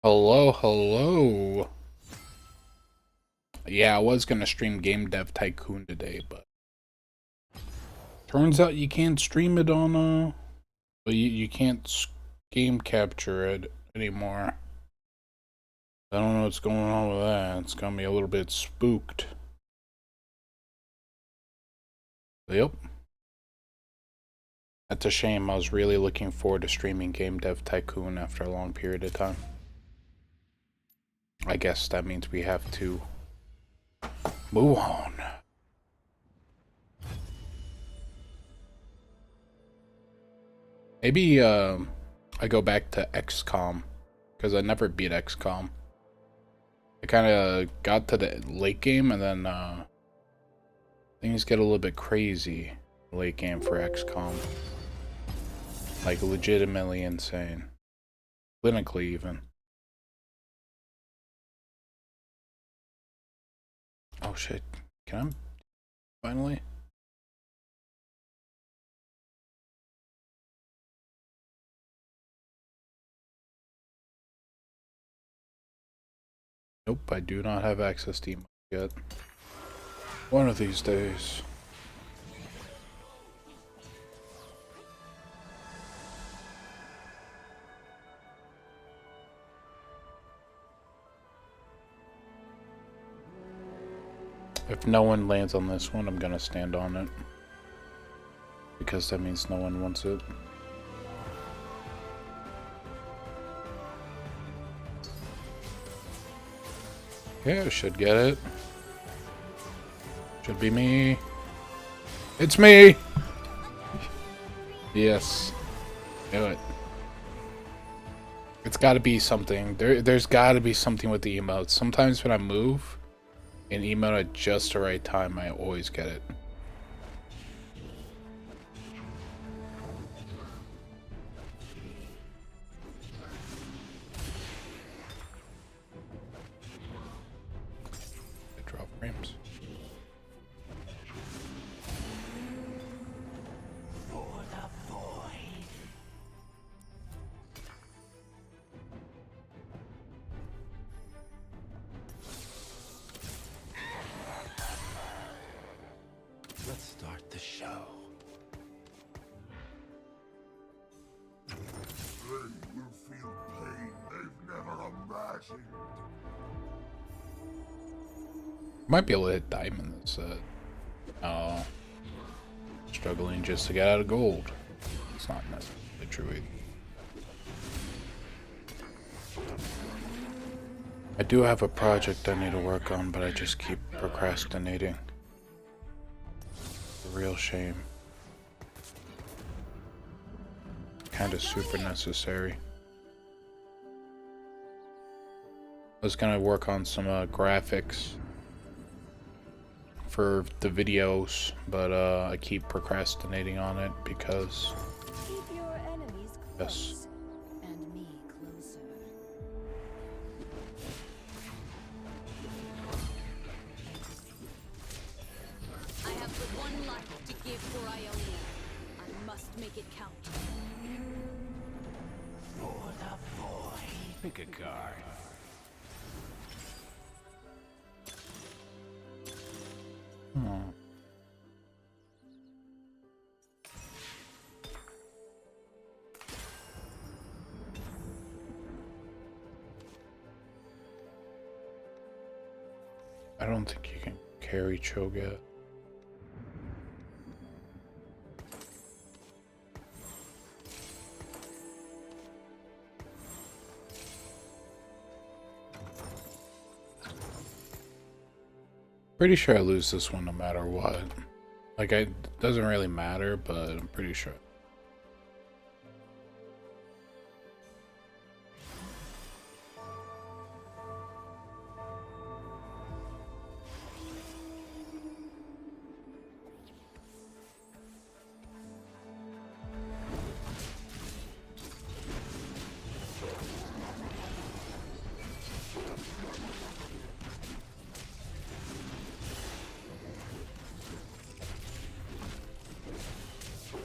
Hello, hello. Yeah, I was gonna stream Game Dev Tycoon today, but turns out you can't stream it on well, you can't game capture it anymore. I don't know what's going on with that. It's got me a little bit spooked. Yep. That's a shame. I was really looking forward to streaming Game Dev Tycoon after a long period of time. I guess that means we have to move on. Maybe I go back to XCOM because I never beat XCOM. I kind of got to the late game and then things get a little bit crazy late game for XCOM. Like legitimately insane. Clinically even. Oh shit. Can I finally? Nope, I do not have access to email yet. One of these days. If no one lands on this one, I'm gonna stand on it. Because that means no one wants it. Yeah, I should get it. Should be me. It's me! Yes. Do it. It's gotta be something. There's gotta be something with the emotes. Sometimes when I move and emote at just the right time, I always get it. I drop frames. Let's start the show. They will feel pain they've never imagined. Might be able to hit diamond this set. Oh. Struggling just to get out of gold. It's not necessarily true either. I do have a project I need to work on, but I just keep procrastinating. A real shame. Kinda super necessary. I was gonna work on some graphics for the videos, but I keep procrastinating on it because Keep your enemies close yes. and me closer. I have but one life to give for Ionia. I must make it count. For the void. Pick a card. Hmm. I don't think you can carry Cho'Gath. Pretty sure I lose this one no matter what. Like, it doesn't really matter, but I'm pretty sure.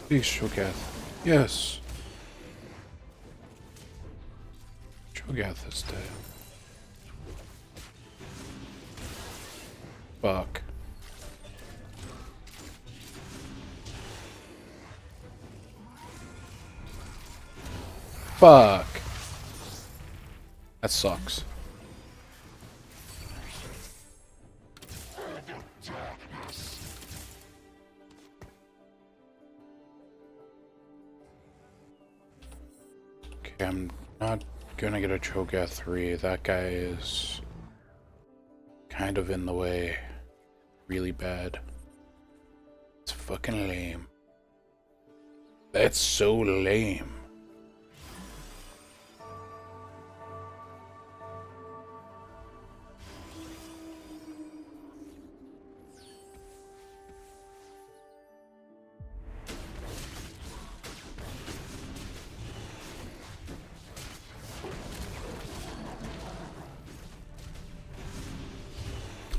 Please, Cho'Gath. Yes. Cho'Gath this day. Fuck. Fuck. That sucks. Okay, I'm not gonna get a Cho'Gath 3. That guy is kind of in the way. Really bad. It's fucking lame. That's so lame.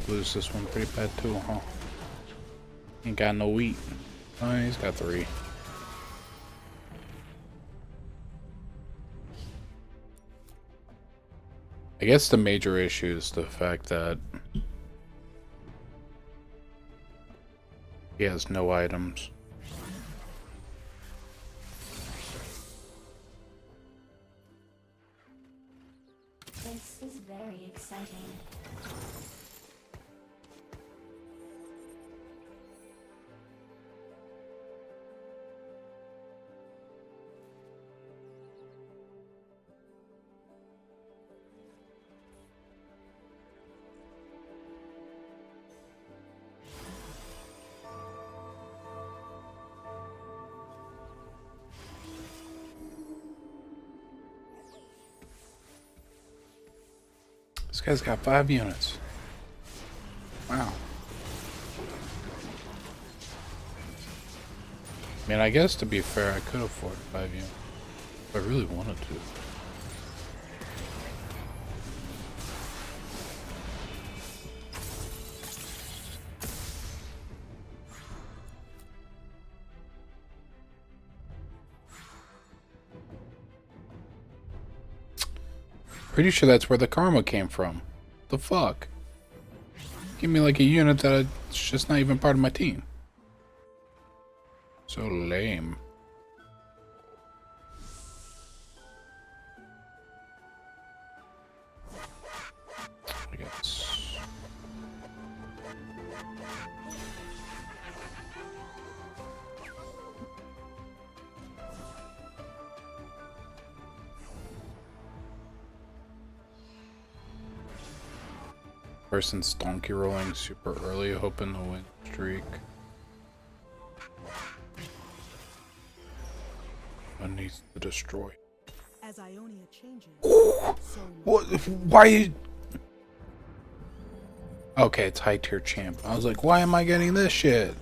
Lose this one pretty bad too, huh? Ain't got no wheat. Oh, he's got 3. I guess the major issue is the fact that he has no items. This is very exciting. This guy's got 5 units. Wow. I mean, I guess to be fair, I could afford 5 units if I really wanted to. Pretty sure that's where the karma came from. The fuck? Give me like a unit that's just not even part of my team. So lame. I guess. Person's donkey rolling super early, hoping to win streak. One needs to destroy. As Ionia changes, What? Why? Okay, it's high tier champ. I was like, why am I getting this shit?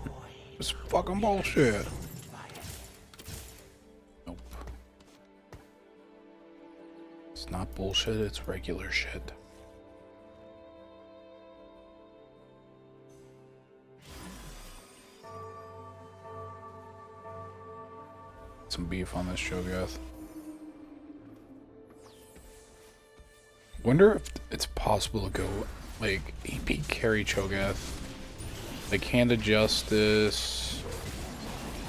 It's fucking bullshit. Nope. It's not bullshit, it's regular shit. Some beef on this Cho'Gath. Wonder if it's possible to go like AP carry Cho'Gath, like Hand of Justice,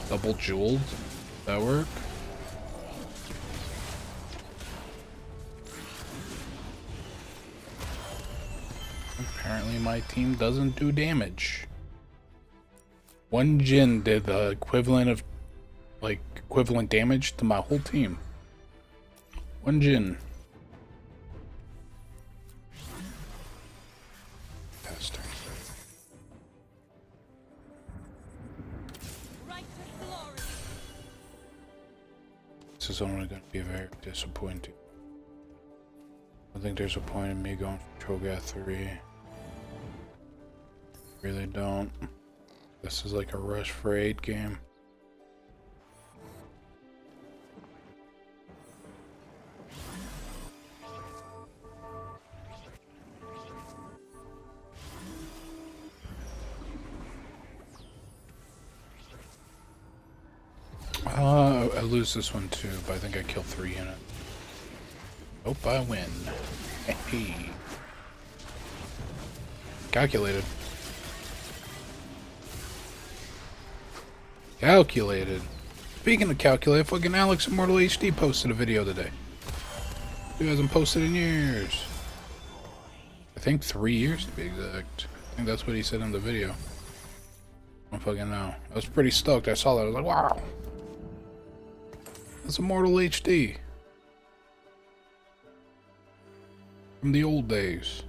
double jeweled. That work? Apparently my team doesn't do damage. One Jin did the equivalent of like equivalent damage to my whole team. One Jin. Tester. Right to glory. This is only going to be very disappointing. I think there's a point in me going for Cho'Gath 3. Really don't. This is like a rush for 8 game. I lose this one too, but I think I killed 3 units. Hope I win. Hey. Calculated. Calculated. Speaking of calculated, fucking Alex Immortal HD posted a video today. He hasn't posted in years. I think 3 years to be exact. I think that's what he said in the video. I don't fucking know. I was pretty stoked. I saw that. I was like, wow. That's Immortal HD. From the old days.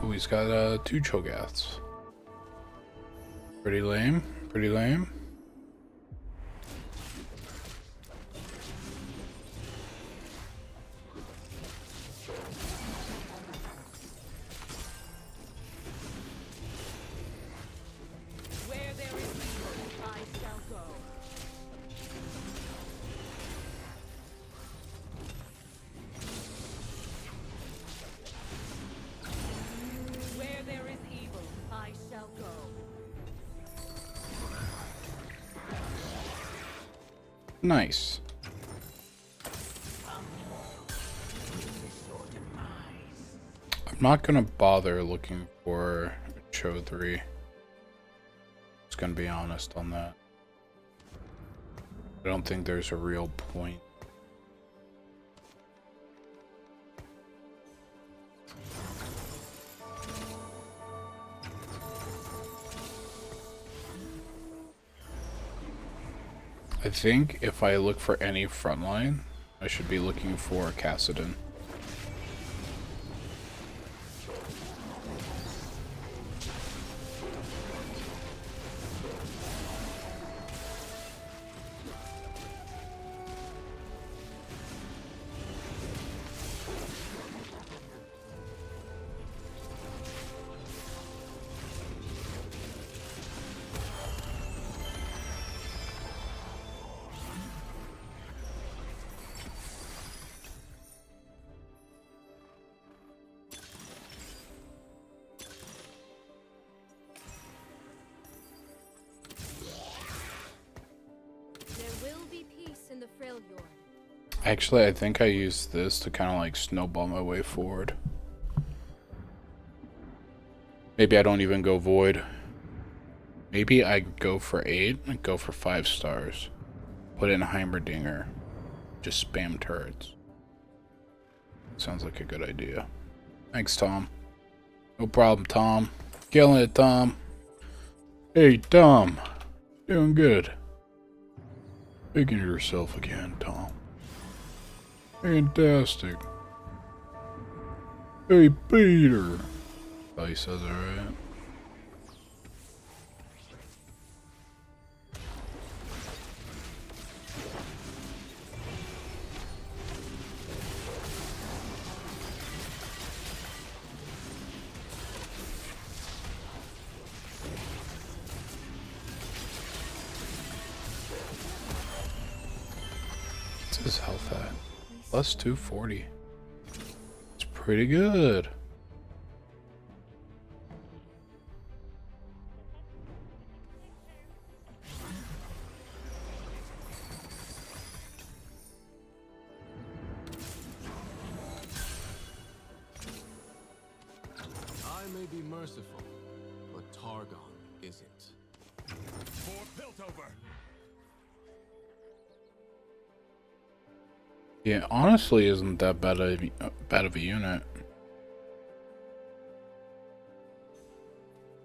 Oh, he's got 2 Cho'Gaths. Pretty lame. Pretty lame. Where there is evil, I shall go. Where there is evil, I shall go. Nice. I'm not gonna bother looking for Cho 3. Just gonna be honest on that. I don't think there's a real point. I think if I look for any frontline, I should be looking for Kassadin. Actually, I think I use this to kind of like snowball my way forward. Maybe I don't even go Void. Maybe I go for 8 and go for 5 stars. Put in Heimerdinger. Just spam turrets. Sounds like a good idea. Thanks, Tom. No problem, Tom. Killing it, Tom. Hey, Tom. Doing good. Picking yourself again, Tom. Fantastic. Hey, Peter. Oh, he says it right. What's his health at? Plus 240. It's pretty good. I may be merciful, but Targon isn't. For Piltover. Yeah, honestly, isn't that bad of a unit.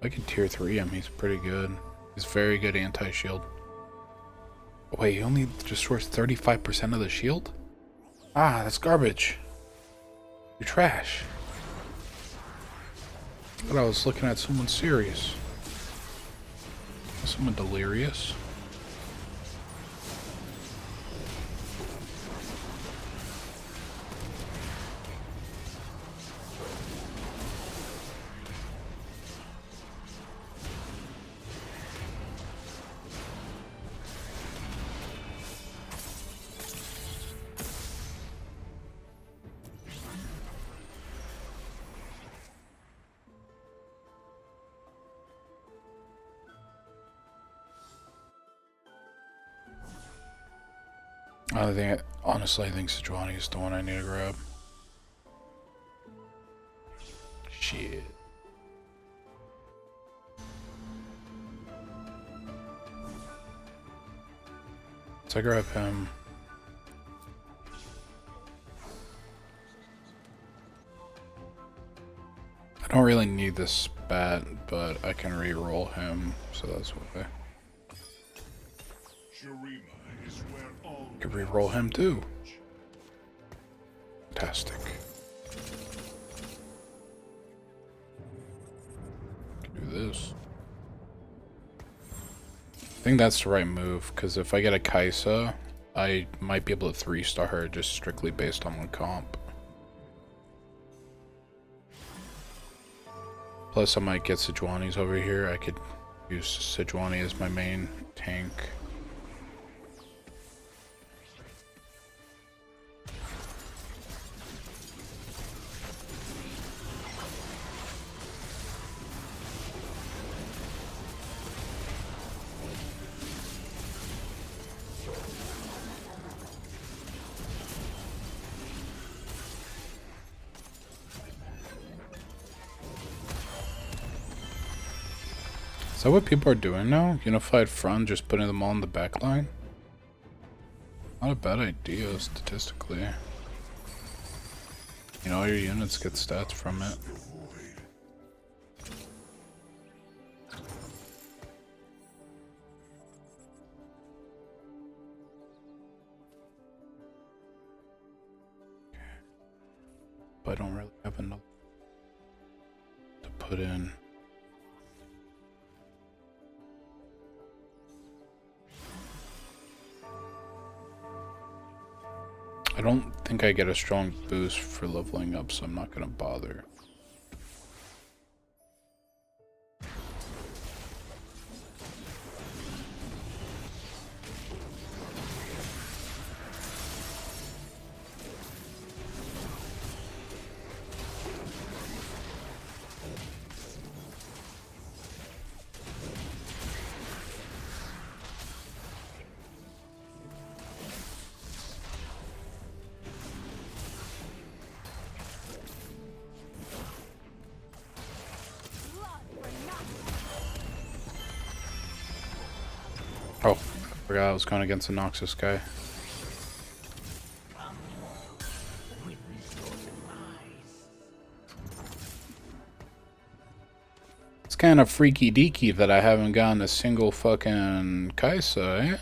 I can tier 3 him. He's pretty good. He's very good anti-shield. Wait, he only destroys 35% of the shield? Ah, that's garbage. You're trash. I thought I was looking at someone serious. Someone delirious. Honestly, I think Sejuani is the one I need to grab. Shit. So I grab him. I don't really need this spat, but I can re-roll him, so that's why. Shurima is where all I could re-roll him too. Fantastic. Can do this. I think that's the right move, because if I get a Kaisa, I might be able to 3-star her just strictly based on one comp. Plus I might get Sejuani's over here. I could use Sejuani as my main tank. Is that what people are doing now? Unified front, just putting them all in the back line? Not a bad idea, statistically. You know, all your units get stats from it. But I don't really have enough to put in. I don't think I get a strong boost for leveling up, so I'm not gonna bother. Oh, I forgot I was going against a Noxus guy. It's kind of freaky deaky that I haven't gotten a single fucking Kaisa, eh?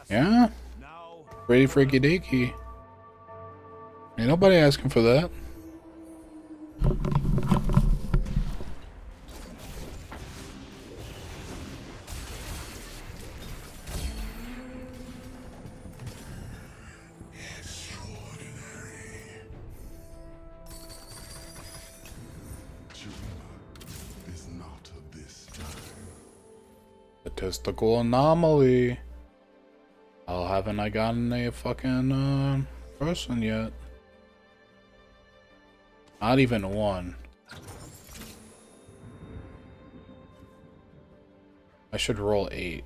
Yeah? Pretty freaky deaky. Ain't nobody asking for that. Statistical anomaly. How haven't I gotten a fucking person yet? Not even one. I should roll 8,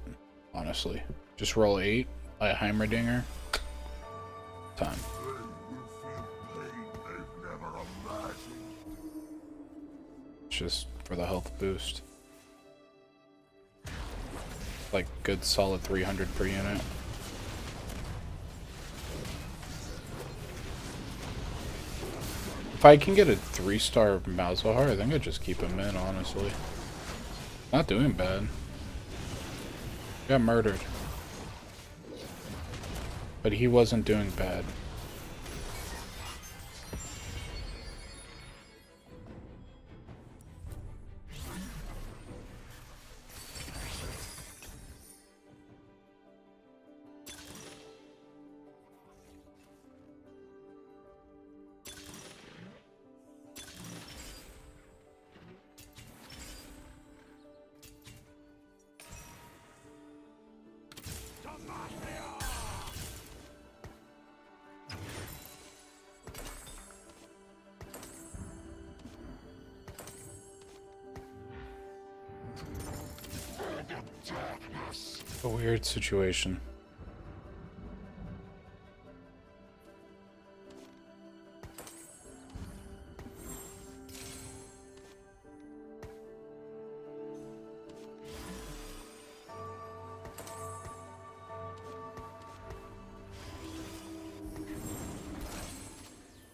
honestly. Just roll 8, buy a Heimerdinger. Time. Just for the health boost. Like good solid 300 per unit. If I can get a 3-star Malzahar, I think I'd just keep him in, honestly. Not doing bad. Got murdered. But he wasn't doing bad. A weird situation.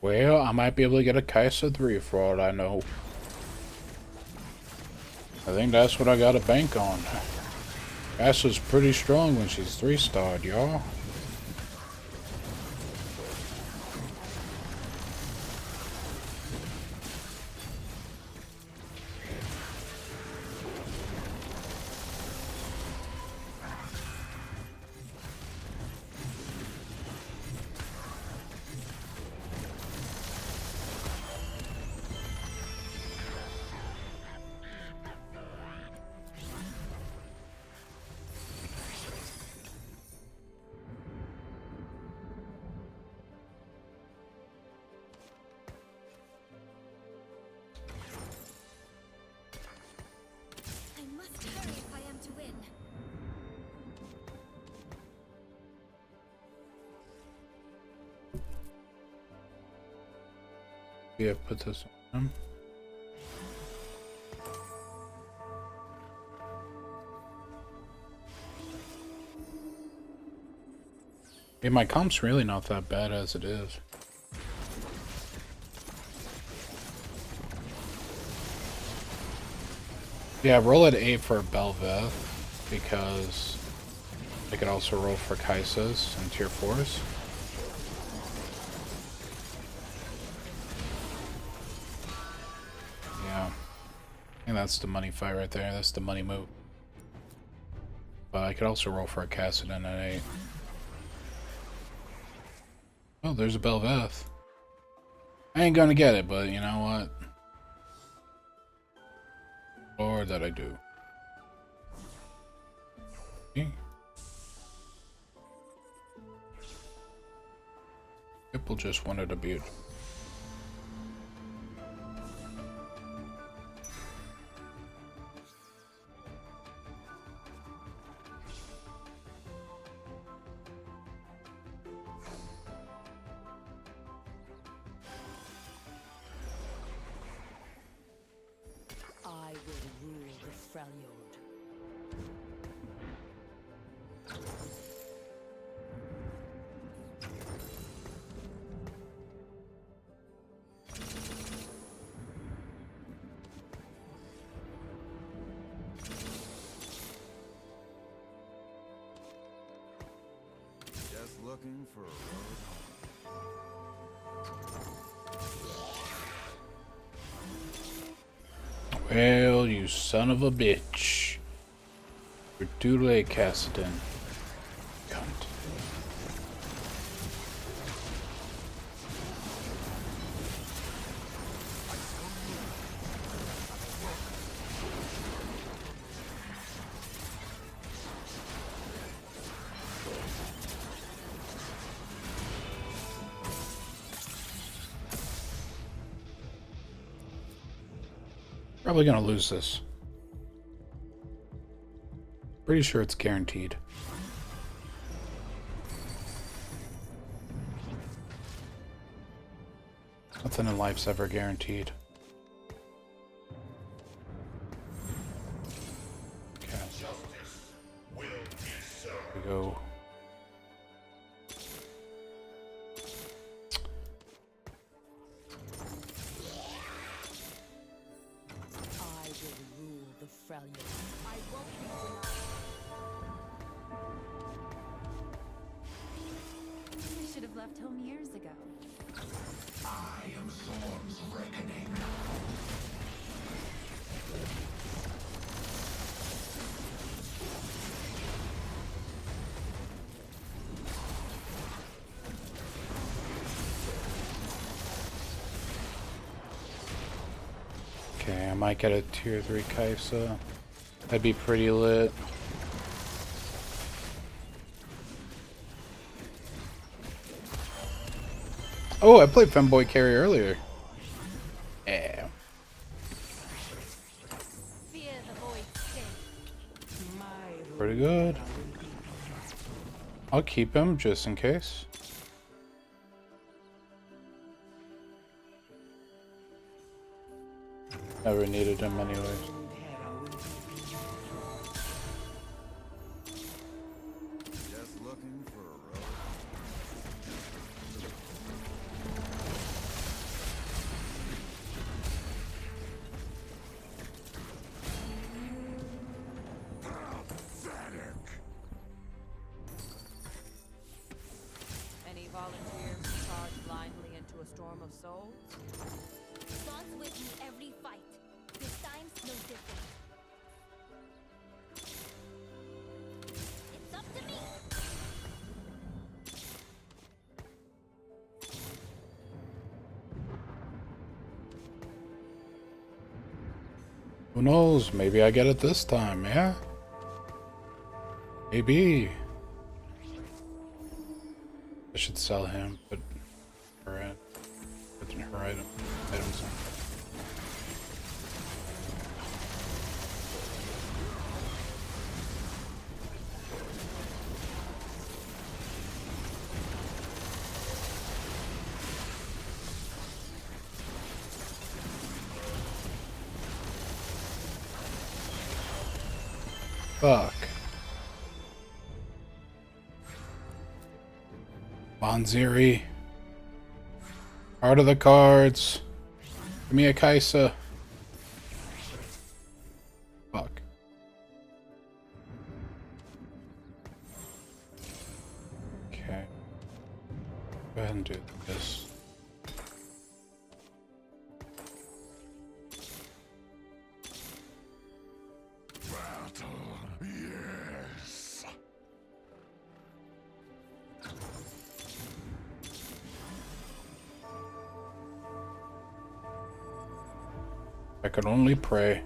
Well, I might be able to get a Kai'Sa 3 for all I know. I think that's what I gotta bank on. Kai'Sa's pretty strong when she's 3-starred, y'all. I must hurry if I am to win. Yeah, put this on him. Yeah, my comp's really not that bad as it is. Yeah, roll at 8 for Belveth, because I could also roll for Kai'Sas and tier 4s. Yeah. And that's the money fight right there. That's the money move. But I could also roll for a Kassadin at 8. Oh, there's a Belveth. I ain't gonna get it, but you know what? Or that I do. Okay. People just wanted a beard. I will rule the Freljord. Just looking for a road home. Well, you son of a bitch. You're too late, Kassadin. Cunt. Probably gonna lose this. Pretty sure it's guaranteed. Nothing in life's ever guaranteed. Okay. Here we go. I will rule the Freljord. I won't be denied. We should have left home years ago. I am Storm's reckoning. Okay, I might get a tier 3 Kai'Sa. That'd be pretty lit. Oh, I played Femboy Carry earlier. Yeah. Fear the void stay. Pretty good. I'll keep him just in case. Never needed him anyways. Just looking for a road volunteers to charge blindly into a storm of souls? God's with me every fight. This time's no different. It's up to me. Who knows? Maybe I get it this time, yeah? Maybe. I should sell him, put her items on. Fuck. Bonziri. Heart of the cards. Give me a Kaisa. Fuck. Okay. Go ahead and do this. Yes. I could only pray.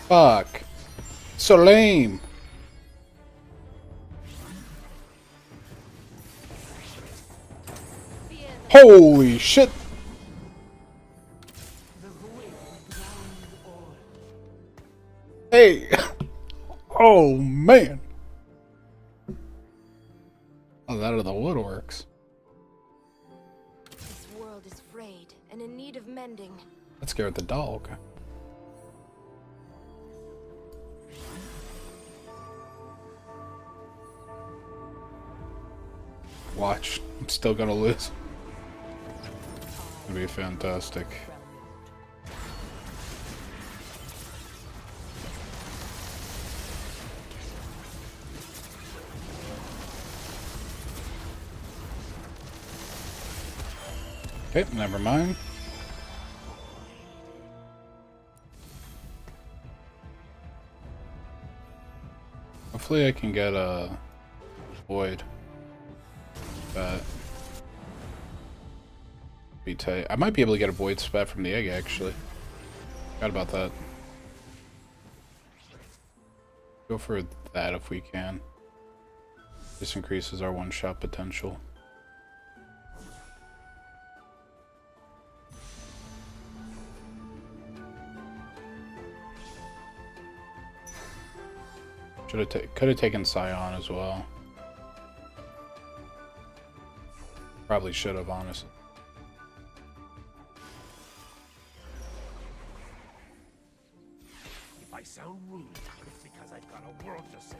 Fuck. So lame. Holy shit. Hey. Oh man. Oh, that are the woodworks. This world is frayed and in need of mending. That scared the dog. Watch. I'm still gonna lose. It'll be fantastic. Okay, never mind. Hopefully I can get a void. But be tight. I might be able to get a void spat from the egg actually. Forgot about that. Go for that if we can. This increases our one-shot potential. Could have taken Scion as well. Probably should have, honestly. If I sound rude, it's because I've got a world to save.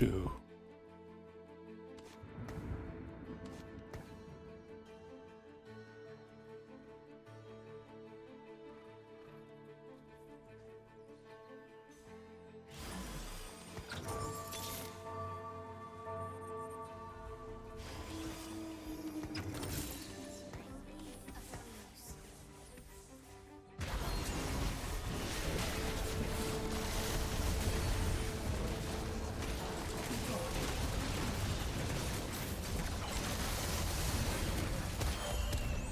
2.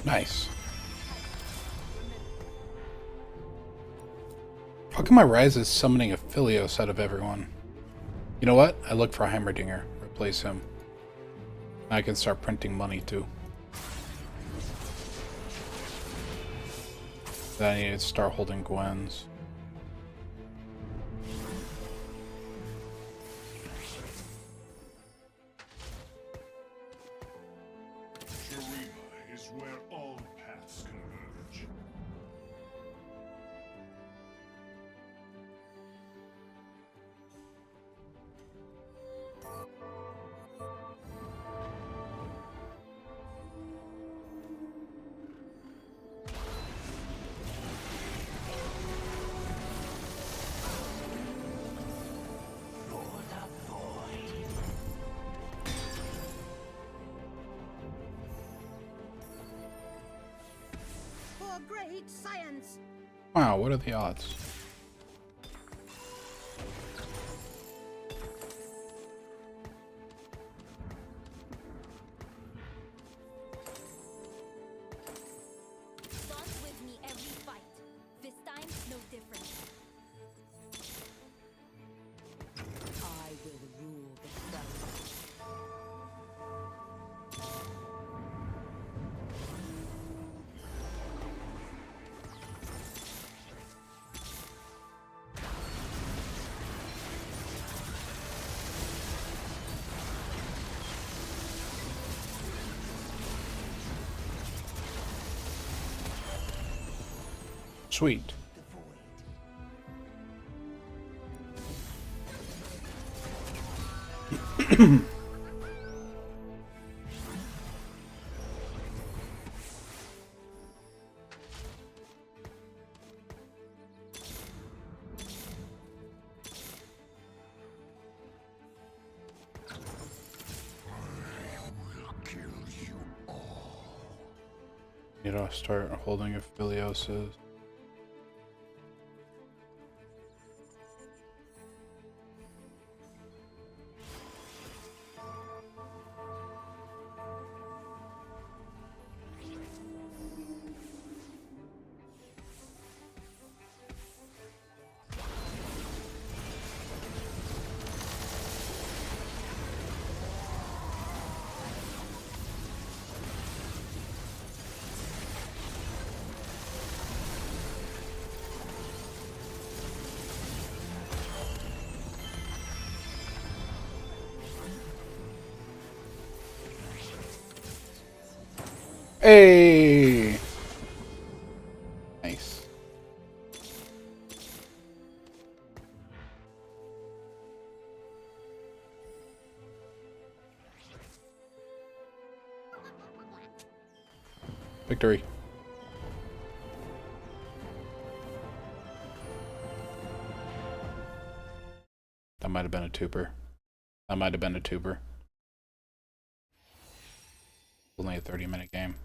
Nice. How come my Rise is summoning a Philios out of everyone? You know what? I look for Heimerdinger. Replace him. I can start printing money too. Then I need to start holding Gwen's. Shurima is where all paths converge. For great science! Wow, what are the odds? Bond with me every fight. This time, no different. I will rule the Freljord. Sweet. Need to start holding Aphilioses. Hey! Nice. Victory. That might have been a tuber. That might have been a tuber. Only a 30-minute game.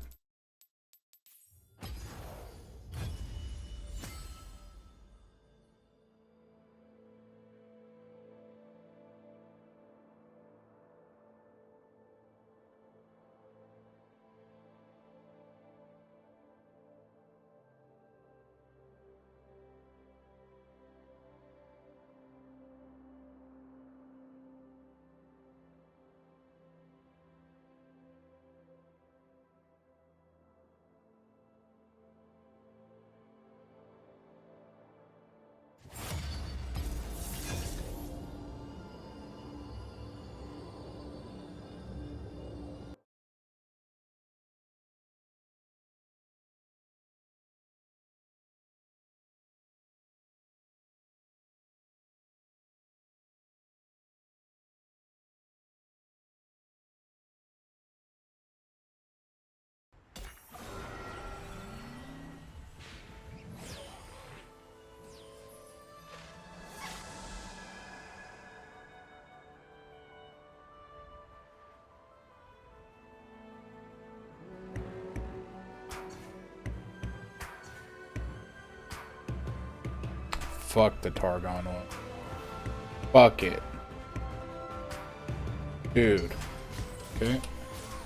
fuck the Targon one. Fuck it. Dude. Okay.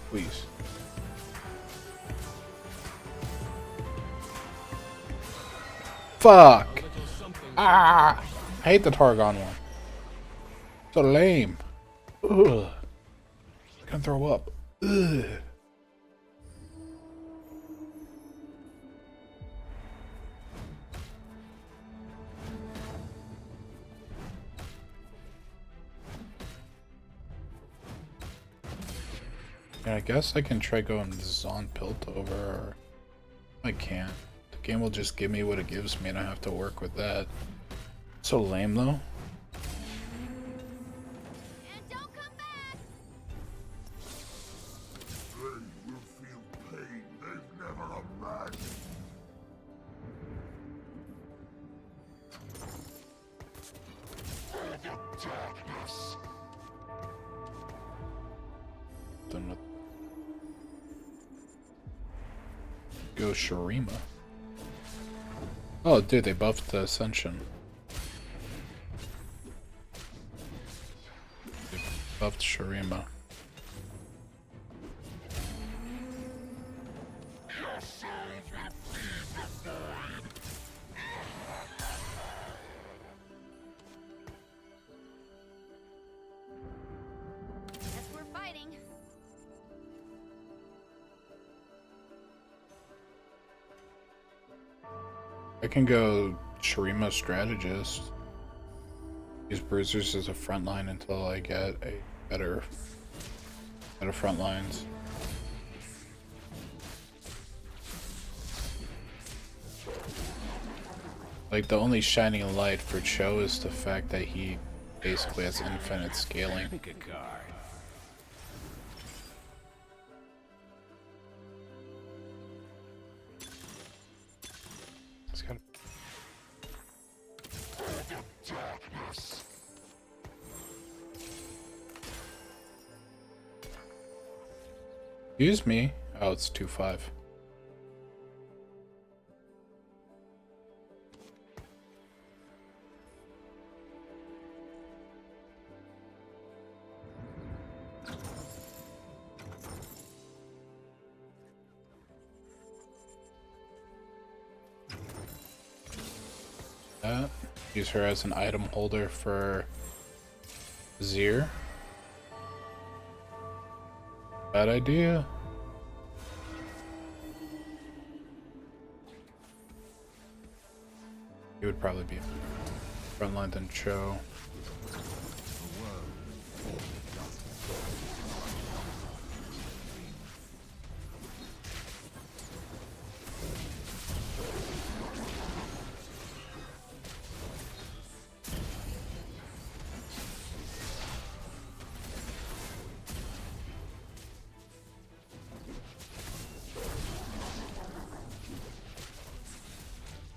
Please. Fuck! Ah! I hate the Targon one. So lame. Ugh. I'm gonna throw up. Ugh. Yeah, I guess I can try going Zon Piltover, or I can't. The game will just give me what it gives me and I have to work with that. So lame though. And don't come back! They will feel pain they've never imagined. For the darkness. Then with go Shurima. Oh, dude, they buffed the Ascension. They buffed Shurima. Guess we're fighting. I can go Shurima Strategist. Use Bruisers as a front line until I get a better front lines. Like, the only shining light for Cho is the fact that he basically has infinite scaling. Pick a card. It's got Darkness. Excuse me. Oh, it's 2-5. That. Use her as an item holder for Zir. Bad idea. He would probably be frontline than Cho.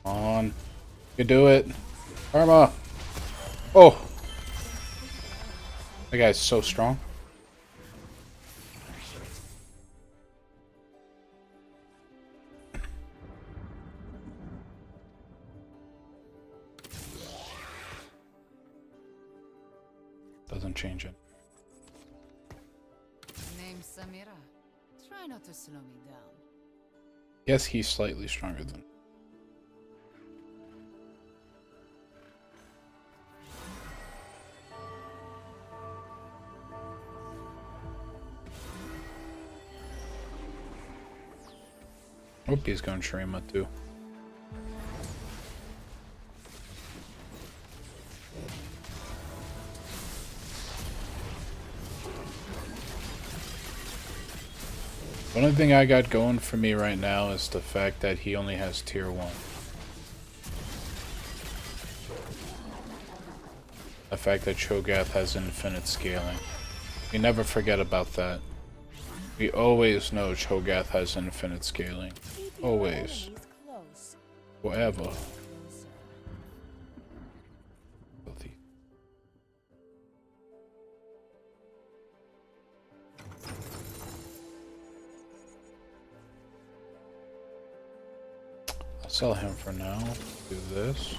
On. You do it. Karma. Oh. That guy's so strong. Doesn't change it. Name's Samira. Try not to slow me down. Yes, he's slightly stronger than. Hope he's going Shurima too. The only thing I got going for me right now is the fact that he only has tier 1. The fact that Cho'Gath has infinite scaling. We never forget about that. We always know Cho'Gath has infinite scaling. Always. Forever. Filthy. I'll sell him for now. Do this.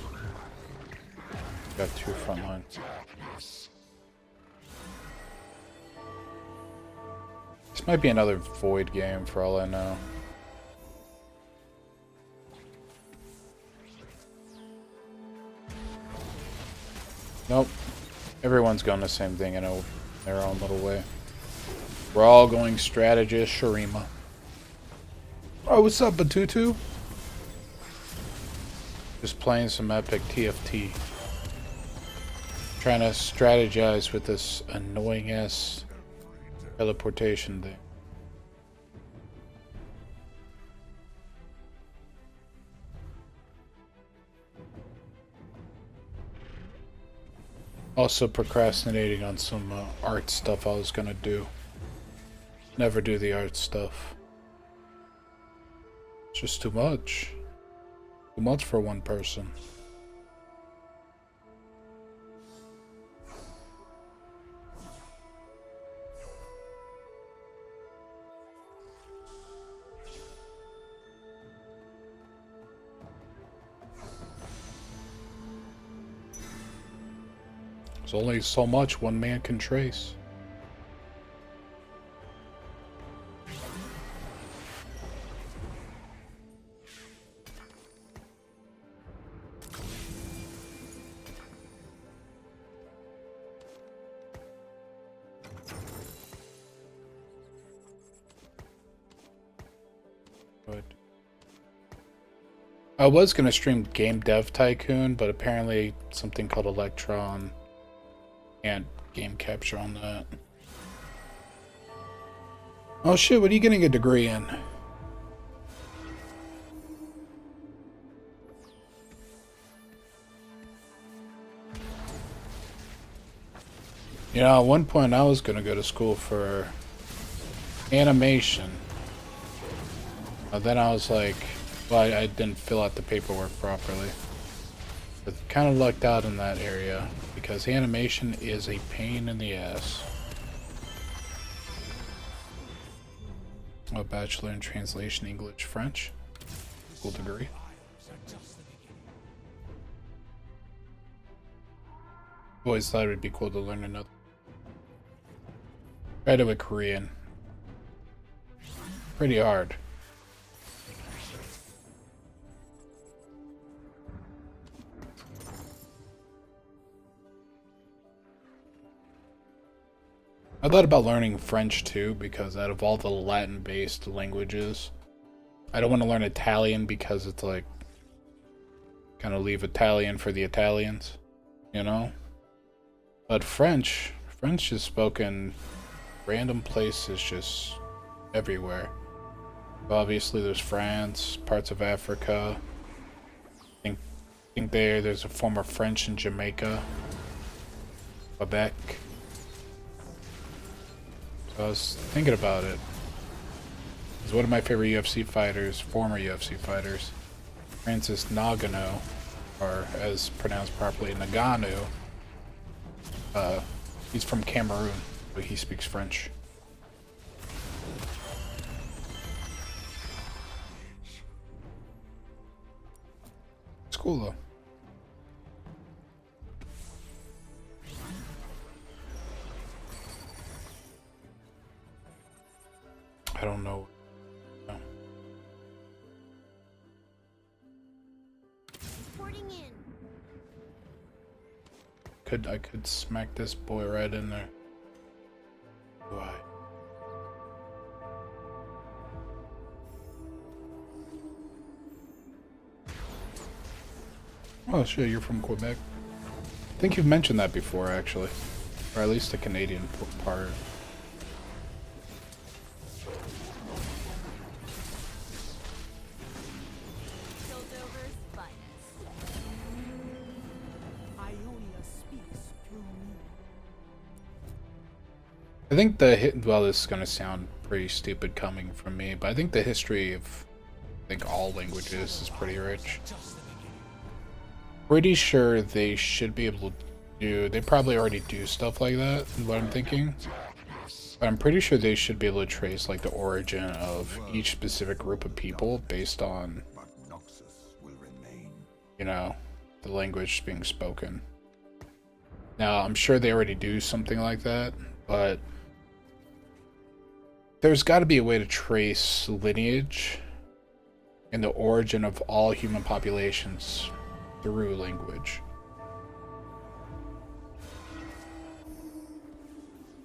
Got 2 front lines. This might be another Void game for all I know. Nope. Everyone's going the same thing in their own little way. We're all going strategist Shurima. Oh, what's up, Batutu? Just playing some epic TFT. Trying to strategize with this annoying ass teleportation thing. Also procrastinating on some art stuff I was gonna do. Never do the art stuff. It's just too much. Too much for one person. There's only so much one man can trace. But I was gonna stream Game Dev Tycoon, but apparently something called Electron and game capture on that. Oh shit, what are you getting a degree in? You know, at one point I was gonna go to school for animation. But then I was like, well, I didn't fill out the paperwork properly. But kind of lucked out in that area because animation is a pain in the ass. A bachelor in translation English French. Cool degree. Always thought it would be cool to learn another. Tried it with Korean. Pretty hard. I thought about learning French too, because out of all the Latin-based languages, I don't want to learn Italian because it's like, kind of leave Italian for the Italians, you know? But French is spoken random places just everywhere. Obviously there's France, parts of Africa. I think there's a form of French in Jamaica, Quebec. I was thinking about it. He's one of my favorite UFC fighters, former UFC fighters, Francis Ngannou, or as pronounced properly, Ngannou. He's from Cameroon, but he speaks French. It's cool though. I don't know. No. Reporting in. I could smack this boy right in there. Why? Oh shit, you're from Quebec. I think you've mentioned that before, actually, or at least the Canadian part. I think well, this is gonna sound pretty stupid coming from me, but I think the history of, all languages is pretty rich. Pretty sure they should be able to do, they probably already do stuff like that, is what I'm thinking. But I'm pretty sure they should be able to trace, like, the origin of each specific group of people based on, you know, the language being spoken. Now, I'm sure they already do something like that, but there's got to be a way to trace lineage and the origin of all human populations through language.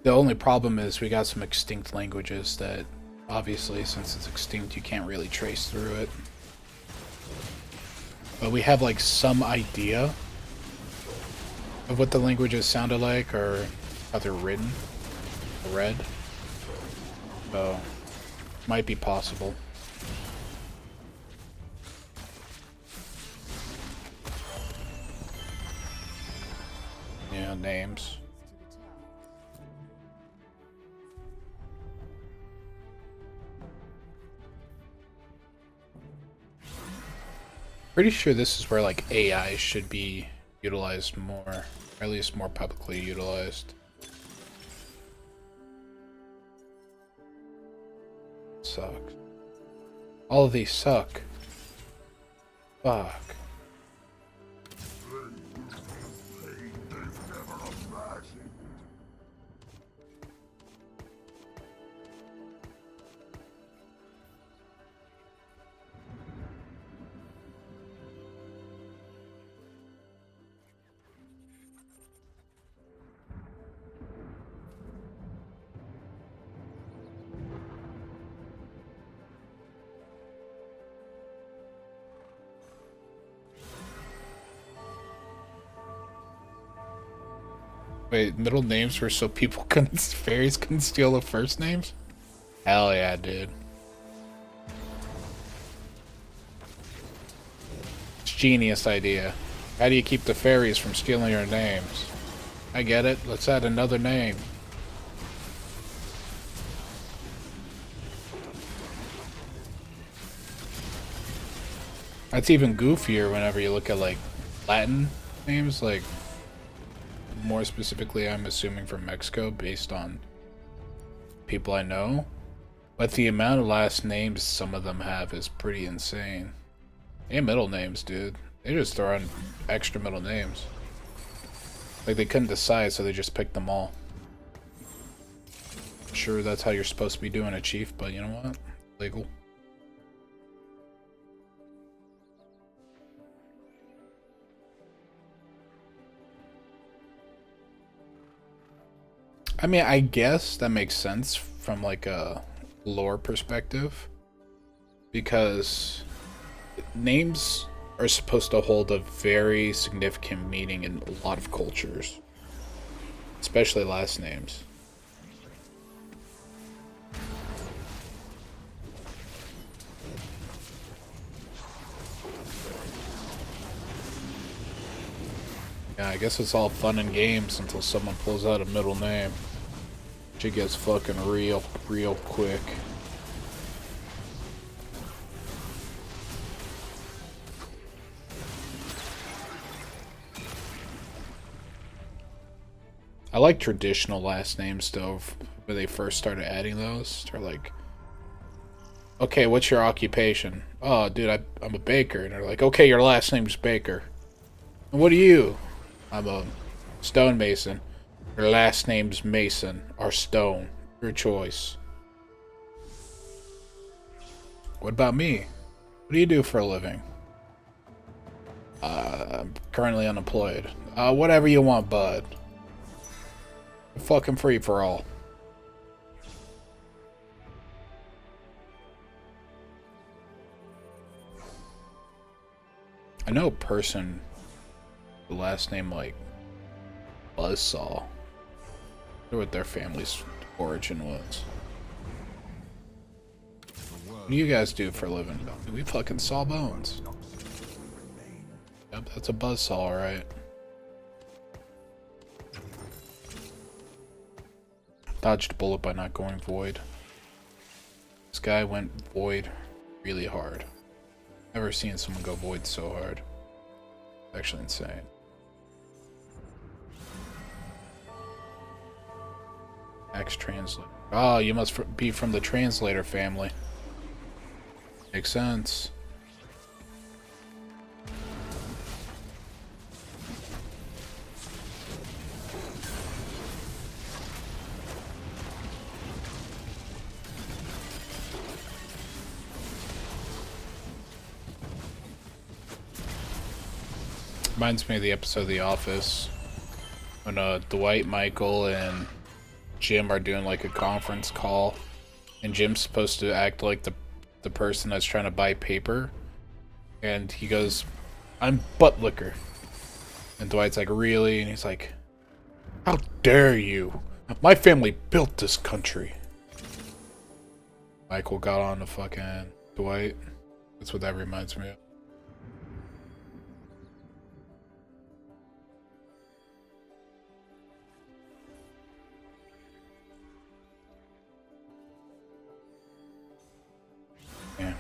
The only problem is we got some extinct languages that, obviously, since it's extinct, you can't really trace through it. But we have, like, some idea of what the languages sounded like or how they're written or read. So, might be possible. Yeah, names. Pretty sure this is where like AI should be utilized more, or at least more publicly utilized. Sucks. All of these suck. Fuck. Wait, middle names were so people couldn't, fairies couldn't steal the first names? Hell yeah, dude. It's a genius idea. How do you keep the fairies from stealing your names? I get it. Let's add another name. That's even goofier whenever you look at like Latin names, like more specifically I'm assuming from Mexico based on people I know. But the amount of last names some of them have is pretty insane. And middle names, dude. They just throw on extra middle names. Like they couldn't decide, so they just picked them all. Sure, that's how you're supposed to be doing it, Chief, but you know what? Legal. I mean, I guess that makes sense from like a lore perspective, because names are supposed to hold a very significant meaning in a lot of cultures, especially last names. Yeah, I guess it's all fun and games until someone pulls out a middle name. She gets fucking real quick. I like traditional last names though, when they first started adding those. They're like, okay, what's your occupation? Oh, dude, I'm a baker. And they're like, okay, your last name's Baker. And what are you? I'm a stonemason. Your last name's Mason or Stone. Your choice. What about me? What do you do for a living? I'm currently unemployed. Whatever you want, bud. Fucking free for all. I know a person, the last name like Buzzsaw. I wonder what their family's origin was. What do you guys do for a living? We fucking saw bones. Yep, that's a buzzsaw, alright. Dodged a bullet by not going void. This guy went void really hard. Never seen someone go void so hard. Actually insane. Translator. Oh, you must be from the translator family. Makes sense. Reminds me of the episode of The Office when Dwight, Michael, and Jim are doing like a conference call, and Jim's supposed to act like the person that's trying to buy paper, and he goes, "I'm butt liquor," and Dwight's like, "Really?" And he's like, "How dare you? My family built this country." Michael got on to fucking Dwight. That's what that reminds me of. Yeah.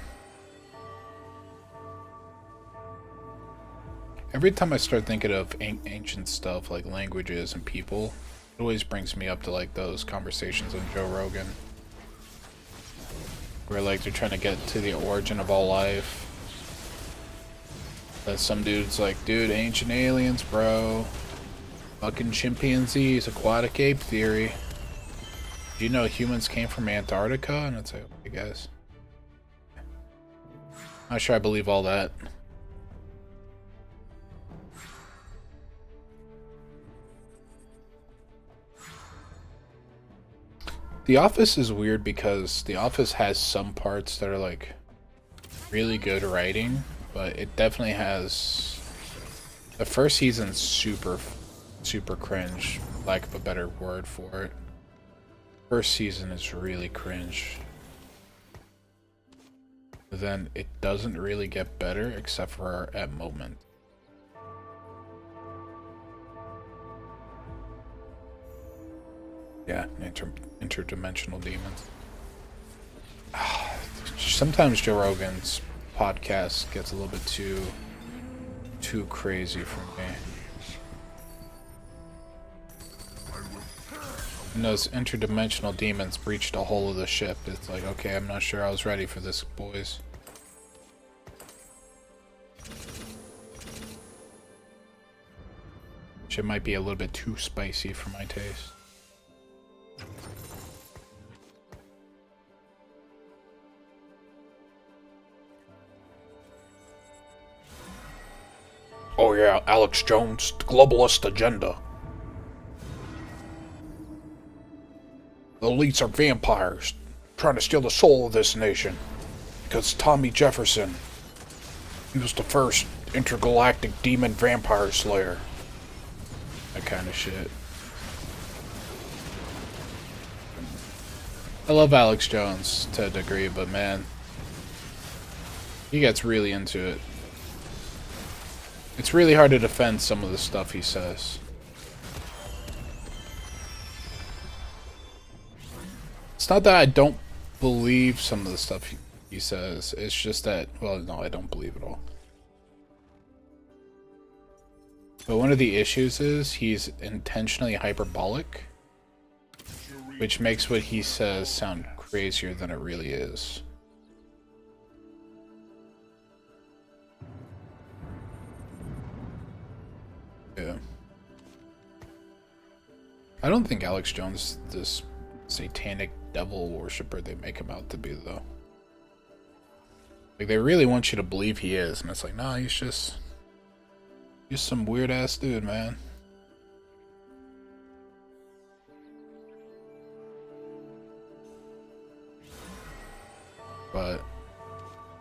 Every time I start thinking of ancient stuff like languages and people, it always brings me up to like those conversations on Joe Rogan, where like they're trying to get to the origin of all life. That some dude's like, "Dude, ancient aliens, bro. Fucking chimpanzees, aquatic ape theory. Do you know humans came from Antarctica?" And it's like, okay, guys. Not sure I believe all that. The Office is weird because The Office has some parts that are like really good writing, but it definitely has the first season's super cringe, lack of a better word for it. First season is really cringe. Then it doesn't really get better except for at moment. Yeah, interdimensional demons. Sometimes Joe Rogan's podcast gets a little bit too crazy for me. And those interdimensional demons breached a hole of the ship. It's like, okay, I'm not sure I was ready for this, boys. Shit might be a little bit too spicy for my taste. Oh yeah, Alex Jones, the globalist agenda. The elites are vampires, trying to steal the soul of this nation. Because Tommy Jefferson, he was the first intergalactic demon vampire slayer. That kind of shit. I love Alex Jones to a degree, but man, he gets really into it. It's really hard to defend some of the stuff he says. It's not that I don't believe some of the stuff he says. It's just that, well, no, I don't believe it all. But one of the issues is he's intentionally hyperbolic, which makes what he says sound crazier than it really is. Yeah. I don't think Alex Jones is this satanic devil worshiper they make him out to be, though. Like, they really want you to believe he is, and it's like, nah, he's just some weird ass dude, man. But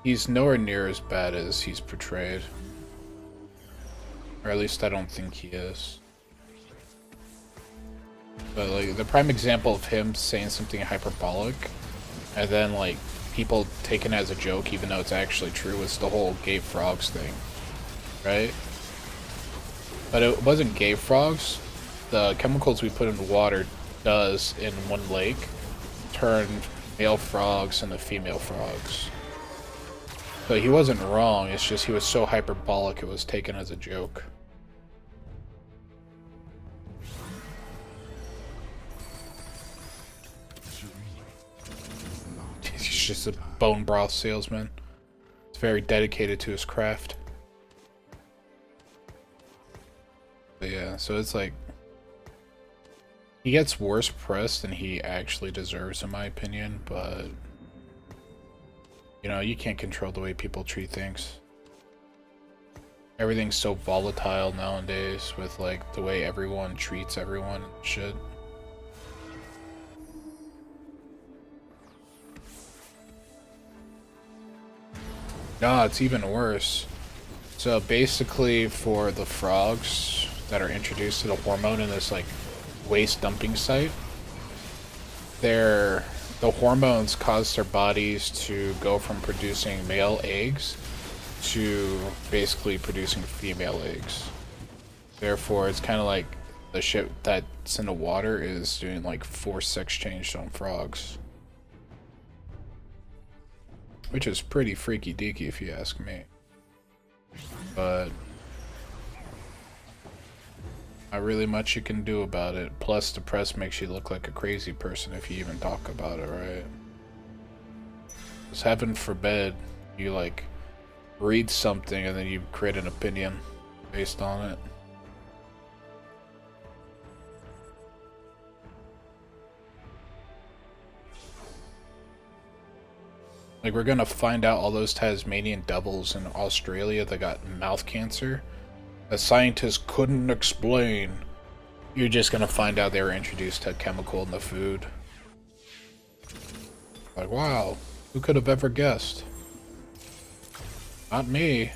he's nowhere near as bad as he's portrayed. Or at least I don't think he is. But like the prime example of him saying something hyperbolic and then like people taking it as a joke even though it's actually true was the whole gay frogs thing. Right? But it wasn't gay frogs. The chemicals we put in the water does in one lake turn male frogs into female frogs. So he wasn't wrong, it's just he was so hyperbolic it was taken as a joke. He's just a bone broth salesman. He's very dedicated to his craft. But yeah, so it's like he gets worse press than he actually deserves in my opinion, but you know, you can't control the way people treat things. Everything's so volatile nowadays with like the way everyone treats everyone and shit. No, it's even worse. So basically for the frogs that are introduced to the hormone in this like waste dumping site, the hormones cause their bodies to go from producing male eggs to basically producing female eggs. Therefore, it's kind of like the shit that's in the water is doing like forced sex change on frogs. Which is pretty freaky deaky if you ask me. But not really much you can do about it. Plus the press makes you look like a crazy person if you even talk about it, right? Because heaven forbid you like read something and then you create an opinion based on it. Like, we're gonna find out all those Tasmanian devils in Australia that got mouth cancer that scientists couldn't explain. You're just gonna find out they were introduced to a chemical in the food. Like, wow, who could have ever guessed? Not me.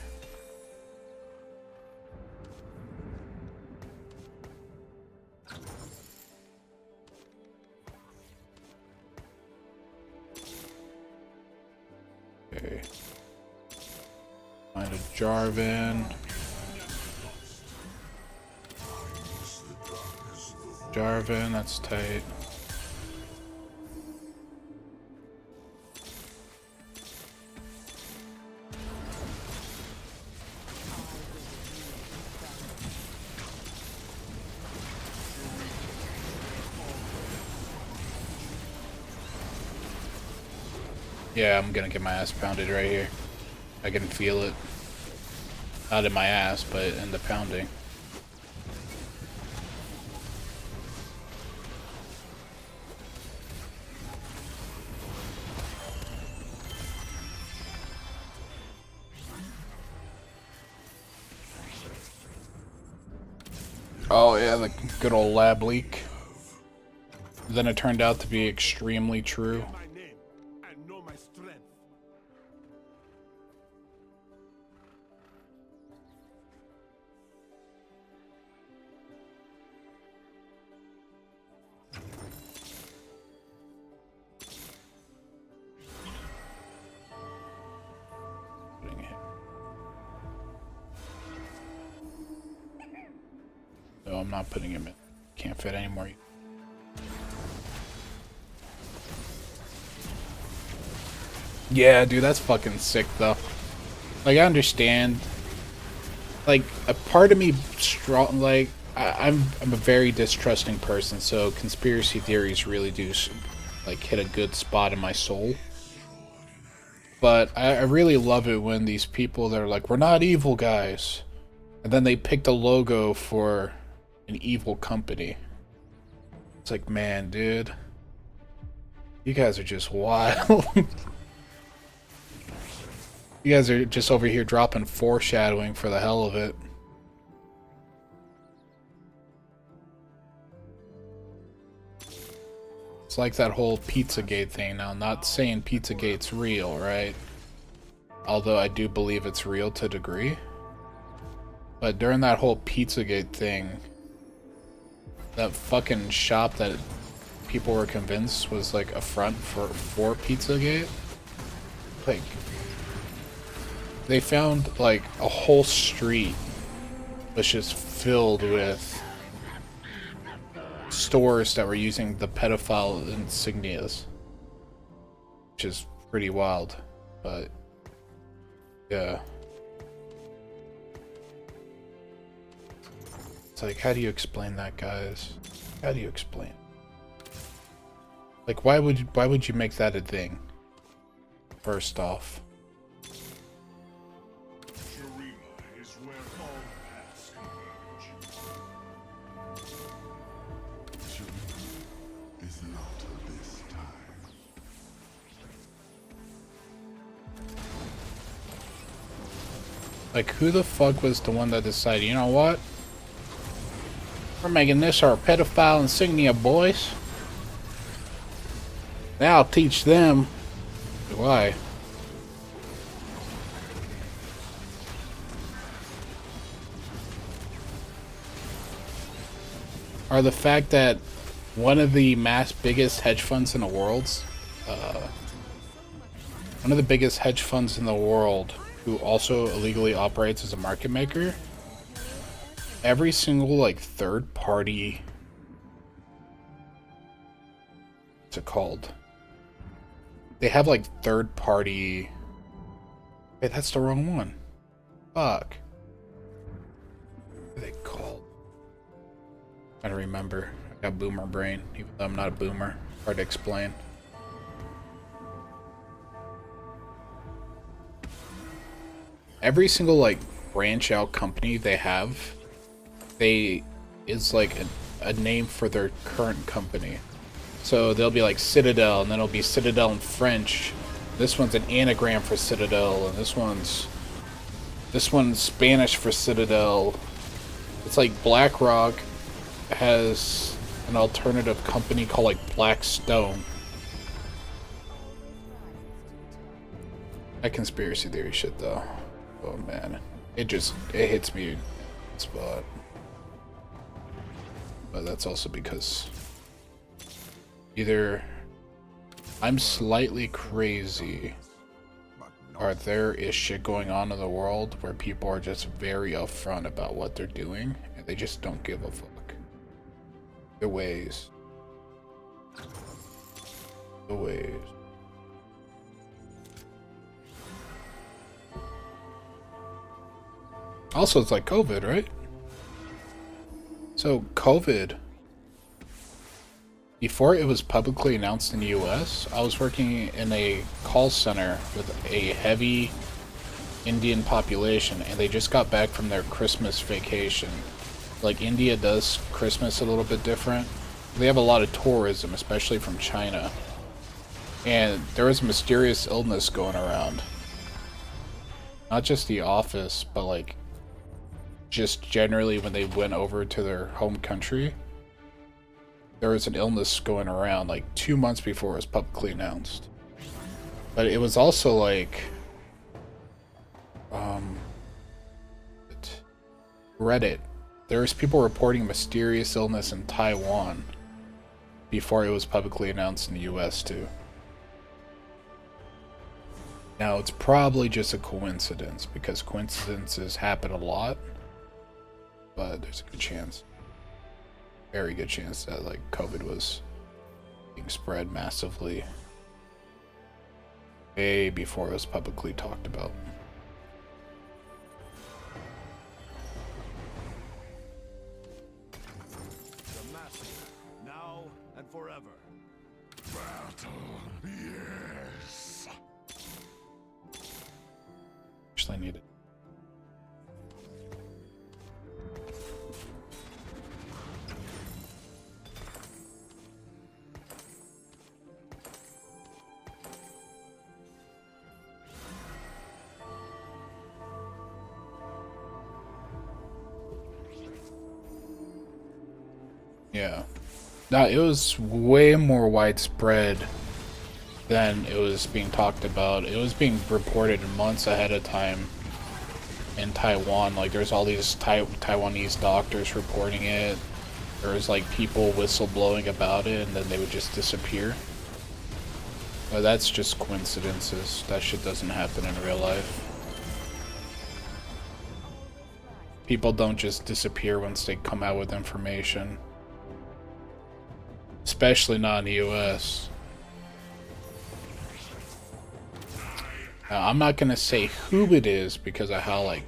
Okay. Find a Jarvan. Jarvan, that's tight. Yeah, I'm gonna get my ass pounded right here. I can feel it. Not in my ass, but in the pounding. Oh yeah, the good old lab leak. Then it turned out to be extremely true. My name and know my strength. No, I'm not putting him in. Can't fit anymore. Yeah, dude, that's fucking sick though. Like, I understand. Like, a part of me strong. Like, I'm a very distrusting person, so conspiracy theories really do like hit a good spot in my soul. But I really love it when these people that are like, we're not evil guys, and then they pick the logo for an evil company. It's like, man, dude, you guys are just wild. You guys are just over here dropping foreshadowing for the hell of it. It's like that whole Pizzagate thing. Now, not saying Pizzagate's real, right? Although I do believe it's real to a degree. But during that whole Pizzagate thing, that fucking shop that people were convinced was like a front for Pizzagate, like, they found like a whole street was just filled with stores that were using the pedophile insignias, which is pretty wild. But yeah, it's like, how do you explain that, guys? How do you explain? Like, why would you make that a thing? First off. Is where all paths converge. Is not this time. Like, who the fuck was the one that decided, you know what? We're making this our pedophile insignia, boys. Now I'll teach them. Why? Or the fact that one of the biggest hedge funds in the world, one of the biggest hedge funds in the world, who also illegally operates as a market maker, every single like third party, what's it called? They have like third party. Wait, that's the wrong one. Fuck. What are they called? I don't remember. I got boomer brain, even though I'm not a boomer. Hard to explain. Every single like branch out company they have, is like a name for their current company. So they'll be like Citadel, and then it'll be Citadel in French. This one's an anagram for Citadel, and this one's Spanish for Citadel. It's like BlackRock has an alternative company called like Blackstone. That conspiracy theory shit though. Oh man, it hits me spot. But that's also because either I'm slightly crazy or there is shit going on in the world where people are just very upfront about what they're doing and they just don't give a fuck. The ways. Also, it's like COVID, right? So, COVID, before it was publicly announced in the US, I was working in a call center with a heavy Indian population, and they just got back from their Christmas vacation. Like, India does Christmas a little bit different. They have a lot of tourism, especially from China. And there was a mysterious illness going around. Not just the office, but like just generally when they went over to their home country, there was an illness going around like 2 months before it was publicly announced. But it was also like Reddit. There's people reporting mysterious illness in Taiwan before it was publicly announced in the US too. Now it's probably just a coincidence because coincidences happen a lot. But there's a good chance, very good chance that like COVID was being spread massively way before it was publicly talked about. The master, now and forever. Battle, yes. Actually, I need it. Yeah. Now, it was way more widespread than it was being talked about. It was being reported months ahead of time in Taiwan. Like, there's all these Taiwanese doctors reporting it. There was, like, people whistleblowing about it, and then they would just disappear. But that's just coincidences. That shit doesn't happen in real life. People don't just disappear once they come out with information. Especially not in the US. Now, I'm not gonna say who it is because of how like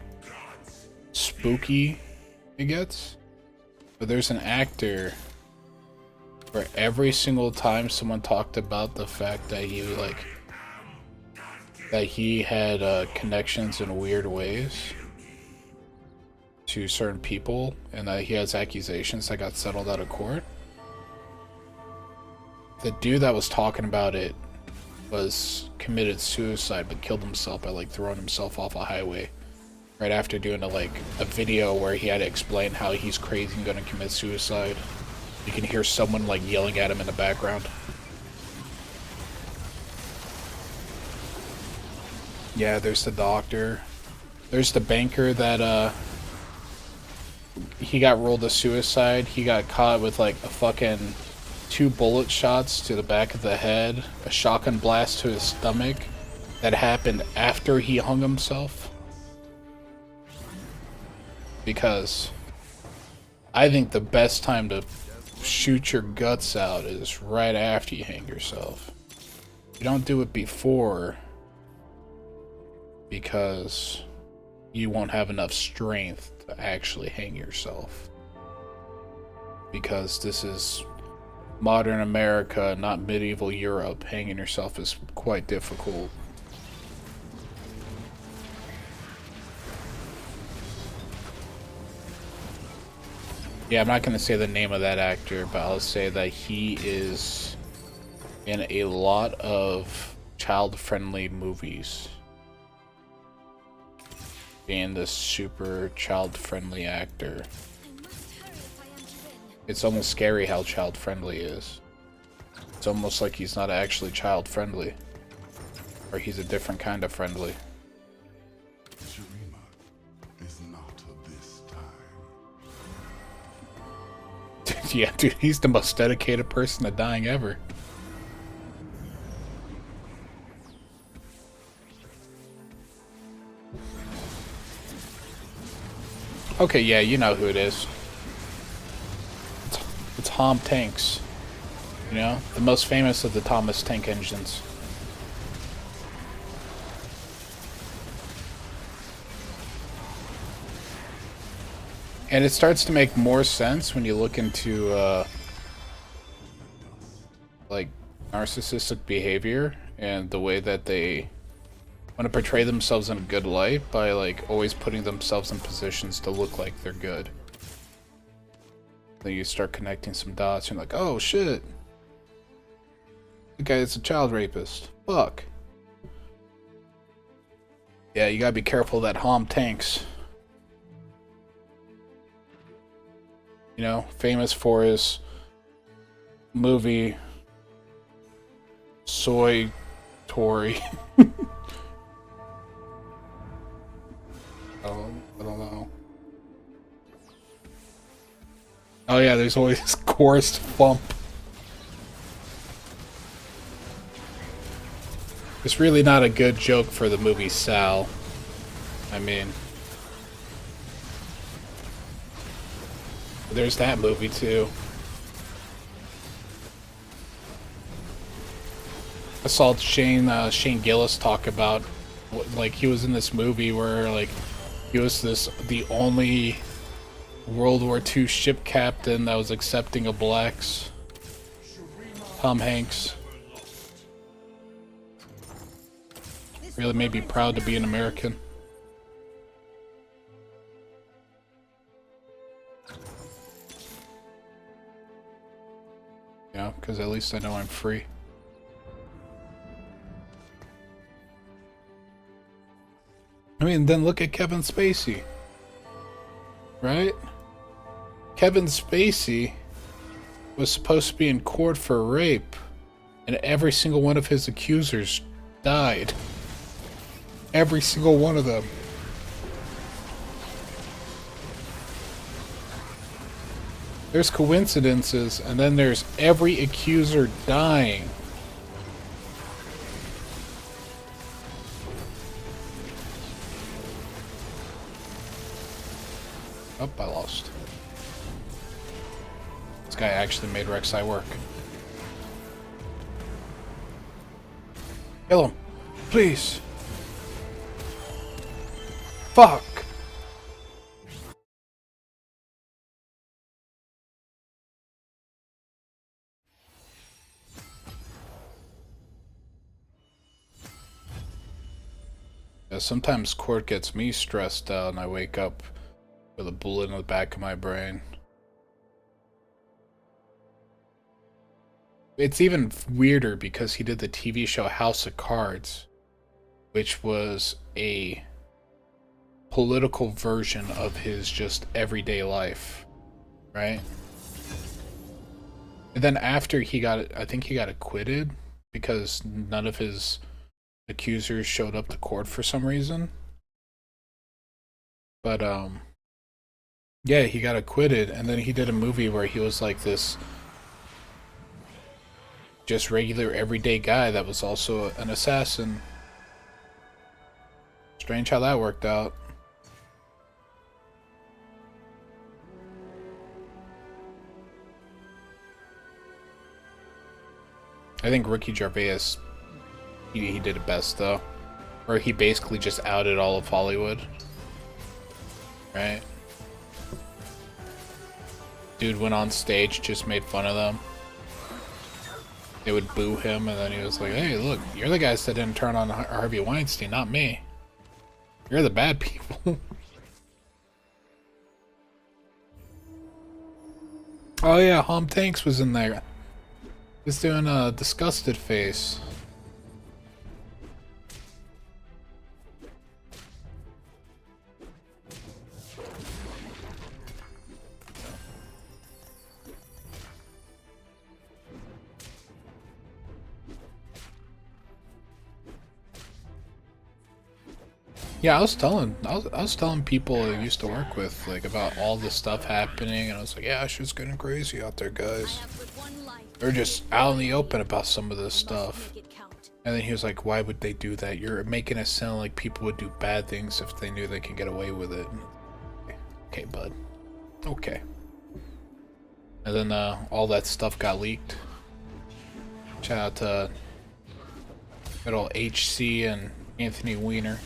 spooky it gets, but there's an actor where every single time someone talked about the fact that he had connections in weird ways to certain people and that he has accusations that got settled out of court. The dude that was talking about it was committed suicide but killed himself by like throwing himself off a highway Right after doing a video where he had to explain how he's crazy and gonna commit suicide. You can hear someone like yelling at him in the background. Yeah, there's the doctor. There's the banker that he got ruled a suicide. He got caught with like a fucking 2 bullet shots to the back of the head, a shotgun blast to his stomach that happened after he hung himself. Because I think the best time to shoot your guts out is right after you hang yourself. You don't do it before, because you won't have enough strength to actually hang yourself. Because this is modern America, not medieval Europe. Hanging yourself is quite difficult. Yeah, I'm not going to say the name of that actor, but I'll say that he is in a lot of child-friendly movies. Being this super child-friendly actor. It's almost scary how child-friendly he is. It's almost like he's not actually child-friendly. Or he's a different kind of friendly. Yeah, dude, he's the most dedicated person to dying ever. Okay, yeah, you know who it is. It's Tom Tanks. You know? The most famous of the Thomas Tank Engines. And it starts to make more sense when you look into, like, narcissistic behavior and the way that they want to portray themselves in a good light by, like, always putting themselves in positions to look like they're good. Then you start connecting some dots and you're like, oh, shit. The guy is a child rapist. Fuck. Yeah, you gotta be careful of that Tom Tanks. You know, famous for his movie Soy Tory. Oh, I don't know. Oh yeah, there's always this chorus bump. It's really not a good joke for the movie Sal. I mean, there's that movie too. I saw Shane Gillis talk about like he was in this movie where like he was the only World War II ship captain that was accepting of blacks. Tom Hanks. Really made me proud to be an American. Yeah, because at least I know I'm free. I mean, then look at Kevin Spacey. Right? Kevin Spacey was supposed to be in court for rape, and every single one of his accusers died. Every single one of them. There's coincidences, and then there's every accuser dying. Oh, I lost. This guy actually made Rek'Sai work. Kill him. Please. Fuck. Yeah, sometimes court gets me stressed out and I wake up with a bullet in the back of my brain. It's even weirder because he did the TV show House of Cards, which was a political version of his just everyday life, right? And then after he got, I think he got acquitted because none of his accusers showed up to court for some reason. But yeah, he got acquitted, and then he did a movie where he was like this just regular everyday guy that was also an assassin. Strange how that worked out. I think Ricky Gervais, he did it best though, where he basically just outed all of Hollywood, right? Dude went on stage, just made fun of them. They would boo him, and then he was like, "Hey, look, you're the guys that didn't turn on Harvey Weinstein, not me. You're the bad people." Oh yeah, Hom Tanks was in there. He's doing a disgusted face. Yeah, I was telling people I used to work with like about all this stuff happening, and I was like, yeah, shit's getting crazy out there, guys. They're just out in the open about some of this stuff. And then he was like, why would they do that? You're making it sound like people would do bad things if they knew they could get away with it. Okay, bud. Okay. And then all that stuff got leaked. Shout out to good old HC and Anthony Weiner.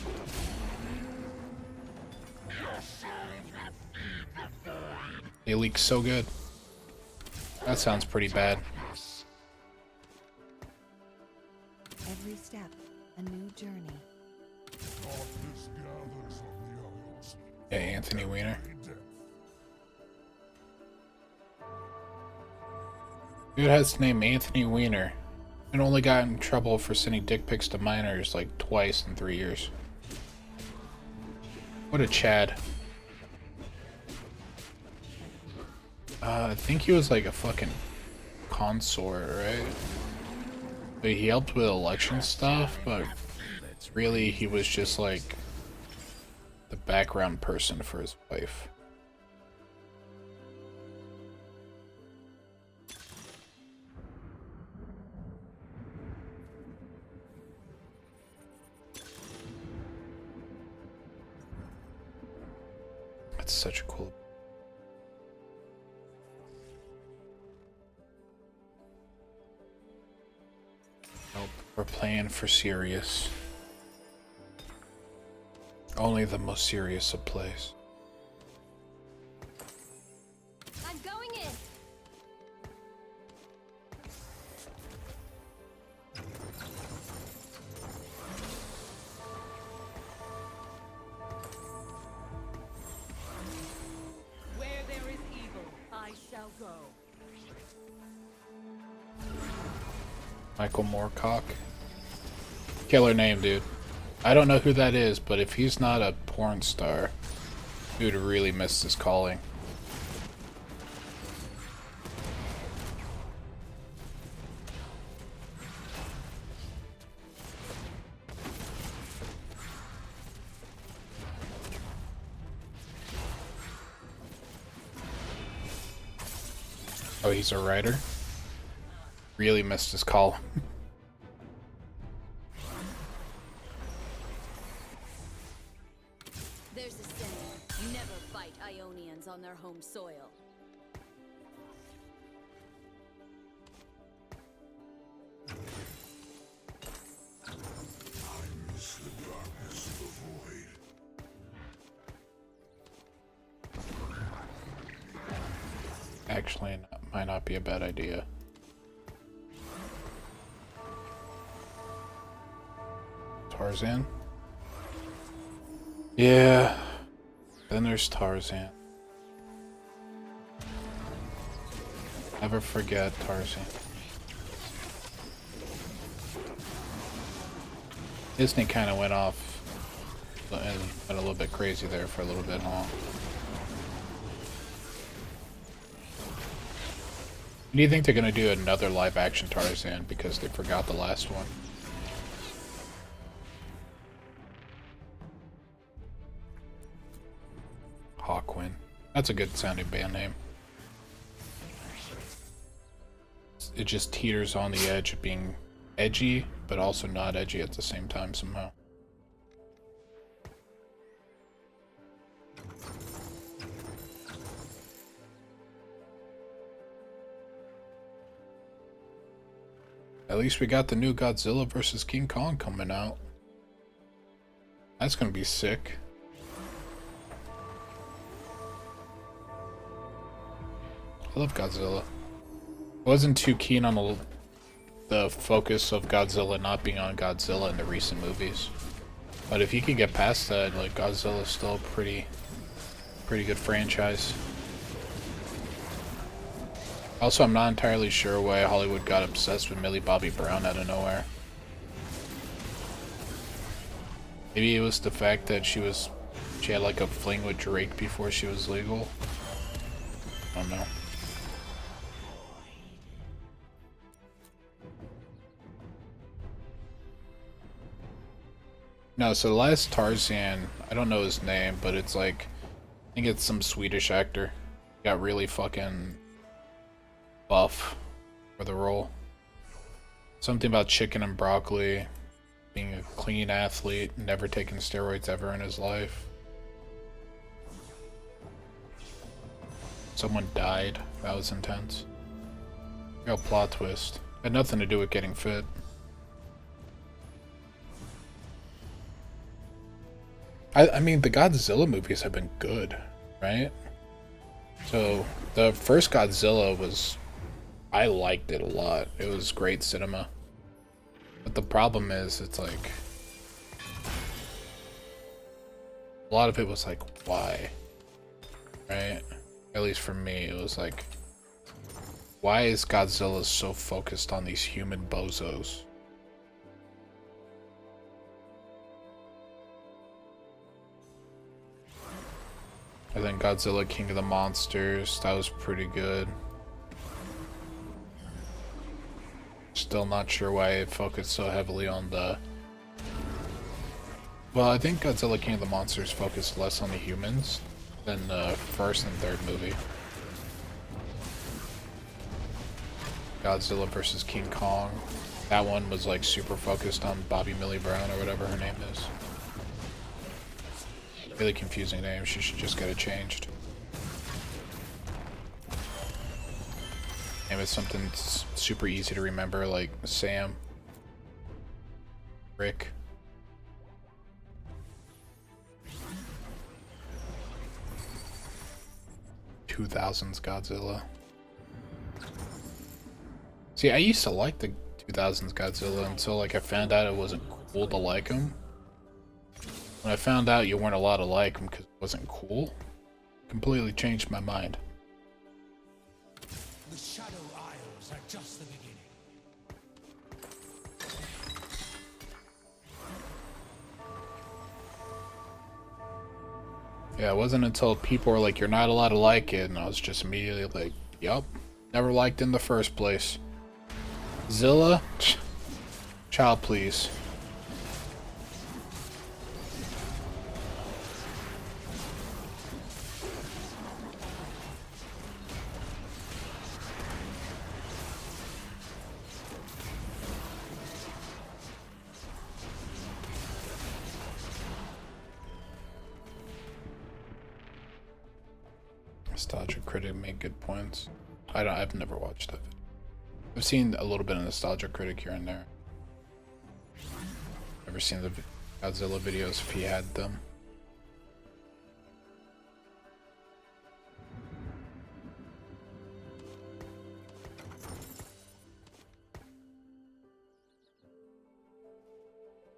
They leaked so good. That sounds pretty bad. Every step, a new journey. Yeah, Anthony Weiner. Dude has the name Anthony Weiner and only got in trouble for sending dick pics to minors like twice in 3 years. What a Chad. I think he was like a fucking consort, right? But he helped with election stuff, but really he was just like the background person for his wife. That's such a cool. Nope, we're playing for serious. Only the most serious of plays. I'm going in. Where there is evil, I shall go. Michael Moorcock. Killer name, dude. I don't know who that is, but if he's not a porn star, dude really missed his calling. Oh, he's a writer? Really missed his call. There's a saying, never fight Ionians on their home soil. Actually, might not be a bad idea. Tarzan? Yeah. Then there's Tarzan. Never forget Tarzan. Disney kind of went off And went a little bit crazy there for a little bit, huh? Do you think they're gonna do another live action Tarzan because they forgot the last one? Hawkwind. That's a good sounding band name. It just teeters on the edge of being edgy, but also not edgy at the same time somehow. At least we got the new Godzilla vs. King Kong coming out. That's gonna be sick. I love Godzilla. I wasn't too keen on the focus of Godzilla not being on Godzilla in the recent movies. But if you could get past that, like, Godzilla's still a pretty good franchise. Also, I'm not entirely sure why Hollywood got obsessed with Millie Bobby Brown out of nowhere. Maybe it was the fact that she had like a fling with Drake before she was legal. I don't know. No, so the last Tarzan, I don't know his name, but it's like, I think it's some Swedish actor. Got really fucking buff for the role. Something about chicken and broccoli, being a clean athlete, never taking steroids ever in his life. Someone died. That was intense. Real plot twist. Had nothing to do with getting fit. I mean, the Godzilla movies have been good, right? So, the first Godzilla was... I liked it a lot. It was great cinema. But the problem is, it's like... a lot of it was like, why? Right? At least for me, it was like... why is Godzilla so focused on these human bozos? And then Godzilla King of the Monsters, that was pretty good. Still not sure why it focused so heavily on the... well, I think Godzilla King of the Monsters focused less on the humans than the first and third movie. Godzilla vs. King Kong. That one was like super focused on Bobby Millie Brown or whatever her name is. Really confusing name, she should just get it changed. Name is something super easy to remember, like Sam, Rick. "2000s Godzilla." See, I used to like the 2000s Godzilla until like I found out it wasn't cool to like him. When I found out you weren't allowed to like him because it wasn't cool, it completely changed my mind. The Shadow Isles are just the beginning. Yeah, it wasn't until people were like, "you're not allowed to like it," and I was just immediately like, yup, never liked it in the first place. Zilla? Child please. Nostalgia Critic made good points. I've never watched that. I've seen a little bit of Nostalgia Critic here and there. Never seen the Godzilla videos if he had them.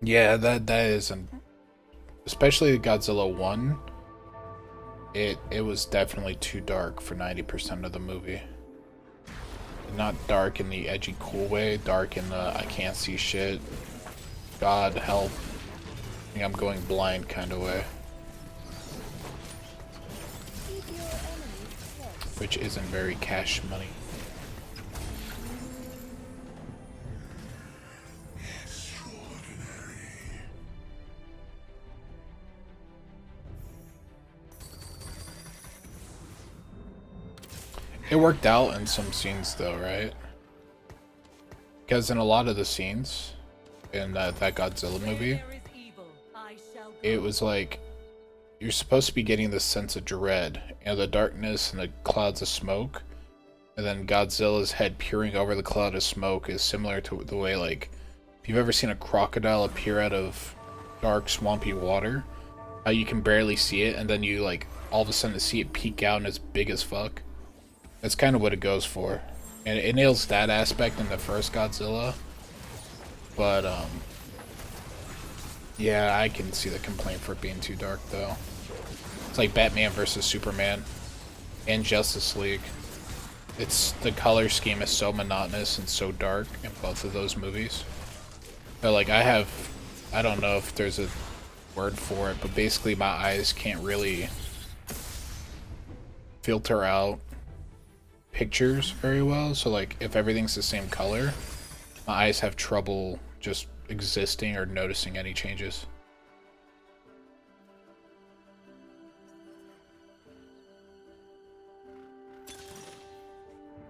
Yeah, that isn't, especially Godzilla 1. It was definitely too dark for 90% of the movie. Not dark in the edgy cool way, dark in the I can't see shit, God help I think I'm going blind kind of way. Which isn't very cash money. It worked out in some scenes though, right? Because in a lot of the scenes in that Godzilla movie, it was like you're supposed to be getting this sense of dread, the darkness and the clouds of smoke, and then Godzilla's head peering over the cloud of smoke is similar to the way, like, if you've ever seen a crocodile appear out of dark, swampy water, how you can barely see it, and then you, like, all of a sudden see it peek out and it's big as fuck. That's kind of what it goes for. And it nails that aspect in the first Godzilla. But, yeah, I can see the complaint for it being too dark, though. It's like Batman versus Superman and Justice League. The color scheme is so monotonous and so dark in both of those movies. But, like, I don't know if there's a word for it, but basically my eyes can't really filter out pictures very well. So, like, if everything's the same color, my eyes have trouble just existing or noticing any changes.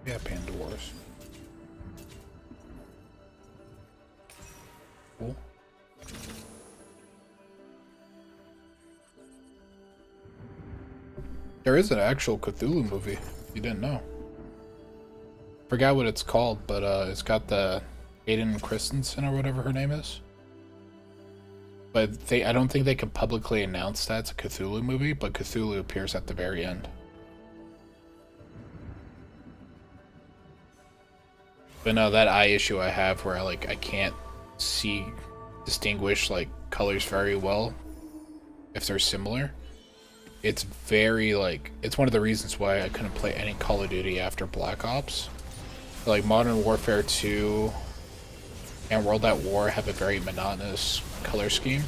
Yeah, Pandora's. Cool. There is an actual Cthulhu movie, if you didn't know. Forgot what it's called, but it's got the Aiden Christensen or whatever her name is. But I don't think they can publicly announce that it's a Cthulhu movie, but Cthulhu appears at the very end. But no, that eye issue I have where I can't distinguish like colors very well if they're similar. It's very it's one of the reasons why I couldn't play any Call of Duty after Black Ops. Like Modern Warfare 2 and World at War have a very monotonous color scheme.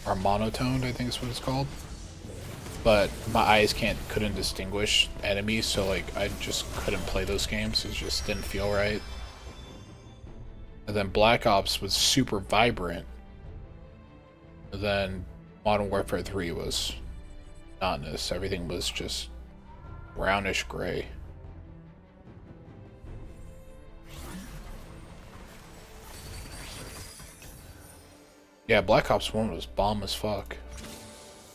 Or monotoned, I think is what it's called. But my eyes couldn't distinguish enemies, so like I just couldn't play those games. It just didn't feel right. And then Black Ops was super vibrant. And then Modern Warfare 3 was monotonous. Everything was just brownish gray. Yeah, Black Ops 1 was bomb as fuck.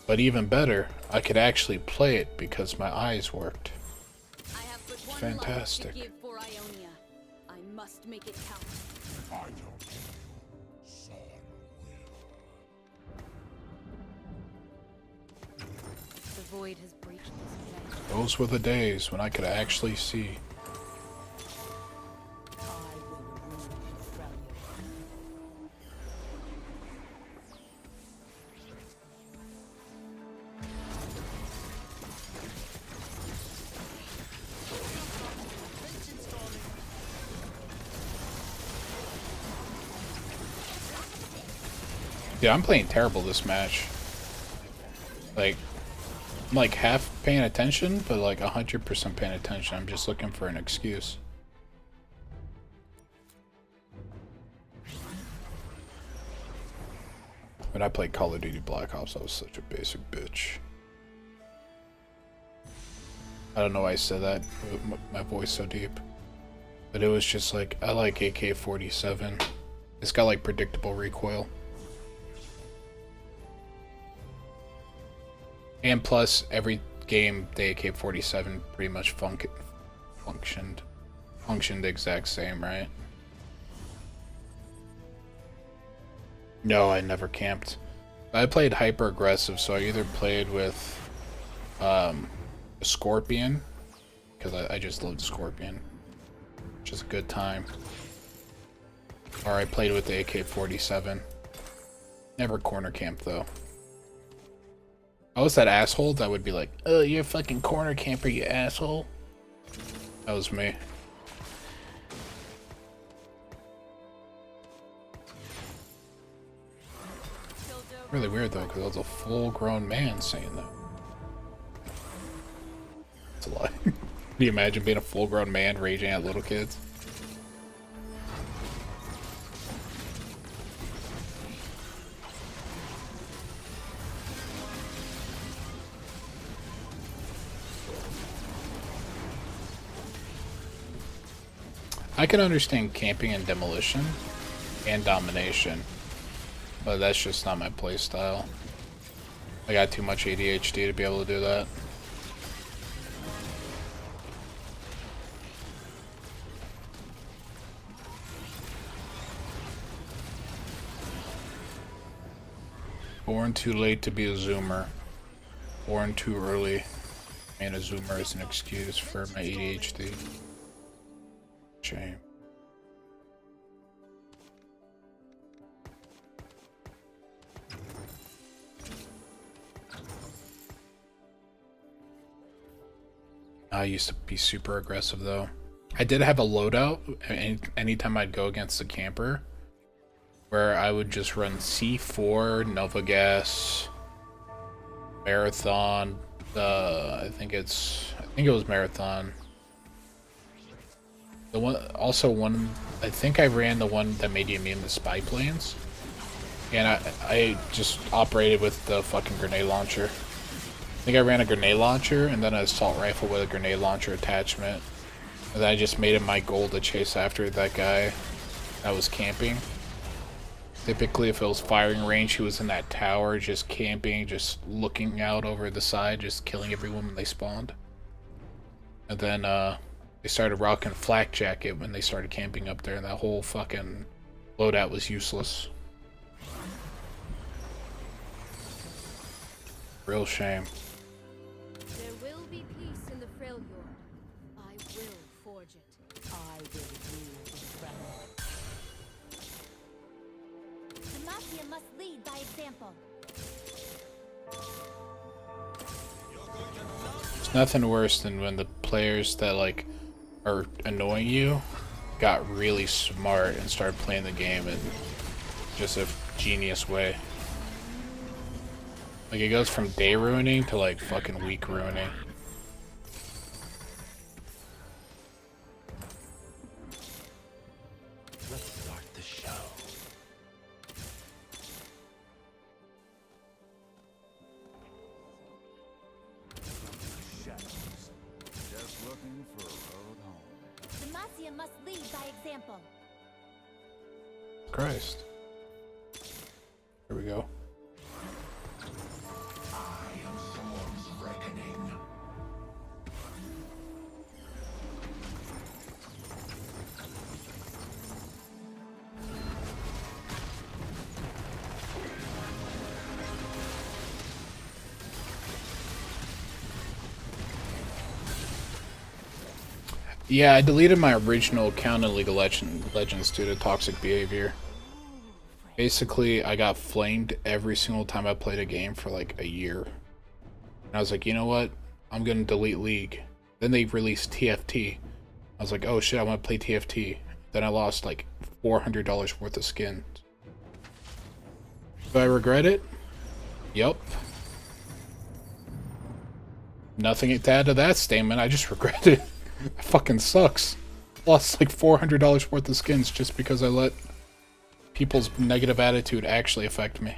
But even better, I could actually play it because my eyes worked. I have but one Fantastic. life to give for Ionia. I must make it count. The void has breached this place. Those were the days when I could actually see. I will rule the Freljord. Yeah, I'm playing terrible this match. Like, I'm like half paying attention, but like 100% paying attention. I'm just looking for an excuse. When I played Call of Duty Black Ops, I was such a basic bitch. I don't know why I said that with my voice so deep. But it was just like, I like AK-47. It's got like predictable recoil. And plus, every game, the AK-47 pretty much functioned the exact same, right? No, I never camped. I played hyper aggressive, so I either played with a Scorpion, because I just loved Scorpion, which is a good time, or I played with the AK-47. Never corner camp though. I was that asshole that would be like, "Oh, you're a fucking corner camper, you asshole." That was me. Really weird though, because I was a full-grown man saying that. It's a lie. Can you imagine being a full-grown man raging at little kids? I can understand camping and demolition and domination, but that's just not my playstyle. I got too much ADHD to be able to do that. Born too late to be a zoomer. Born too early. And a zoomer is an excuse for my ADHD. Shame. I used to be super aggressive though. I did have a loadout anytime I'd go against a camper where I would just run C4, Nova Gas, Marathon, I think it was Marathon. The one, I think I ran the one that made you immune to spy planes. And I just operated with the fucking grenade launcher. I think I ran a grenade launcher and then an assault rifle with a grenade launcher attachment. And then I just made it my goal to chase after that guy that was camping. Typically, if it was firing range, he was in that tower, just camping, just looking out over the side, just killing everyone when they spawned. And then, they started rocking flak jacket when they started camping up there, and that whole fucking loadout was useless. Real shame. There will be peace in the Freljord. I will forge it. I will rule the Freljord. The Mafia must lead by example. There's nothing worse than when the players that like are annoying you got really smart and started playing the game in just a genius way. Like it goes from day ruining to like fucking week ruining. Let's start the show. Shadows. Just looking for a road home. The Mafia must lead by example. Christ. Here we go. Yeah, I deleted my original account in League of Legends due to toxic behavior. Basically, I got flamed every single time I played a game for like a year. And I was like, you know what? I'm gonna delete League. Then they released TFT. I was like, oh shit, I want to play TFT. Then I lost like $400 worth of skins. Do I regret it? Yup. Nothing to add to that statement, I just regret it. It fucking sucks. Lost like $400 worth of skins just because I let people's negative attitude actually affect me.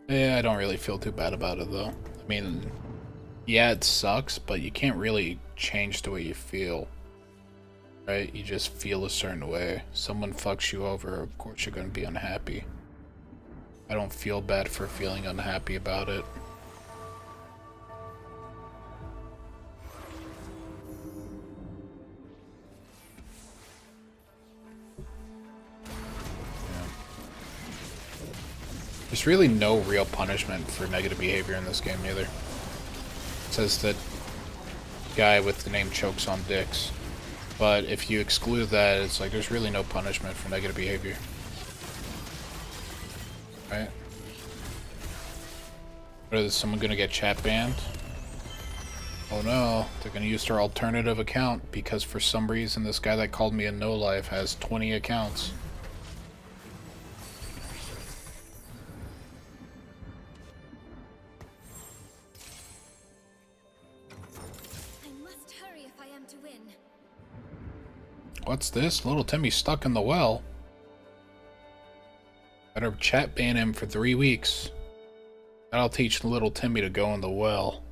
Yeah, I don't really feel too bad about it though. I mean, yeah, it sucks, but you can't really change the way you feel. Right? You just feel a certain way. Someone fucks you over, of course you're gonna be unhappy. I don't feel bad for feeling unhappy about it. There's really no real punishment for negative behavior in this game either. It says that guy with the name chokes on dicks. But if you exclude that, it's like there's really no punishment for negative behavior. Right? Or is someone gonna get chat banned? Oh no, they're gonna use their alternative account because for some reason this guy that called me a no-life has 20 accounts. I must hurry if I am to win. What's this? Little Timmy's stuck in the well. Better chat ban him for 3 weeks. That'll teach little Timmy to go in the well.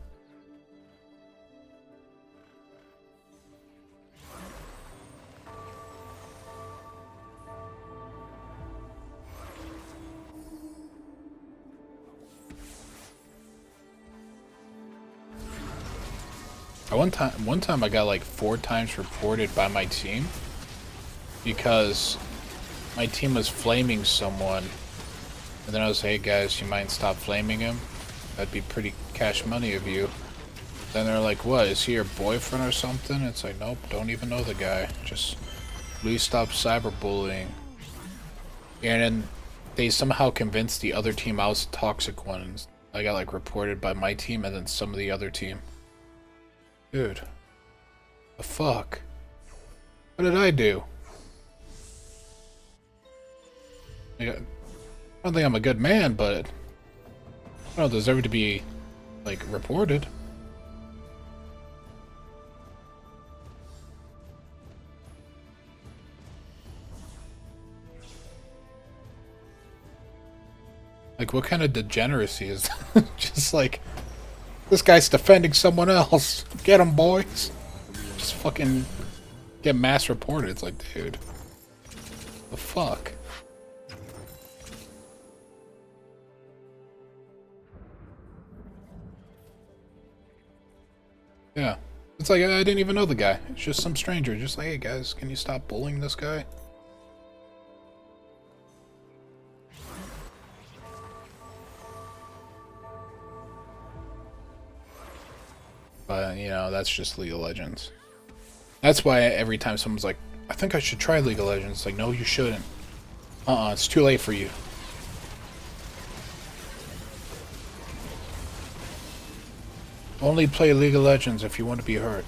One time I got like 4 times reported by my team because my team was flaming someone, and then I was, hey guys, you might stop flaming him? That'd be pretty cash money of you. Then they're like, what, is he your boyfriend or something? It's like, nope, don't even know the guy. Just please stop cyberbullying. And then they somehow convinced the other team I was the toxic one. And I got like reported by my team and then some of the other team. Dude. The fuck? What did I do? I don't think I'm a good man, but I don't deserve to be, like, reported. Like, what kind of degeneracy is that? Just like, this guy's defending someone else. Get him, boys. Just fucking get mass reported. It's like, dude. The fuck? Yeah. It's like, I didn't even know the guy. It's just some stranger. Just like, hey guys, can you stop bullying this guy? But, you know, that's just League of Legends. That's why every time someone's like, I think I should try League of Legends, it's like, no, you shouldn't. It's too late for you. Only play League of Legends if you want to be hurt.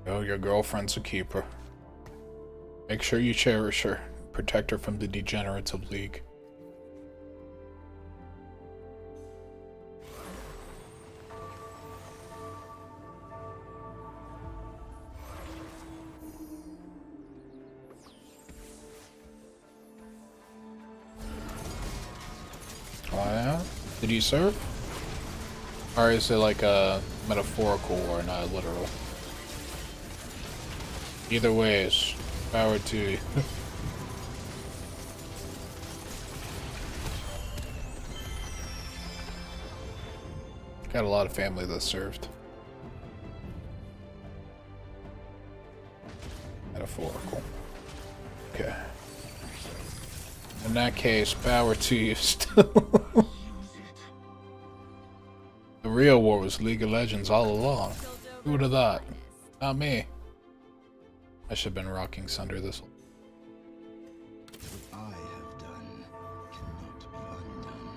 Oh, your girlfriend's a keeper. Make sure you cherish her. Protect her from the degenerates of League. Oh yeah? Did you serve? Or is it like a metaphorical war, not a literal? Either way, it's power to you. Got a lot of family that served. Metaphorical. Okay. In that case, power to you still. The real war was League of Legends all along. Who would have thought? Not me. I should have been rocking Sunder this one. What I have done cannot be undone.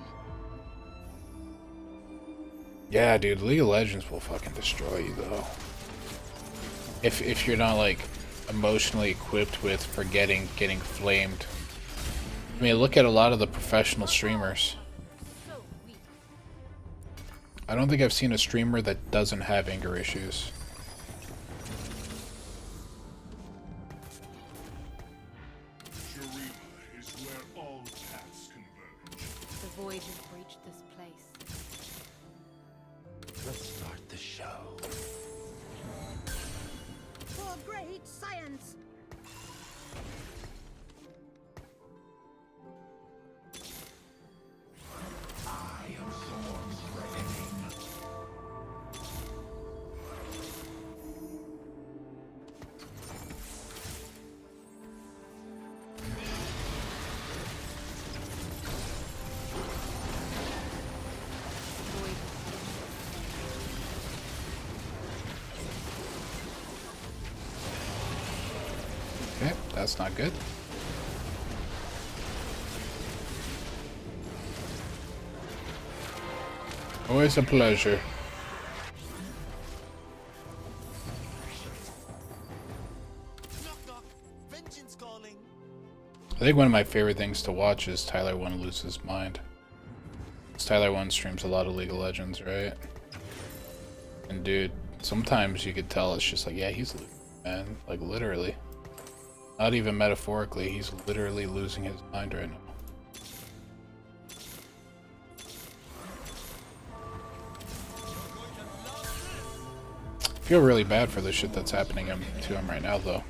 Yeah, dude, League of Legends will fucking destroy you though. If you're not like emotionally equipped with forgetting getting flamed. I mean, look at a lot of the professional streamers. I don't think I've seen a streamer that doesn't have anger issues. The void has breached this place. Let's start the show. For great science. I am someone. That's not good. Always a pleasure. I think one of my favorite things to watch is Tyler 1 lose his mind. Tyler 1 streams a lot of League of Legends, right? And dude, sometimes you could tell it's just like, yeah, he's losing, man. Like literally. Not even metaphorically, he's literally losing his mind right now. I feel really bad for the shit that's happening to him right now, though.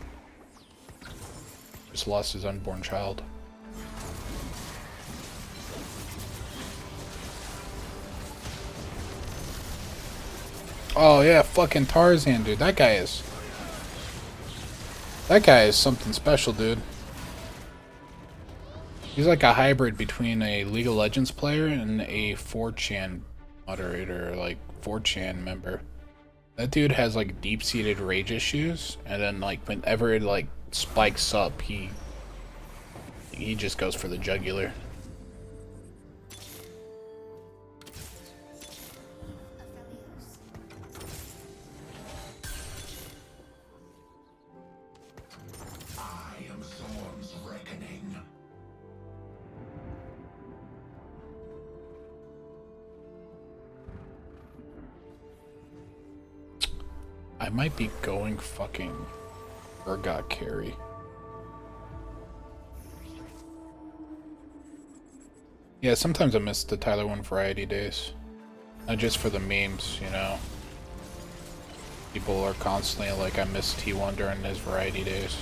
Just lost his unborn child. Oh yeah, fucking Tarzan, dude. That guy is something special, dude. He's like a hybrid between a League of Legends player and a 4chan moderator, like 4chan member. That dude has like deep-seated rage issues, and then like whenever it like spikes up, he just goes for the jugular. I might be going fucking Urgot carry. Yeah, sometimes I miss the Tyler 1 variety days. Not just for the memes, you know. People are constantly like, I miss T1 during his variety days.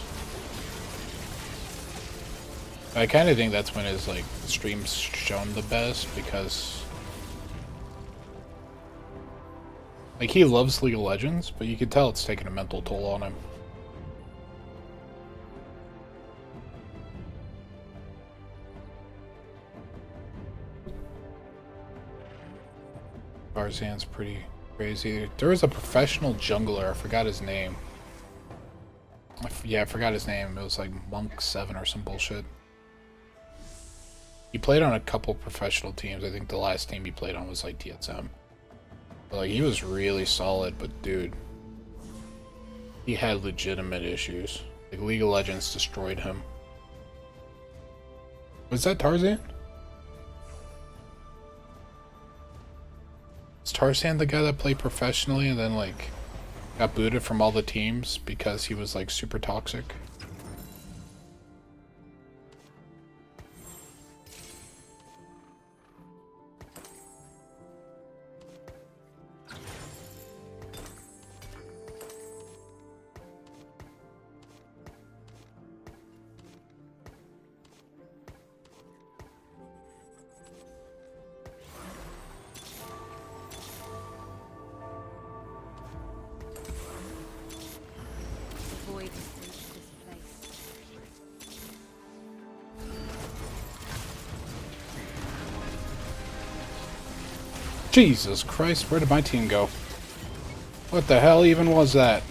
I kind of think that's when his like streams shone the best, because like he loves League of Legends, but you can tell it's taking a mental toll on him. Tarzan's pretty crazy. There was a professional jungler, I forgot his name. Yeah, I forgot his name. It was like Monk 7 or some bullshit. He played on a couple professional teams. I think the last team he played on was like TSM. But like he was really solid, but dude, he had legitimate issues. Like League of Legends destroyed him. Was that Tarzan? Is Tarzan the guy that played professionally and then like got booted from all the teams because he was like super toxic? Jesus Christ, where did my team go? What the hell even was that?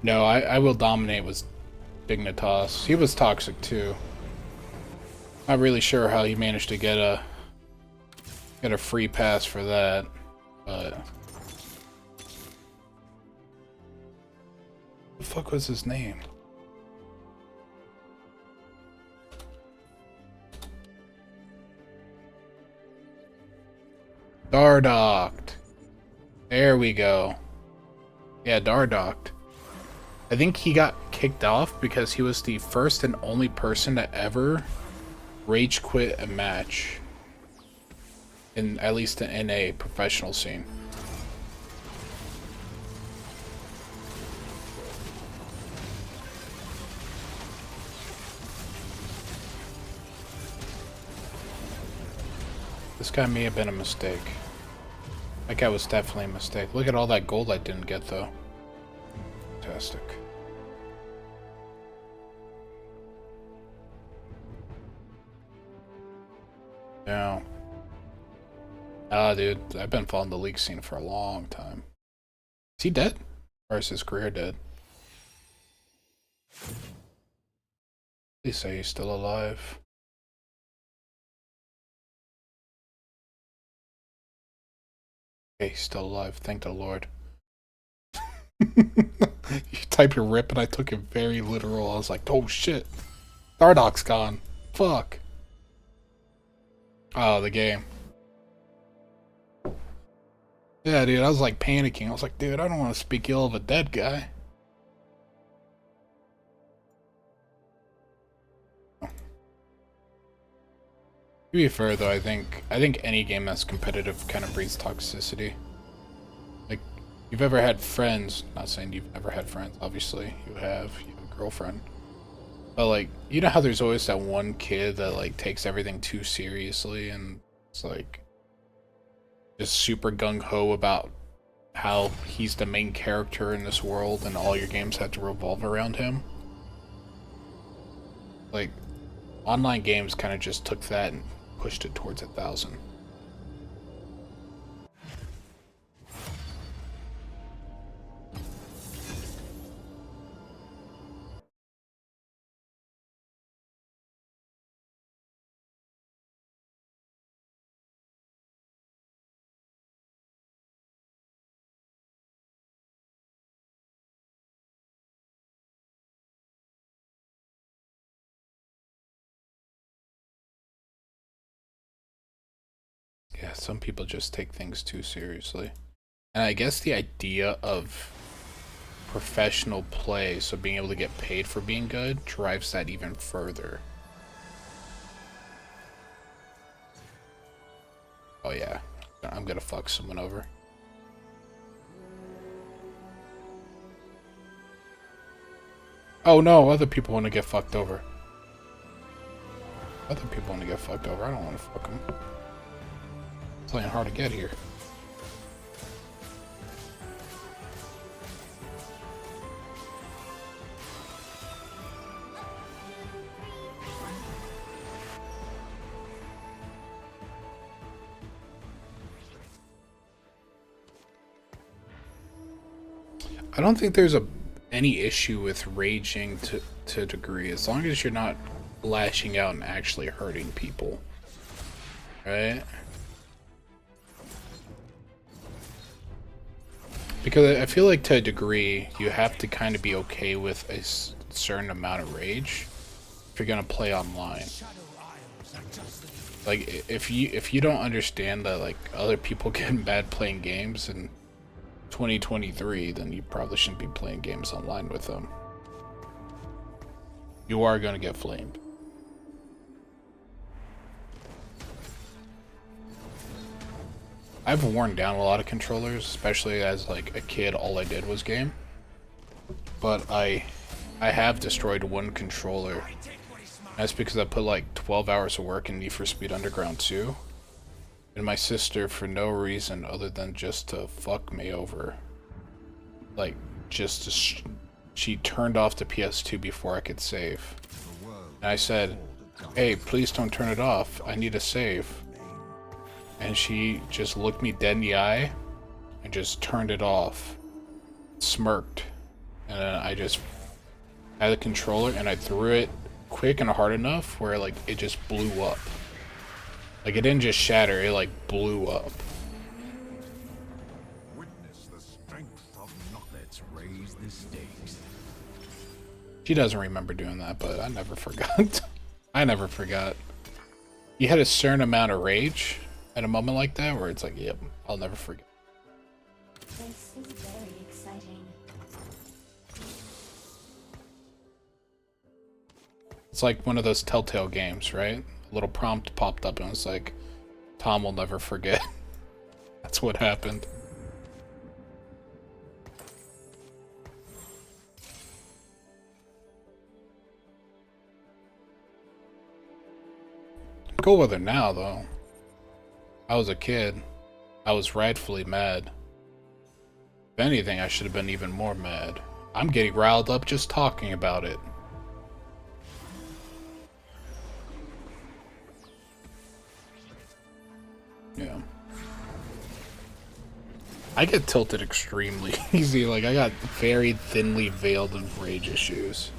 No, I will dominate with Dignitas. He was toxic too. Not really sure how he managed to get a free pass for that, but what the fuck was his name? Dardoct. There we go. Yeah, Dardoct. I think he got kicked off because he was the first and only person to ever rage quit a match. In at least in a professional scene. This guy may have been a mistake. That guy was definitely a mistake. Look at all that gold I didn't get, though. Fantastic. Yeah. Ah, dude, I've been following the league scene for a long time. Is he dead? Or is his career dead? Please say he's still alive. Okay, he's still alive. Thank the Lord. You type your rip and I took it very literal. I was like, oh shit. Dardock's gone. Fuck. Oh, the game. Yeah, dude, I was like panicking. I was like, dude, I don't want to speak ill of a dead guy. To be fair though, I think any game that's competitive kind of breeds toxicity. Like, you've ever had friends, not saying you've never had friends, obviously you have a girlfriend. But like, you know how there's always that one kid that like takes everything too seriously and it's like just super gung-ho about how he's the main character in this world and all your games have to revolve around him. Like, online games kind of just took that and pushed it towards 1,000. Yeah, some people just take things too seriously. And I guess the idea of professional play, so being able to get paid for being good, drives that even further. Oh yeah, I'm gonna fuck someone over. Oh no, other people want to get fucked over. Other people want to get fucked over. I don't want to fuck them. Playing hard to get here. I don't think there's any issue with raging to a degree, as long as you're not lashing out and actually hurting people, right? Because I feel like to a degree, you have to kind of be okay with a certain amount of rage if you're gonna play online. Like, if you don't understand that like other people get mad playing games and 2023, then you probably shouldn't be playing games online with them. You are going to get flamed. I've worn down a lot of controllers, especially as like a kid all I did was game. But I have destroyed one controller. That's because I put like 12 hours of work in Need for Speed Underground 2. And my sister, for no reason other than just to fuck me over, like, just to she turned off the PS2 before I could save. And I said, hey, please don't turn it off. I need a save. And she just looked me dead in the eye and just turned it off. Smirked. And then I just had the controller and I threw it quick and hard enough where, like, it just blew up. Like, it didn't just shatter, it like blew up. Witness the strength of knowledge raise the stakes. She doesn't remember doing that, but I never forgot. I never forgot. You had a certain amount of rage at a moment like that where it's like, yep, I'll never forget. This is very exciting. It's like one of those Telltale games, right? A little prompt popped up and it was like, Tom will never forget. That's what happened. Cool with her now, though. I was a kid. I was rightfully mad. If anything, I should have been even more mad. I'm getting riled up just talking about it. Yeah. I get tilted extremely easy. Like, I got very thinly veiled of rage issues.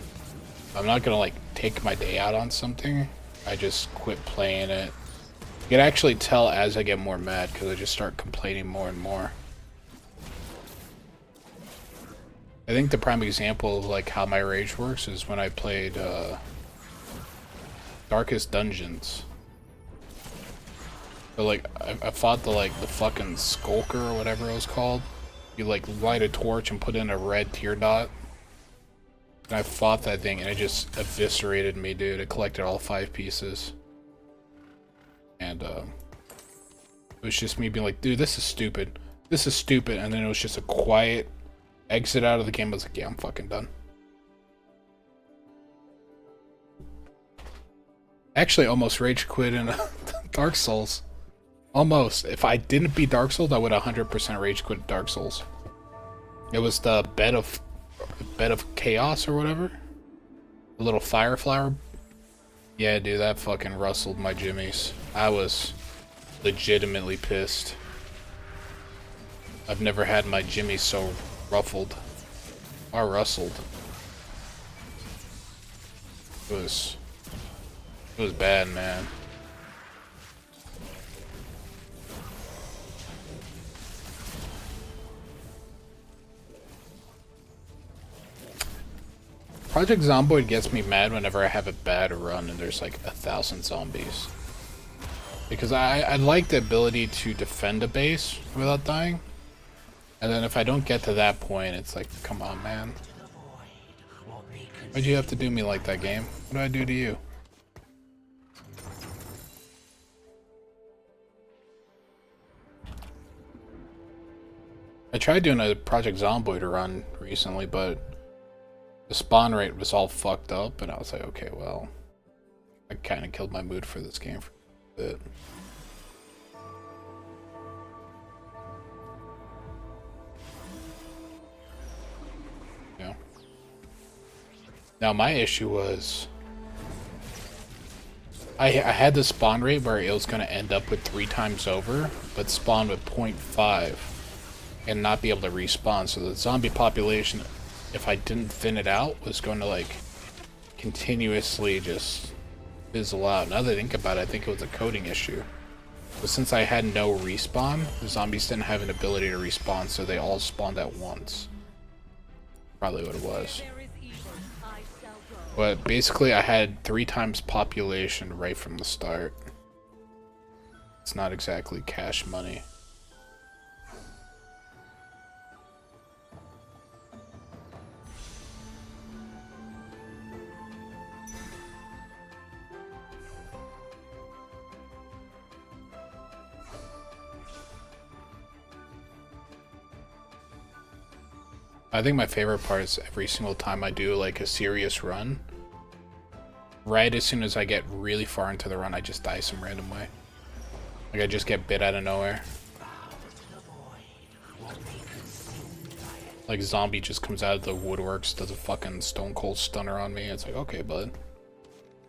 I'm not gonna, like, take my day out on something. I just quit playing it. You can actually tell as I get more mad, because I just start complaining more and more. I think the prime example of, like, how my rage works is when I played, Darkest Dungeons. So, like, I fought the fucking Skulker or whatever it was called. You, like, light a torch and put in a red tear dot. And I fought that thing and it just eviscerated me, dude. It collected all 5 pieces. And, it was just me being like, dude, this is stupid. This is stupid. And then it was just a quiet exit out of the game. I was like, yeah, I'm fucking done. Actually, almost rage quit in Dark Souls. Almost. If I didn't beat Dark Souls, I would 100% rage quit Dark Souls. It was the bed of chaos or whatever. The little fire flower. Yeah, dude, that fucking rustled my jimmies. I was legitimately pissed. I've never had my jimmies so ruffled or rustled. It was bad, man. Project Zomboid gets me mad whenever I have a bad run and there's like 1,000 zombies. Because I like the ability to defend a base without dying. And then if I don't get to that point, it's like, come on, man. Why'd you have to do me like that, game? What did I do to you? I tried doing a Project Zomboid run recently, but the spawn rate was all fucked up, and I was like, okay, well, I kind of killed my mood for this game for a bit. Yeah. Now my issue was I had the spawn rate where it was going to end up with 3 times over, but spawn with 0.5 and not be able to respawn. So the zombie population, if I didn't thin it out, was going to like continuously just fizzle out. Now that I think about it, I think it was a coding issue. But since I had no respawn, the zombies didn't have an ability to respawn, so they all spawned at once. Probably what it was. But basically I had 3 times population right from the start. It's not exactly cash money. I think my favorite part is every single time I do like a serious run, right as soon as I get really far into the run, I just die some random way. Like I just get bit out of nowhere. Like zombie just comes out of the woodworks, does a fucking stone cold stunner on me. It's like, okay, bud.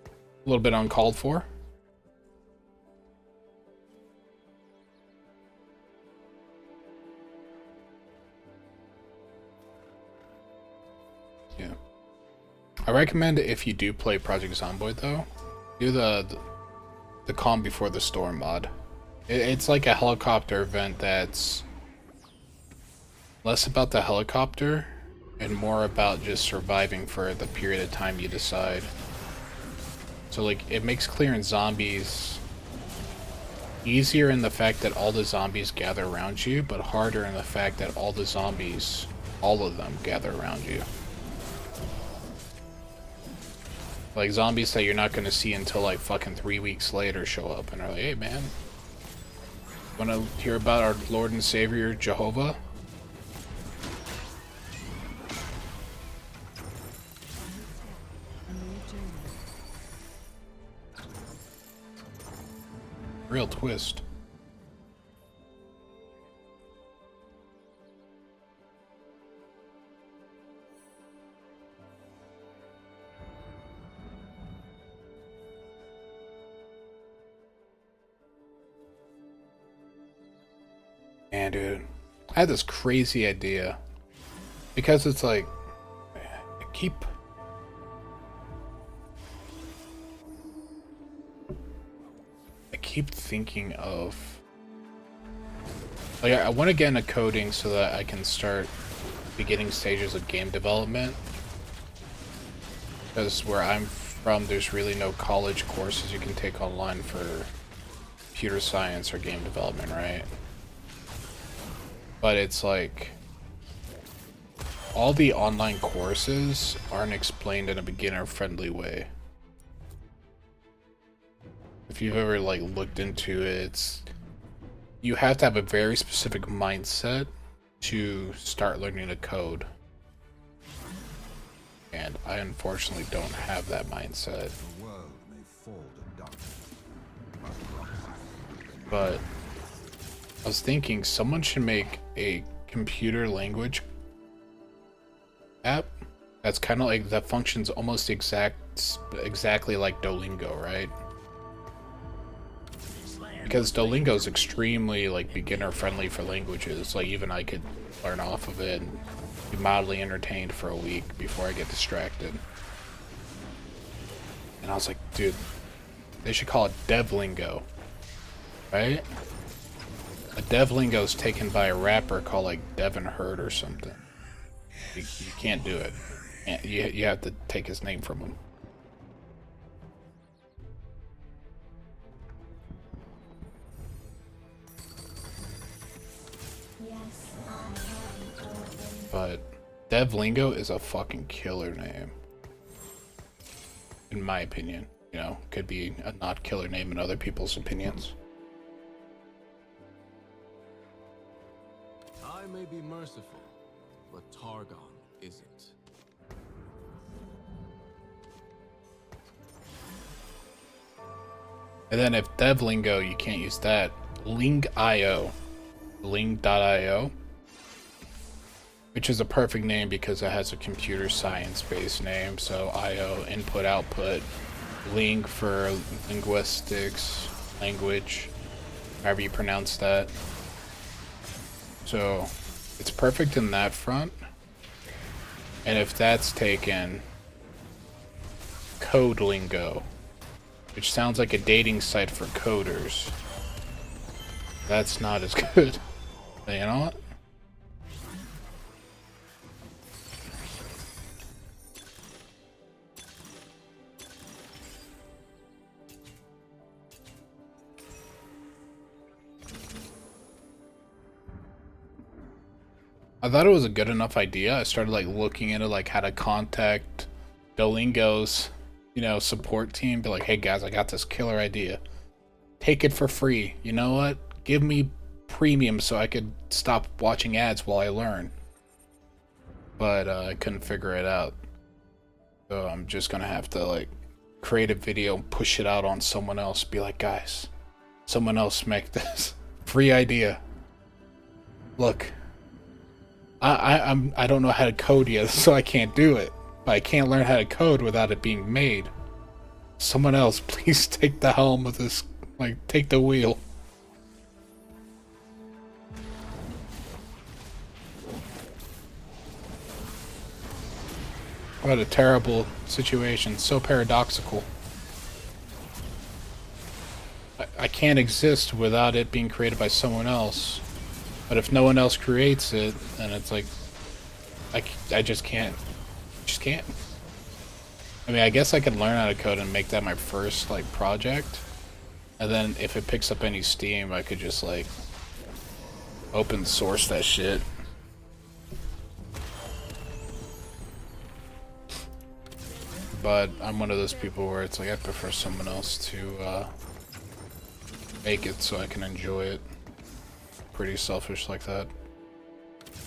A little bit uncalled for. Yeah. I recommend if you do play Project Zomboid though, do the calm before the storm mod. It's like a helicopter event that's less about the helicopter and more about just surviving for the period of time you decide. So like it makes clearing zombies easier in the fact that all the zombies gather around you, but harder in the fact that all the zombies, all of them, gather around you. Like zombies that you're not gonna see until like fucking 3 weeks later show up and are like, hey man, wanna hear about our Lord and Savior Jehovah? Real twist. Man, dude, I had this crazy idea because it's like I keep thinking of like I want to get into coding so that I can start beginning stages of game development, because where I'm from there's really no college courses you can take online for computer science or game development, right? But it's like all the online courses aren't explained in a beginner friendly way. If you've ever like looked into it, you have to have a very specific mindset to start learning to code. And I unfortunately don't have that mindset. But I was thinking someone should make a computer language app that's kind of like that functions almost exactly like Duolingo, right? Because Duolingo is extremely like beginner friendly for languages. Like even I could learn off of it and be mildly entertained for a week before I get distracted. And I was like, dude, they should call it Devlingo, right? A Devlingo is taken by a rapper called like Devin Hurd or something. You can't do it. You have to take his name from him. Yes, I am. But Devlingo is a fucking killer name. In my opinion. You know, could be a not killer name in other people's opinions. I may be merciful, but Targon isn't. And then if Devlingo, you can't use that. Ling.io. Ling.io. Which is a perfect name because it has a computer science based name. So IO, input, output. Ling for linguistics, language, however you pronounce that. So it's perfect in that front. And if that's taken, Codelingo, which sounds like a dating site for coders. That's not as good. You know what? I thought it was a good enough idea. I started like looking into like how to contact Duolingo's, you know, support team. Be like, hey guys, I got this killer idea. Take it for free. You know what? Give me premium so I could stop watching ads while I learn. But I couldn't figure it out. So I'm just gonna have to like create a video and push it out on someone else. Be like, guys, someone else make this. Free idea. Look. I don't know how to code yet, so I can't do it. But I can't learn how to code without it being made. Someone else, please take the helm of this, like, take the wheel. What a terrible situation, so paradoxical. I can't exist without it being created by someone else. But if no one else creates it, then it's like, I just can't. Just can't. I mean, I guess I could learn how to code and make that my first, like, project. And then if it picks up any steam, I could just, like, open source that shit. But I'm one of those people where it's like, I prefer someone else to, make it so I can enjoy it. Pretty selfish like that.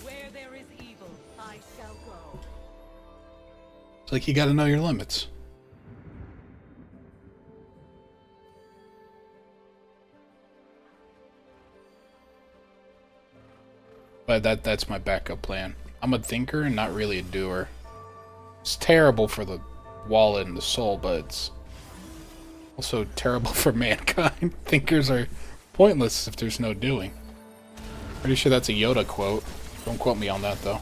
Where there is evil, I shall go. It's like you gotta know your limits. But that's my backup plan. I'm a thinker and not really a doer. It's terrible for the wallet and the soul, but it's also terrible for mankind. Thinkers are pointless if there's no doing. Pretty sure that's a Yoda quote. Don't quote me on that though.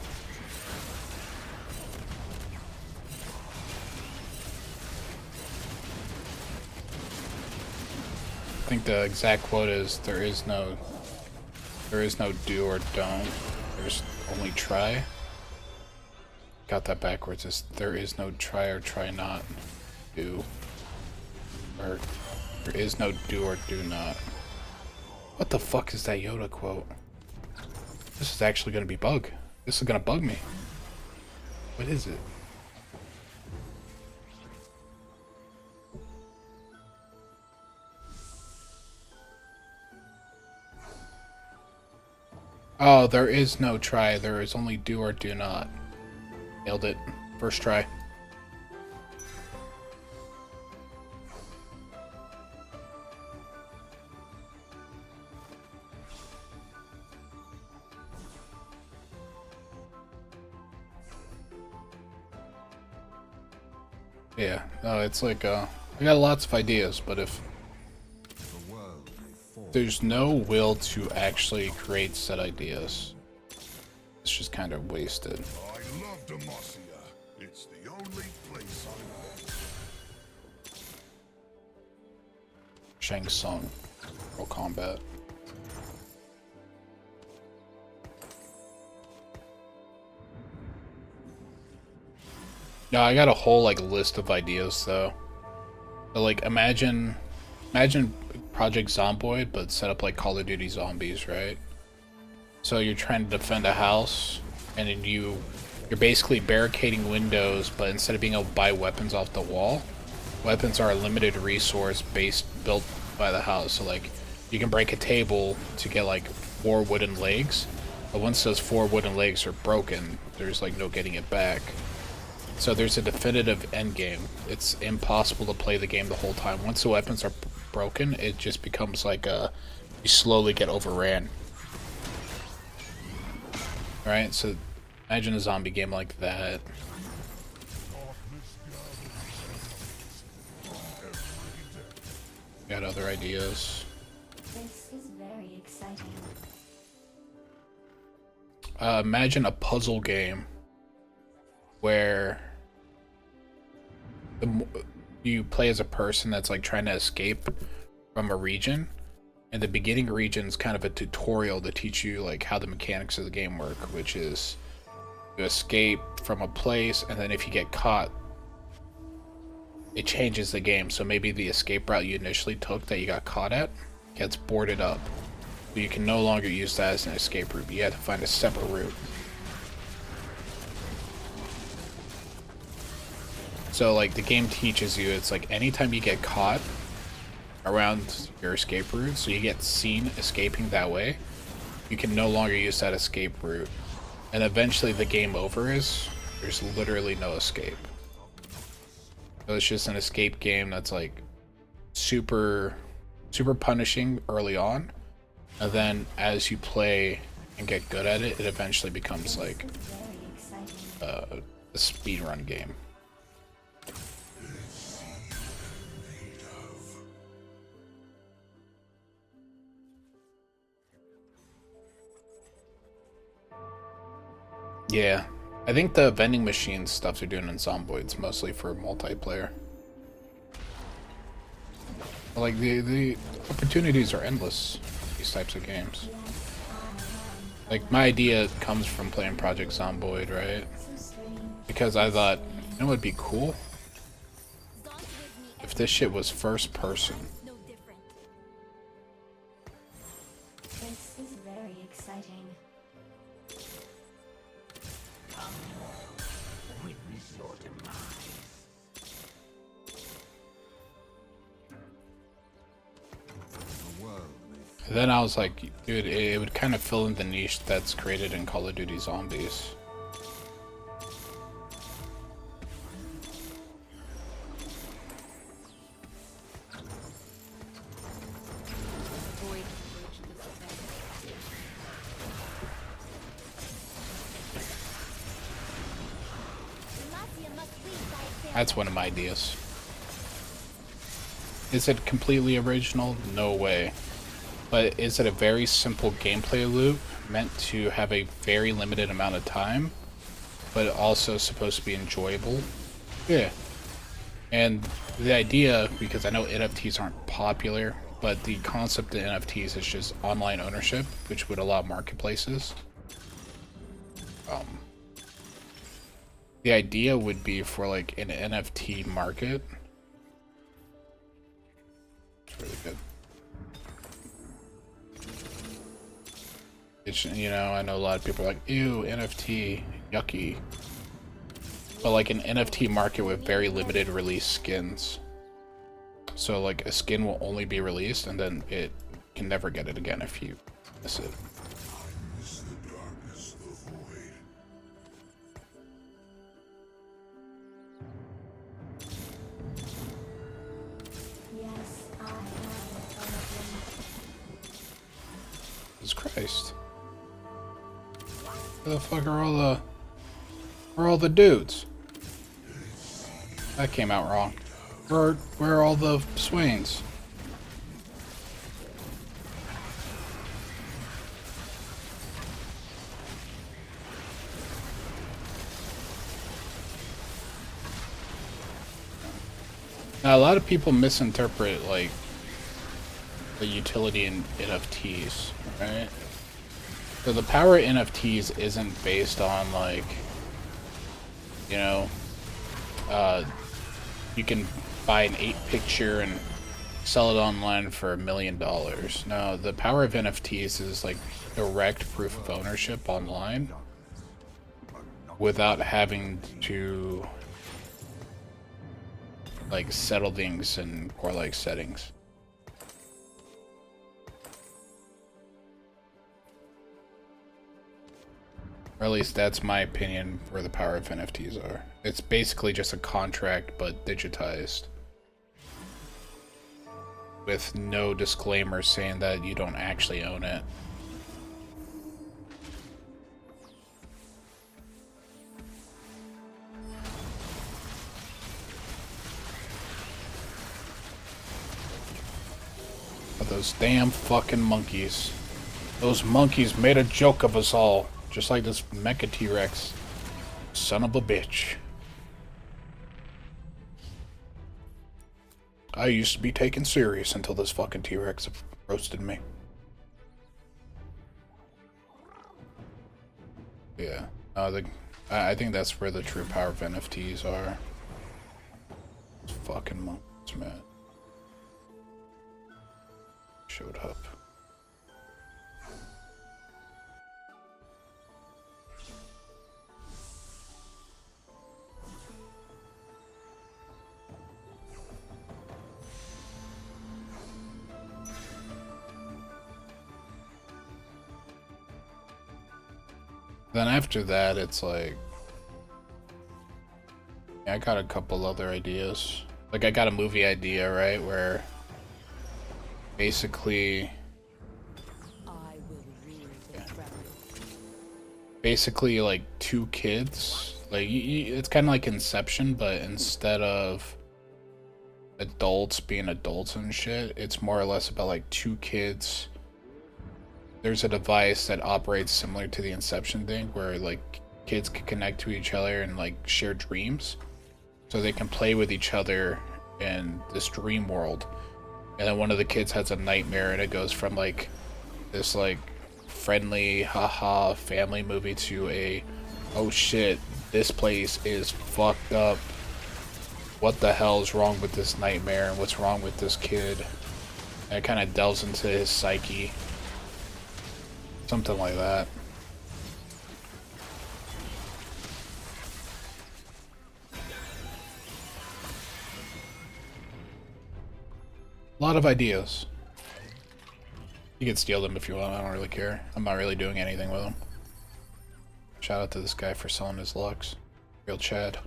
I think the exact quote is there is no do or don't. There's only try. Got that backwards. It's there is no try or try not do. Or there is no do or do not. What the fuck is that Yoda quote? This is actually gonna be bug. This is gonna bug me. What is it? Oh, there is no try. There is only do or do not. Nailed it. First try. Yeah, no, it's like, I got lots of ideas, but if there's no will to actually create said ideas, it's just kind of wasted. I love Demacia. It's the only place I know. Shang Tsung, Mortal Kombat. No, I got a whole like list of ideas though. So, like imagine Project Zomboid, but set up like Call of Duty Zombies, right? So you're trying to defend a house, and then you're basically barricading windows, but instead of being able to buy weapons off the wall, weapons are a limited resource built by the house. So like you can break a table to get like 4 wooden legs, but once those 4 wooden legs are broken, there's like no getting it back. So there's a definitive end game. It's impossible to play the game the whole time. Once the weapons are broken, it just becomes like you slowly get overran. Alright, so imagine a zombie game like that. Got other ideas. This is very exciting. Imagine a puzzle game where you play as a person that's like trying to escape from a region, and the beginning region is kind of a tutorial to teach you like how the mechanics of the game work, which is you escape from a place, and then if you get caught, it changes the game. So maybe the escape route you initially took that you got caught at gets boarded up, but you can no longer use that as an escape route. You have to find a separate route. So like the game teaches you, it's like anytime you get caught around your escape route, so you get seen escaping that way, you can no longer use that escape route. And eventually the game over is, there's literally no escape. So it's just an escape game that's like super punishing early on. And then as you play and get good at it, it eventually becomes like a speedrun game. Yeah, I think the vending machine stuff they're doing in Zomboid's mostly for multiplayer. Like the opportunities are endless for these types of games. Like my idea comes from playing Project Zomboid, right? Because I thought, you know what would be cool? If this shit was first person. This is very exciting. Witness your demise. Then I was like, dude, it would kind of fill in the niche that's created in Call of Duty Zombies. That's one of my ideas. Is it completely original? No way. but is it a very simple gameplay loop meant to have a very limited amount of time, but also supposed to be enjoyable? Yeah. And the idea, because I know NFTs aren't popular, but the concept of NFTs is just online ownership, which would allow marketplaces. The idea would be for like an NFT market. It's really good. It's, you know, I know a lot of people are like, ew, NFT, yucky. But like an NFT market with very limited release skins. So like a skin will only be released and then it can never get it again if you miss it. Is the darkness the void? Yes, I have one. Jesus Christ. Where the fuck are all the dudes? That came out wrong. Where are all the Swains? Now, a lot of people misinterpret like the utility in NFTs, right? So the power of NFTs isn't based on like, you know, you can buy an 8 picture and sell it online for $1 million. No, the power of NFTs is like direct proof of ownership online without having to like settle things in core like settings. Or at least that's my opinion where the power of NFTs are. It's basically just a contract but digitized. With no disclaimer saying that you don't actually own it. But those damn fucking monkeys. Those monkeys made a joke of us all. Just like this Mecha T-Rex. Son of a bitch. I used to be taken serious until this fucking T-Rex roasted me. Yeah. I think that's where the true power of NFTs are. Those fucking monkeys, man. Showed up. Then after that, it's like, yeah, I got a couple other ideas. Like I got a movie idea, right, where basically, like 2 kids, like it's kind of like Inception, but instead of adults being adults and shit, it's more or less about like 2 kids. There's a device that operates similar to the Inception thing where like kids can connect to each other and like share dreams. So they can play with each other in this dream world. And then one of the kids has a nightmare and it goes from like this like friendly haha family movie to a oh shit, this place is fucked up. What the hell is wrong with this nightmare and what's wrong with this kid? And it kind of delves into his psyche. Something like that. A lot of ideas. You can steal them if you want, I don't really care. I'm not really doing anything with them. Shout out to this guy for selling his Lux. Real Chad.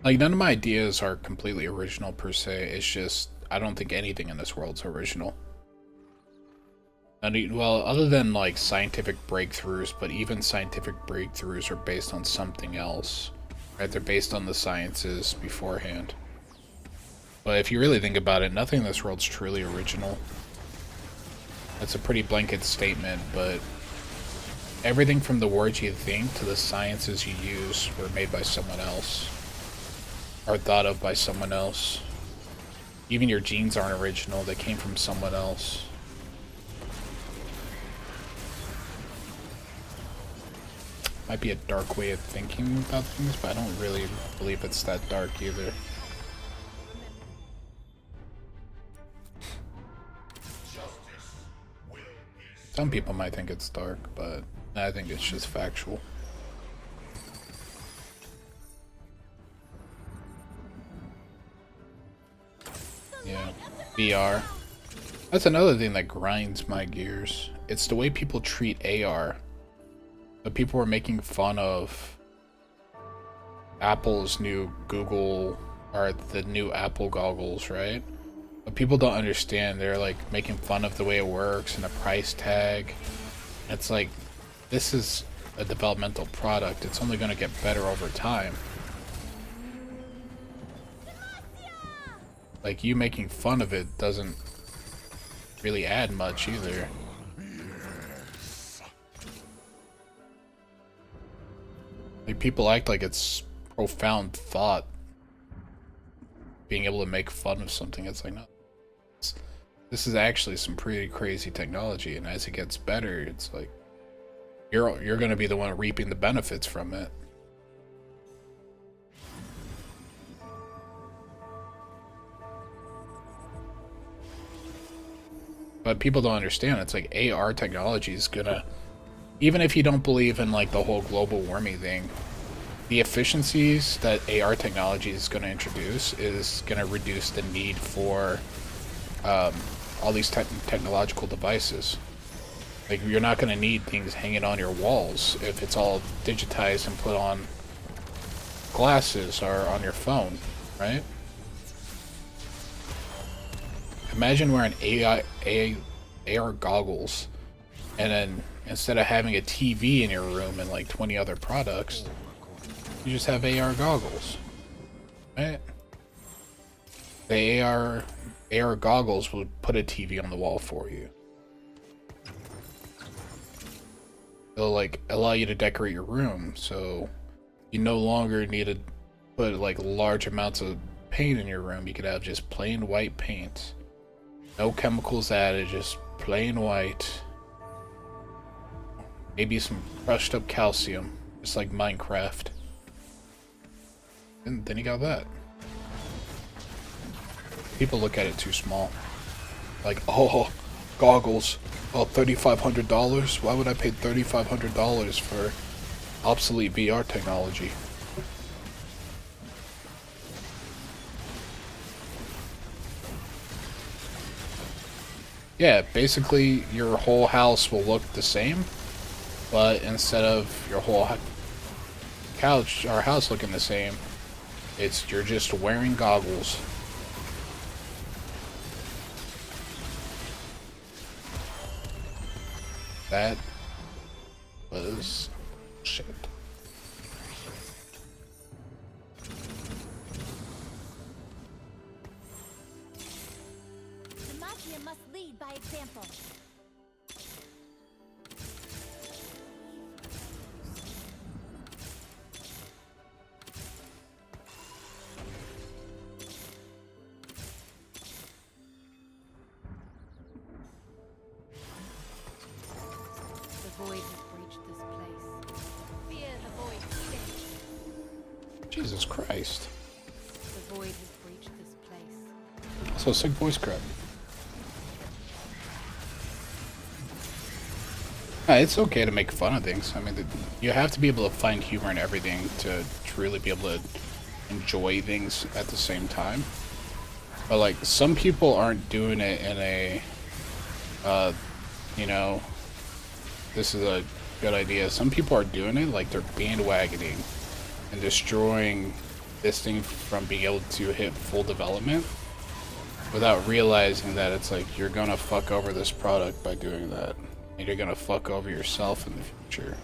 Like, none of my ideas are completely original per se. It's just, I don't think anything in this world's original. Well, other than like scientific breakthroughs, but even scientific breakthroughs are based on something else, right? They're based on the sciences beforehand. But if you really think about it, nothing in this world's truly original. That's a pretty blanket statement, but everything from the words you think to the sciences you use were made by someone else, or thought of by someone else. Even your genes aren't original, they came from someone else. Might be a dark way of thinking about things, but I don't really believe it's that dark either. Some people might think it's dark, but I think it's just factual. Yeah, VR. That's another thing that grinds my gears. It's the way people treat AR. But people were making fun of Apple's new Google, or the new Apple goggles, right? But people don't understand. They're like making fun of the way it works and the price tag. It's like, this is a developmental product. It's only going to get better over time. Like, you making fun of it doesn't really add much either. Like, people act like it's profound thought, being able to make fun of something. It's like, no, this is actually some pretty crazy technology, and as it gets better, it's like you're going to be the one reaping the benefits from it. But people don't understand. It's like AR technology is gonna, even if you don't believe in like the whole global warming thing, the efficiencies that AR technology is going to introduce is going to reduce the need for all these technological devices. Like, you're not going to need things hanging on your walls if it's all digitized and put on glasses or on your phone, right? Imagine wearing AR goggles, and then instead of having a TV in your room and like 20 other products, you just have AR goggles, right? The AR goggles will put a TV on the wall for you. They'll like allow you to decorate your room, so you no longer need to put like large amounts of paint in your room. You could have just plain white paint. No chemicals added, just plain white. Maybe some crushed up calcium, just like Minecraft. And then you got that. People look at it too small. Like, oh, goggles. Oh, $3,500? Why would I pay $3,500 for obsolete VR technology? Yeah, basically your whole house will look the same, but instead of your whole couch or house looking the same, you're just wearing goggles. That was shit. The Mafia must lead by example. The void has breached this place. Fear the void stench. Jesus Christ. The void has breached this place. So sick voice crack. It's okay to make fun of things. I mean, you have to be able to find humor in everything to truly be able to enjoy things at the same time. But like, some people aren't doing it in a, you know, this is a good idea. Some people are doing it like they're bandwagoning and destroying this thing from being able to hit full development without realizing that it's like you're gonna fuck over this product by doing that. And you're gonna fuck over yourself in the future.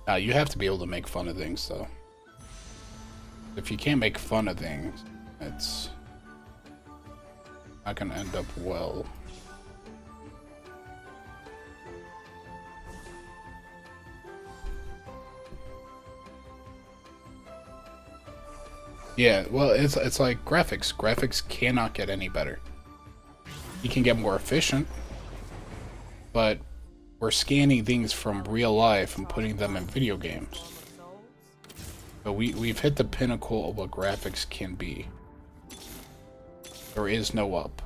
Now, you have to be able to make fun of things, though. If you can't make fun of things, it's not gonna end up well. Yeah, well, it's like graphics. Graphics cannot get any better. You can get more efficient, but we're scanning things from real life and putting them in video games. But we've hit the pinnacle of what graphics can be. There is no up.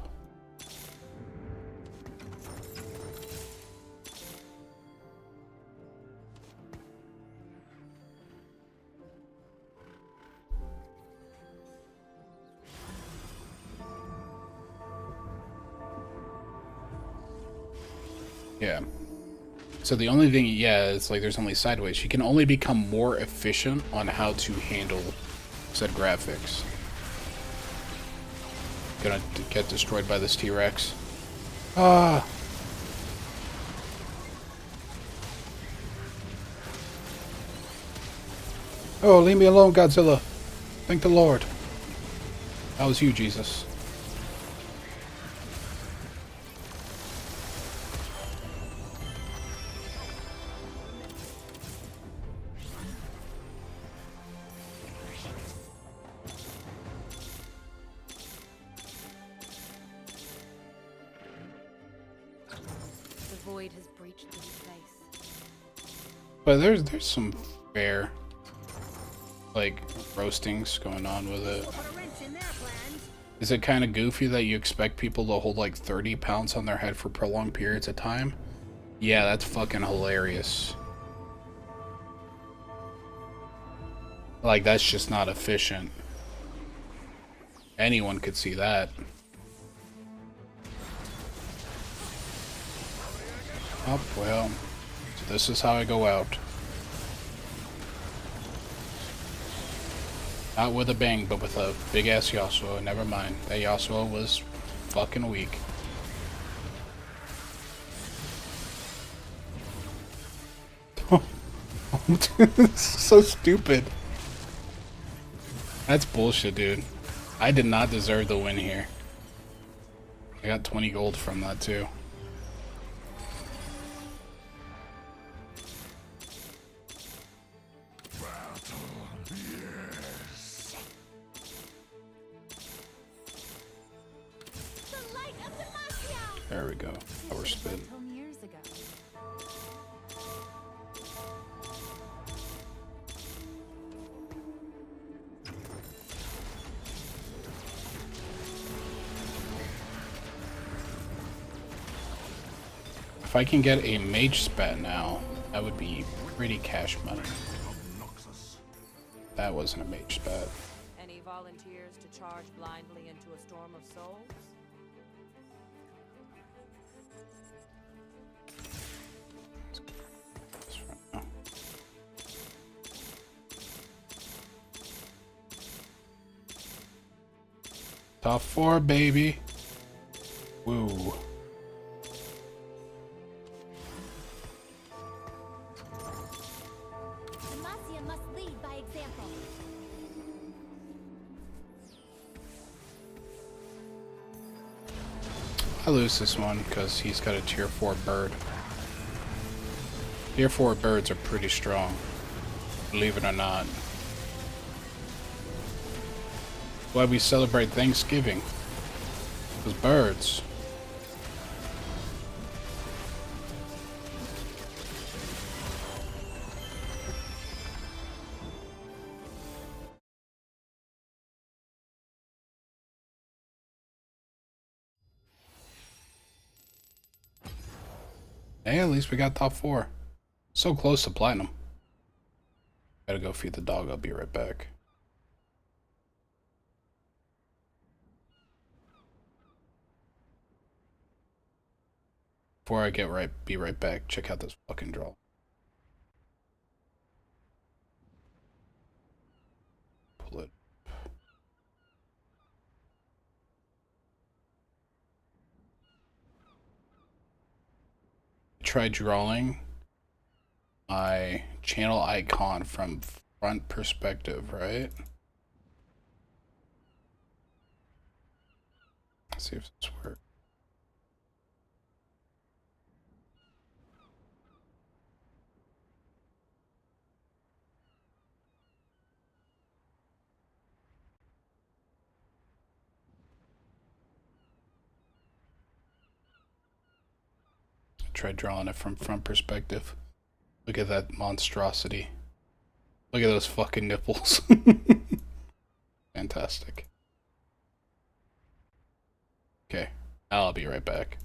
Yeah. So the only thing, yeah, it's like there's only sideways. You can only become more efficient on how to handle said graphics. Gonna get destroyed by this T-Rex. Ah! Oh, leave me alone, Godzilla. Thank the Lord. That was you, Jesus. The void has breached this place. But there's some fair, like, roastings going on with it. Put a wrench in their plans. Is it kind of goofy that you expect people to hold like 30 pounds on their head for prolonged periods of time? Yeah, that's fucking hilarious. Like, that's just not efficient. Anyone could see that. Oh, well. So this is how I go out. Not with a bang, but with a big-ass Yasuo. Never mind. That Yasuo was fucking weak. This is so stupid. That's bullshit, dude. I did not deserve the win here. I got 20 gold from that, too. There we go. Power spin. Years ago. If I can get a mage spat now, that would be pretty cash money. That wasn't a mage spat. Any volunteers to charge blindly into a storm of souls? Top 4, baby. Woo. Demacia must lead by example. I lose this one because he's got a tier 4 bird. Tier 4 birds are pretty strong, believe it or not. Why we celebrate Thanksgiving? Those birds. Hey, at least we got top 4. So close to platinum. Gotta go feed the dog. I'll be right back. Before I be right back, check out this fucking draw. try drawing my channel icon from front perspective, right? Let's see if this works. Try drawing it from front perspective. Look at that monstrosity. Look at those fucking nipples. Fantastic. Okay, I'll be right back.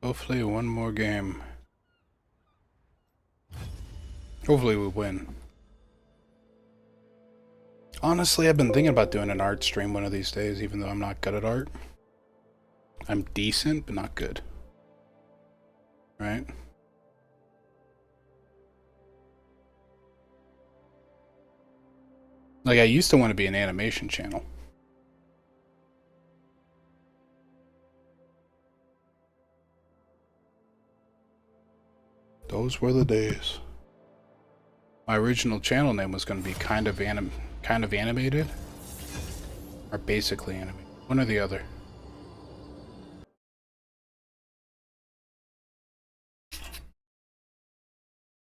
Hopefully one more game. Hopefully we win. Honestly, I've been thinking about doing an art stream one of these days, even though I'm not good at art. I'm decent, but not good. Right? Like, I used to want to be an animation channel. Those were the days. My original channel name was going to be kind of animated, or basically animated. One or the other.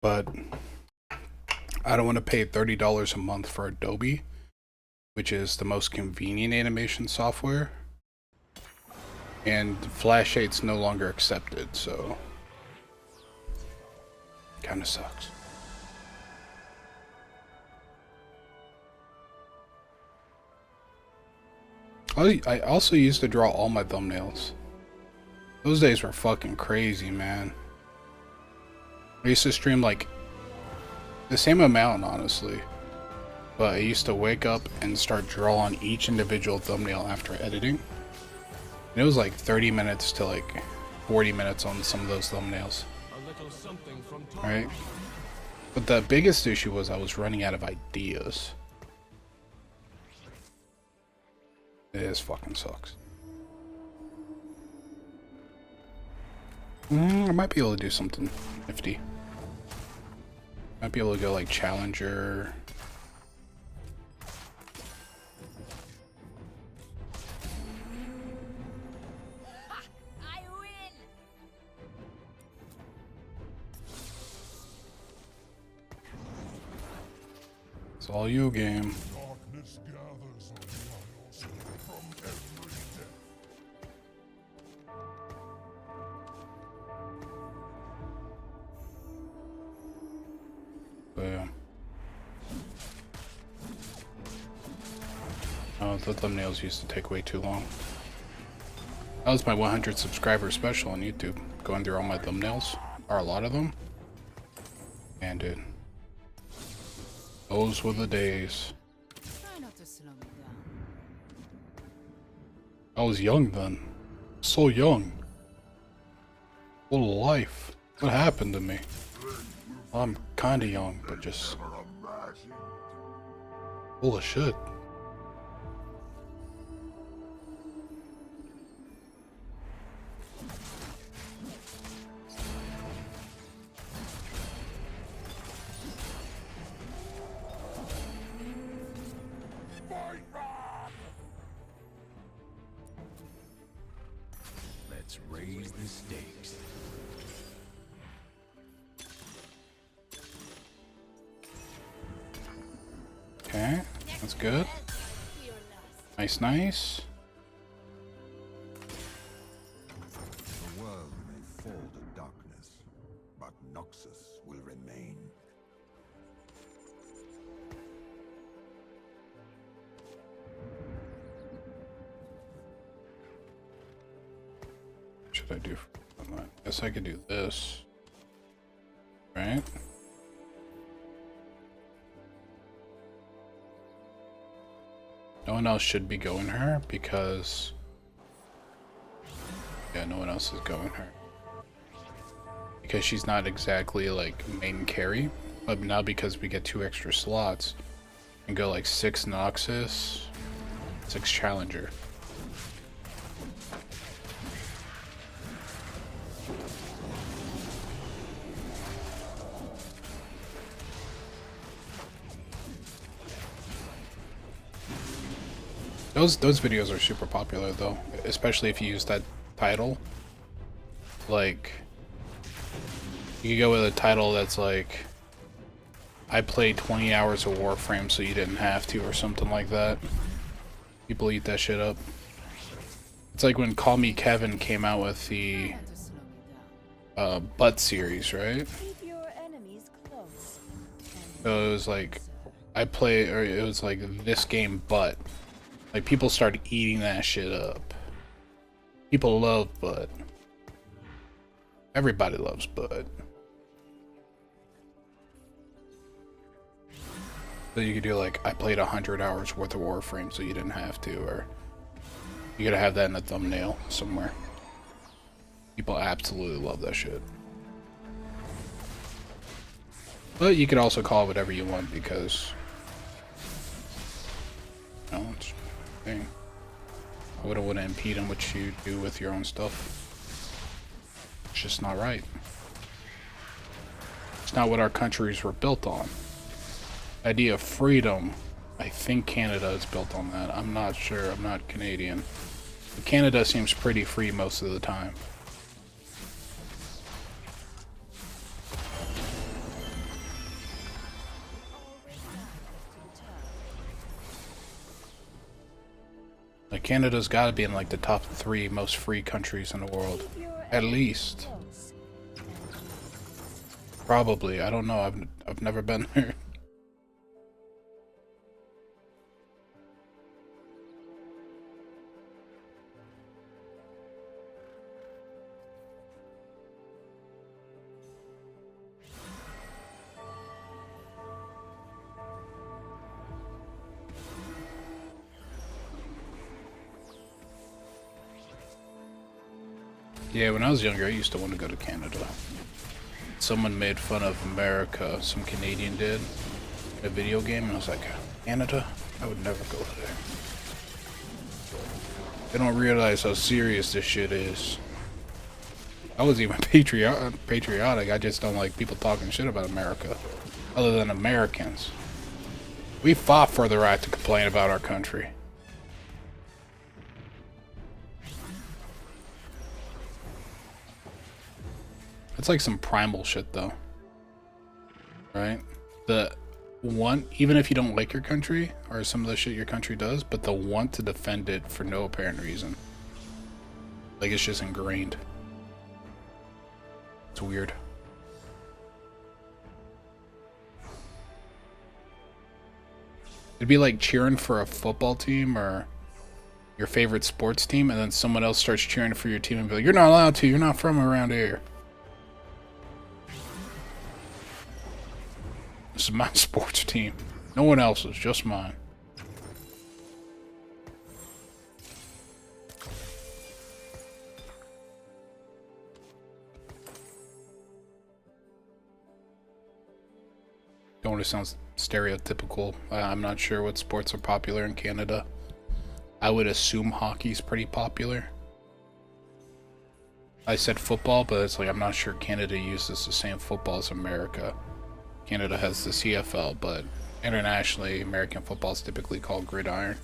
But I don't want to pay $30 a month for Adobe, which is the most convenient animation software. And Flash 8's no longer accepted, so kind of sucks. I also used to draw all my thumbnails. Those days were fucking crazy, man. I used to stream like the same amount, honestly. But I used to wake up and start drawing each individual thumbnail after editing. And it was like 30 minutes to like 40 minutes on some of those thumbnails. Right? But the biggest issue was I was running out of ideas. It fucking sucks. I might be able to do something nifty. Might be able to go like Challenger. I win. It's all you, game. Darkness gathers on the isles from every depth. But yeah. Oh, the thumbnails used to take way too long. That was my 100 subscriber special on YouTube. Going through all my thumbnails, or a lot of them. And dude, those were the days. Try not to slow me down. I was young then. So young. What a life. What happened to me? Well, I'm kinda young, but just full of shit. Let's raise the stakes. Okay, that's good. Nice, nice. The world may fall to darkness, but Noxus will remain. What should I do? I guess I could do this. Right? No one else should be going her because... yeah, no one else is going her. Because she's not exactly like main carry. But now because we get 2 extra slots and go like 6 Noxus, 6 Challenger. Those videos are super popular though, especially if you use that title. Like, you could go with a title that's like, I played 20 hours of Warframe so you didn't have to, or something like that. People eat that shit up. It's like when Call Me Kevin came out with the Try not to slow me down. Butt series, right? Keep your enemies close. So it was like, it was like this game, but like people started eating that shit up. People love butt. Everybody loves Bud. So you could do like, I played 100 hours worth of Warframe, so you didn't have to, or you gotta have that in the thumbnail somewhere. People absolutely love that shit. But you could also call it whatever you want because, you know, it's a thing. I wouldn't want to impede on what you do with your own stuff. It's just not right. It's not what our countries were built on. The idea of freedom, I think Canada is built on that. I'm not sure. I'm not Canadian. But Canada seems pretty free most of the time. Like Canada's got to be in like the top 3 most free countries in the world, at least. Probably. I don't know. I've never been there. Yeah, when I was younger, I used to want to go to Canada. Someone made fun of America, some Canadian did, in a video game, and I was like, Canada? I would never go there. They don't realize how serious this shit is. I was even patriotic, I just don't like people talking shit about America, other than Americans. We fought for the right to complain about our country. It's like some primal shit though, right? The want, even if you don't like your country or some of the shit your country does, but the want to defend it for no apparent reason. Like it's just ingrained. It's weird. It'd be like cheering for a football team or your favorite sports team, and then someone else starts cheering for your team and be like, you're not allowed to, you're not from around here. This is my sports team. No one else's, just mine. Don't want to sound stereotypical. I'm not sure what sports are popular in Canada. I would assume hockey's pretty popular. I said football, but it's like I'm not sure Canada uses the same football as America. Canada has the CFL, but internationally, American football is typically called gridiron.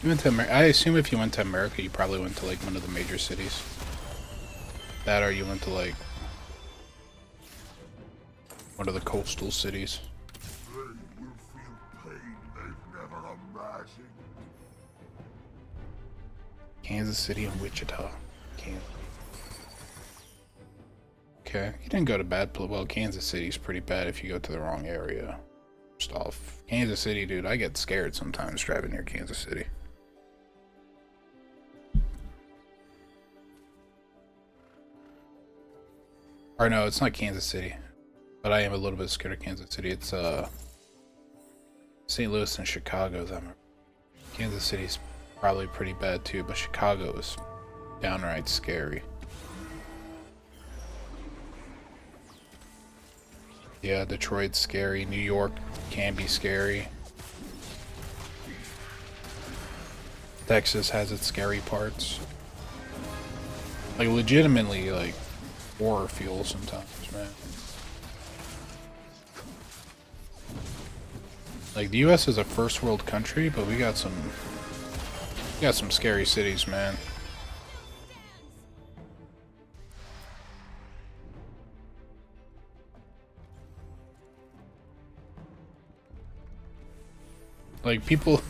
You went to I assume if you went to America, you probably went to like one of the major cities. That or you went to like one of the coastal cities. They will feel pain they've never imagined. Kansas City and Wichita. Kansas. Okay, you didn't go to bad place. Well, Kansas City's pretty bad if you go to the wrong area. First off, Kansas City, dude, I get scared sometimes driving near Kansas City. Or no, it's not Kansas City. But I am a little bit scared of Kansas City. It's St. Louis and Chicago. Kansas City's probably pretty bad too, but Chicago is downright scary. Yeah, Detroit's scary. New York can be scary. Texas has its scary parts. Like legitimately, like horror fuel sometimes, man. Like the US is a first world country, but we got some scary cities, man. Like people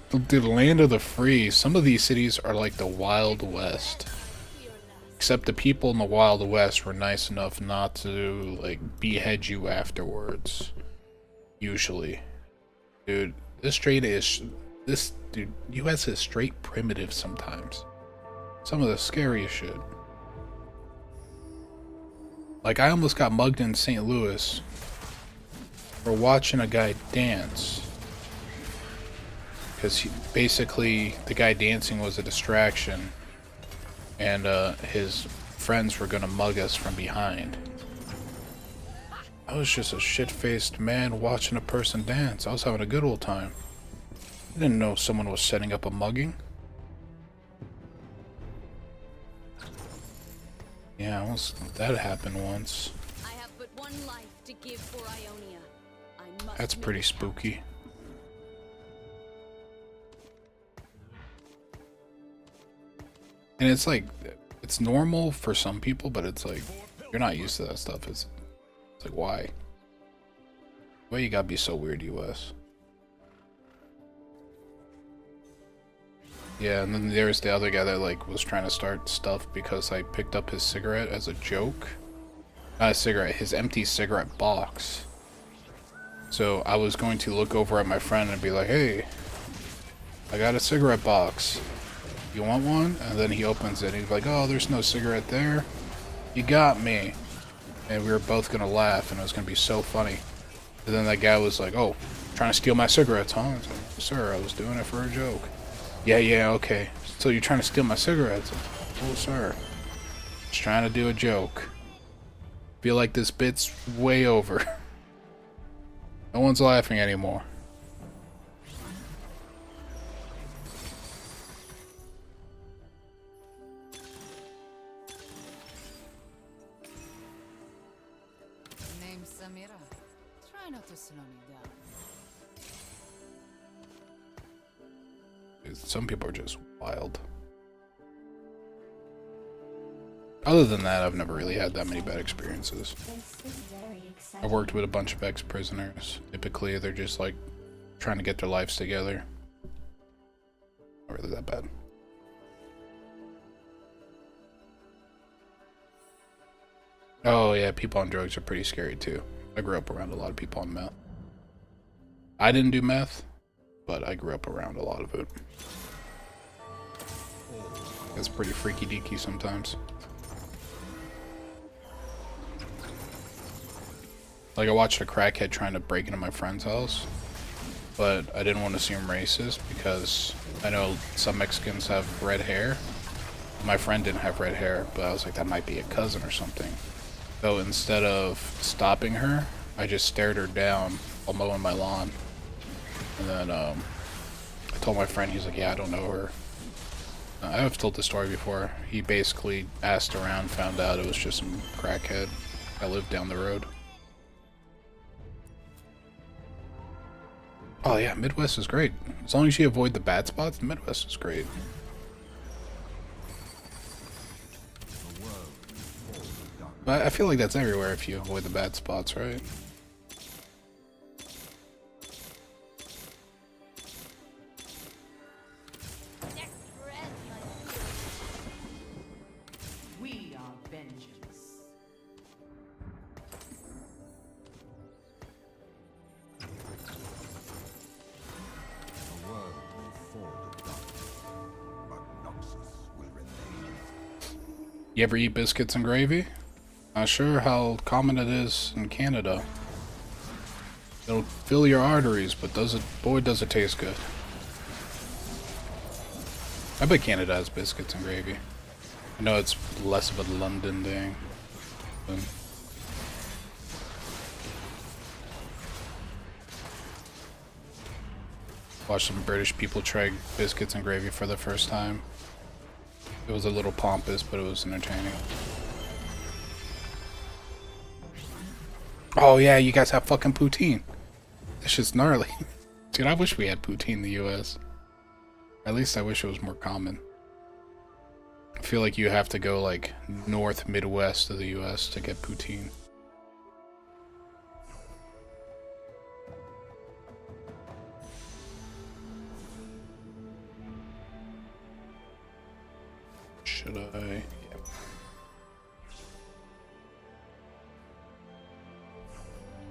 Dude, land of the free. Some of these cities are like the Wild West. Except the people in the Wild West were nice enough not to, like, behead you afterwards. Usually. Dude, dude, US is straight primitive sometimes. Some of the scariest shit. Like, I almost got mugged in St. Louis for watching a guy dance. Because basically, the guy dancing was a distraction. And his friends were gonna mug us from behind. I was just a shit-faced man watching a person dance. I was having a good old time. I didn't know someone was setting up a mugging. Yeah, that happened once. I have but one life to give for Ionia. I must That's make pretty it count. spooky. And it's like, it's normal for some people, but it's like, you're not used to that stuff. It's like, why? Why you gotta be so weird, US? Yeah, and then there's the other guy that like was trying to start stuff because I picked up his cigarette as a joke. Not a cigarette, his empty cigarette box. So I was going to look over at my friend and be like, hey, I got a cigarette box. You want one? And then he opens it and he's like, oh, there's no cigarette there. You got me. And we were both gonna laugh and it was gonna be so funny. And then that guy was like, oh, trying to steal my cigarettes, huh? I was like, sir, I was doing it for a joke. Yeah, okay. So you're trying to steal my cigarettes? Oh, sir. Just trying to do a joke. Feel like this bit's way over. No one's laughing anymore. Name's Samira. Try not to slow me down. Some people are just wild. Other than that, I've never really had that many bad experiences. I worked with a bunch of ex-prisoners. Typically, they're just like trying to get their lives together. Not really that bad. Oh yeah, people on drugs are pretty scary too. I grew up around a lot of people on meth. I didn't do meth, but I grew up around a lot of it. It's pretty freaky deaky sometimes. Like I watched a crackhead trying to break into my friend's house, but I didn't want to seem racist because I know some Mexicans have red hair. My friend didn't have red hair, but I was like, that might be a cousin or something. So instead of stopping her, I just stared her down while mowing my lawn. And then I told my friend, he's like, yeah, I don't know her. I've told this story before. He basically asked around, found out it was just some crackhead that lived down the road. Oh yeah, Midwest is great. As long as you avoid the bad spots, the Midwest is great. But I feel like that's everywhere if you avoid the bad spots, right? We are vengeance. The world may fall to darkness, but Noxus will remain. You ever eat biscuits and gravy? Not sure how common it is in Canada. It'll fill your arteries, but boy does it taste good. I bet Canada has biscuits and gravy. I know it's less of a London thing. But watched some British people try biscuits and gravy for the first time. It was a little pompous, but it was entertaining. Oh yeah, you guys have fucking poutine. This shit's gnarly. Dude, I wish we had poutine in the US. At least I wish it was more common. I feel like you have to go like north Midwest of the US to get poutine. Should I? Yeah.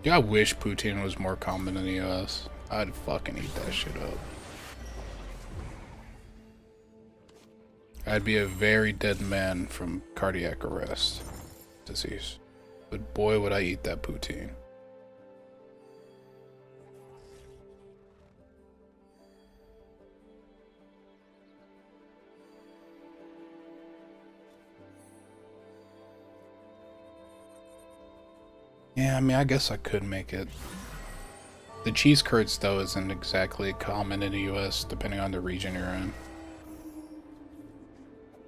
Yeah, I wish poutine was more common in the US. I'd fucking eat that shit up. I'd be a very dead man from cardiac arrest disease. But boy, would I eat that poutine. Yeah, I mean, I guess I could make it. The cheese curds, though, isn't exactly common in the US, depending on the region you're in.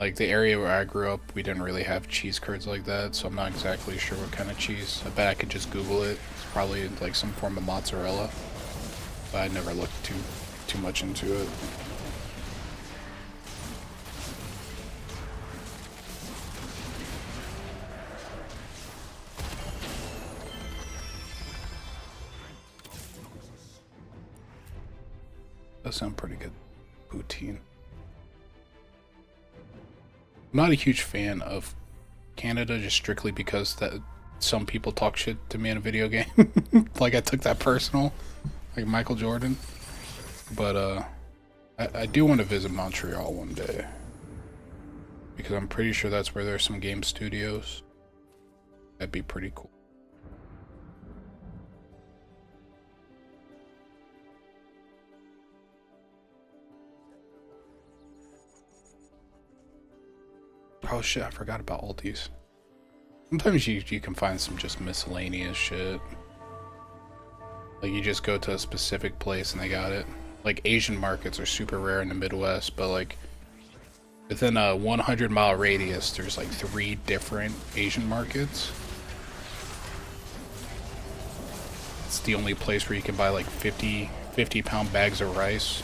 Like, the area where I grew up, we didn't really have cheese curds like that, so I'm not exactly sure what kind of cheese. I bet I could just Google it. It's probably like some form of mozzarella, but I never looked too much into it. That sounds pretty good. Poutine. I'm not a huge fan of Canada just strictly because that some people talk shit to me in a video game. Like I took that personal, like Michael Jordan. But I do want to visit Montreal one day because I'm pretty sure that's where there's some game studios. That'd be pretty cool. Oh shit, I forgot about all these. Sometimes you can find some just miscellaneous shit. Like you just go to a specific place and they got it. Like Asian markets are super rare in the Midwest, but like within a 100-mile radius there's like 3 different Asian markets. It's the only place where you can buy like 50-pound bags of rice.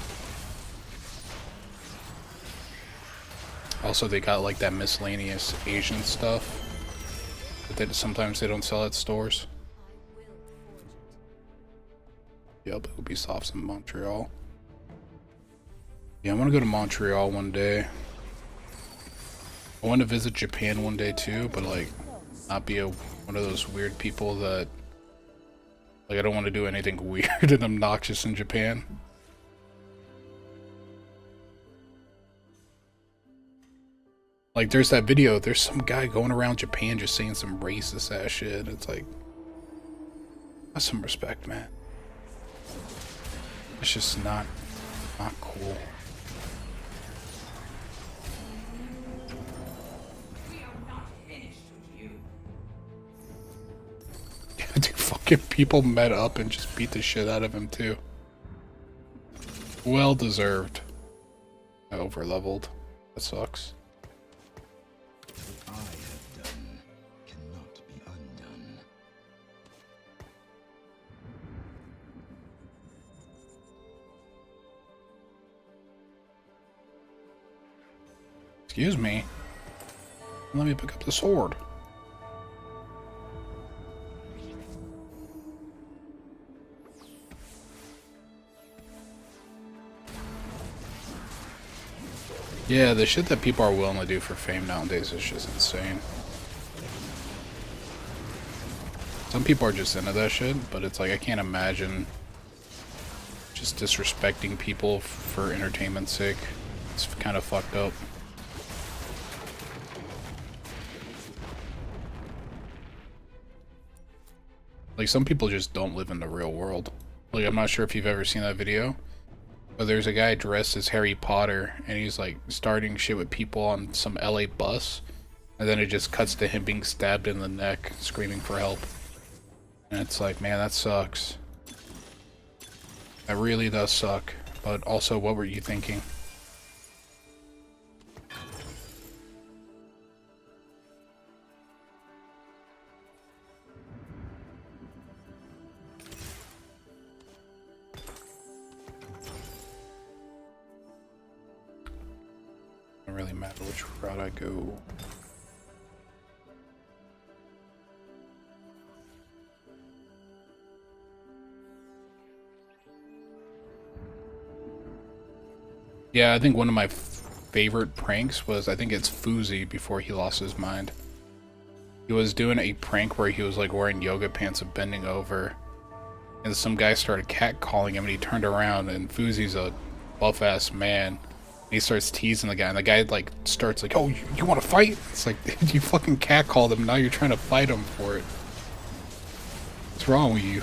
Also, they got like that miscellaneous Asian stuff that sometimes they don't sell at stores. Yep, Ubisoft's in Montreal. Yeah, I want to go to Montreal one day. I want to visit Japan one day too, but like not be one of those weird people that like I don't want to do anything weird and obnoxious in Japan. Like, there's that video, there's some guy going around Japan just saying some racist ass shit. It's like, that's some respect, man. It's just not cool. Dude, fucking people met up and just beat the shit out of him, too. Well deserved. I over-leveled. That sucks. Excuse me. Let me pick up the sword. Yeah, the shit that people are willing to do for fame nowadays is just insane. Some people are just into that shit, but it's like I can't imagine just disrespecting people for entertainment's sake. It's kind of fucked up. Like, some people just don't live in the real world. Like, I'm not sure if you've ever seen that video, but there's a guy dressed as Harry Potter, and he's, like, starting shit with people on some LA bus, and then it just cuts to him being stabbed in the neck, screaming for help. And it's like, man, that sucks. That really does suck. But also, what were you thinking? Doesn't really matter which route I go. Yeah, I think one of my favorite pranks was, I think it's Foozy before he lost his mind. He was doing a prank where he was like wearing yoga pants and bending over. And some guy started catcalling him and he turned around and Foozy's a buff ass man. And he starts teasing the guy and the guy like starts like, oh, you want to fight? It's like, you fucking catcalled him, now you're trying to fight him for it. What's wrong with you?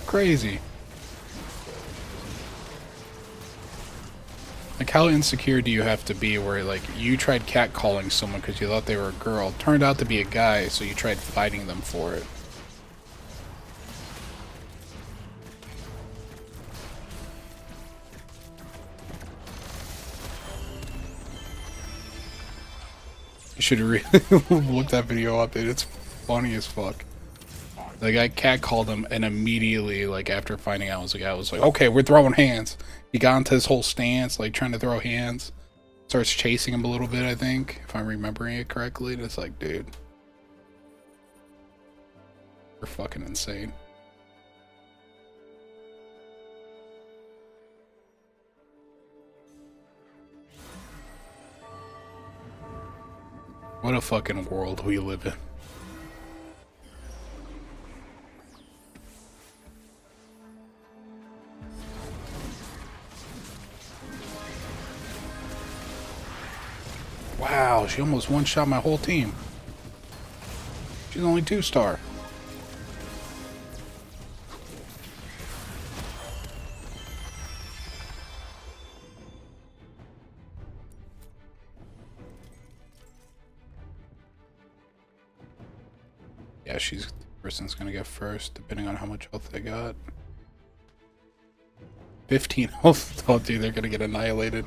Crazy. Like, how insecure do you have to be where, like, you tried catcalling someone because you thought they were a girl, turned out to be a guy, so you tried fighting them for it? You should really look that video up, dude. It's funny as fuck. The guy catcalled him, and immediately, like, after finding out, the guy was like, okay, we're throwing hands. He got into his whole stance, like, trying to throw hands. Starts chasing him a little bit, I think, if I'm remembering it correctly. And it's like, dude, you're fucking insane. What a fucking world we live in. Wow, she almost one-shot my whole team. She's only 2-star. Yeah, she's the person's gonna get first, depending on how much health they got. 15 health. Oh, dude, they're gonna get annihilated.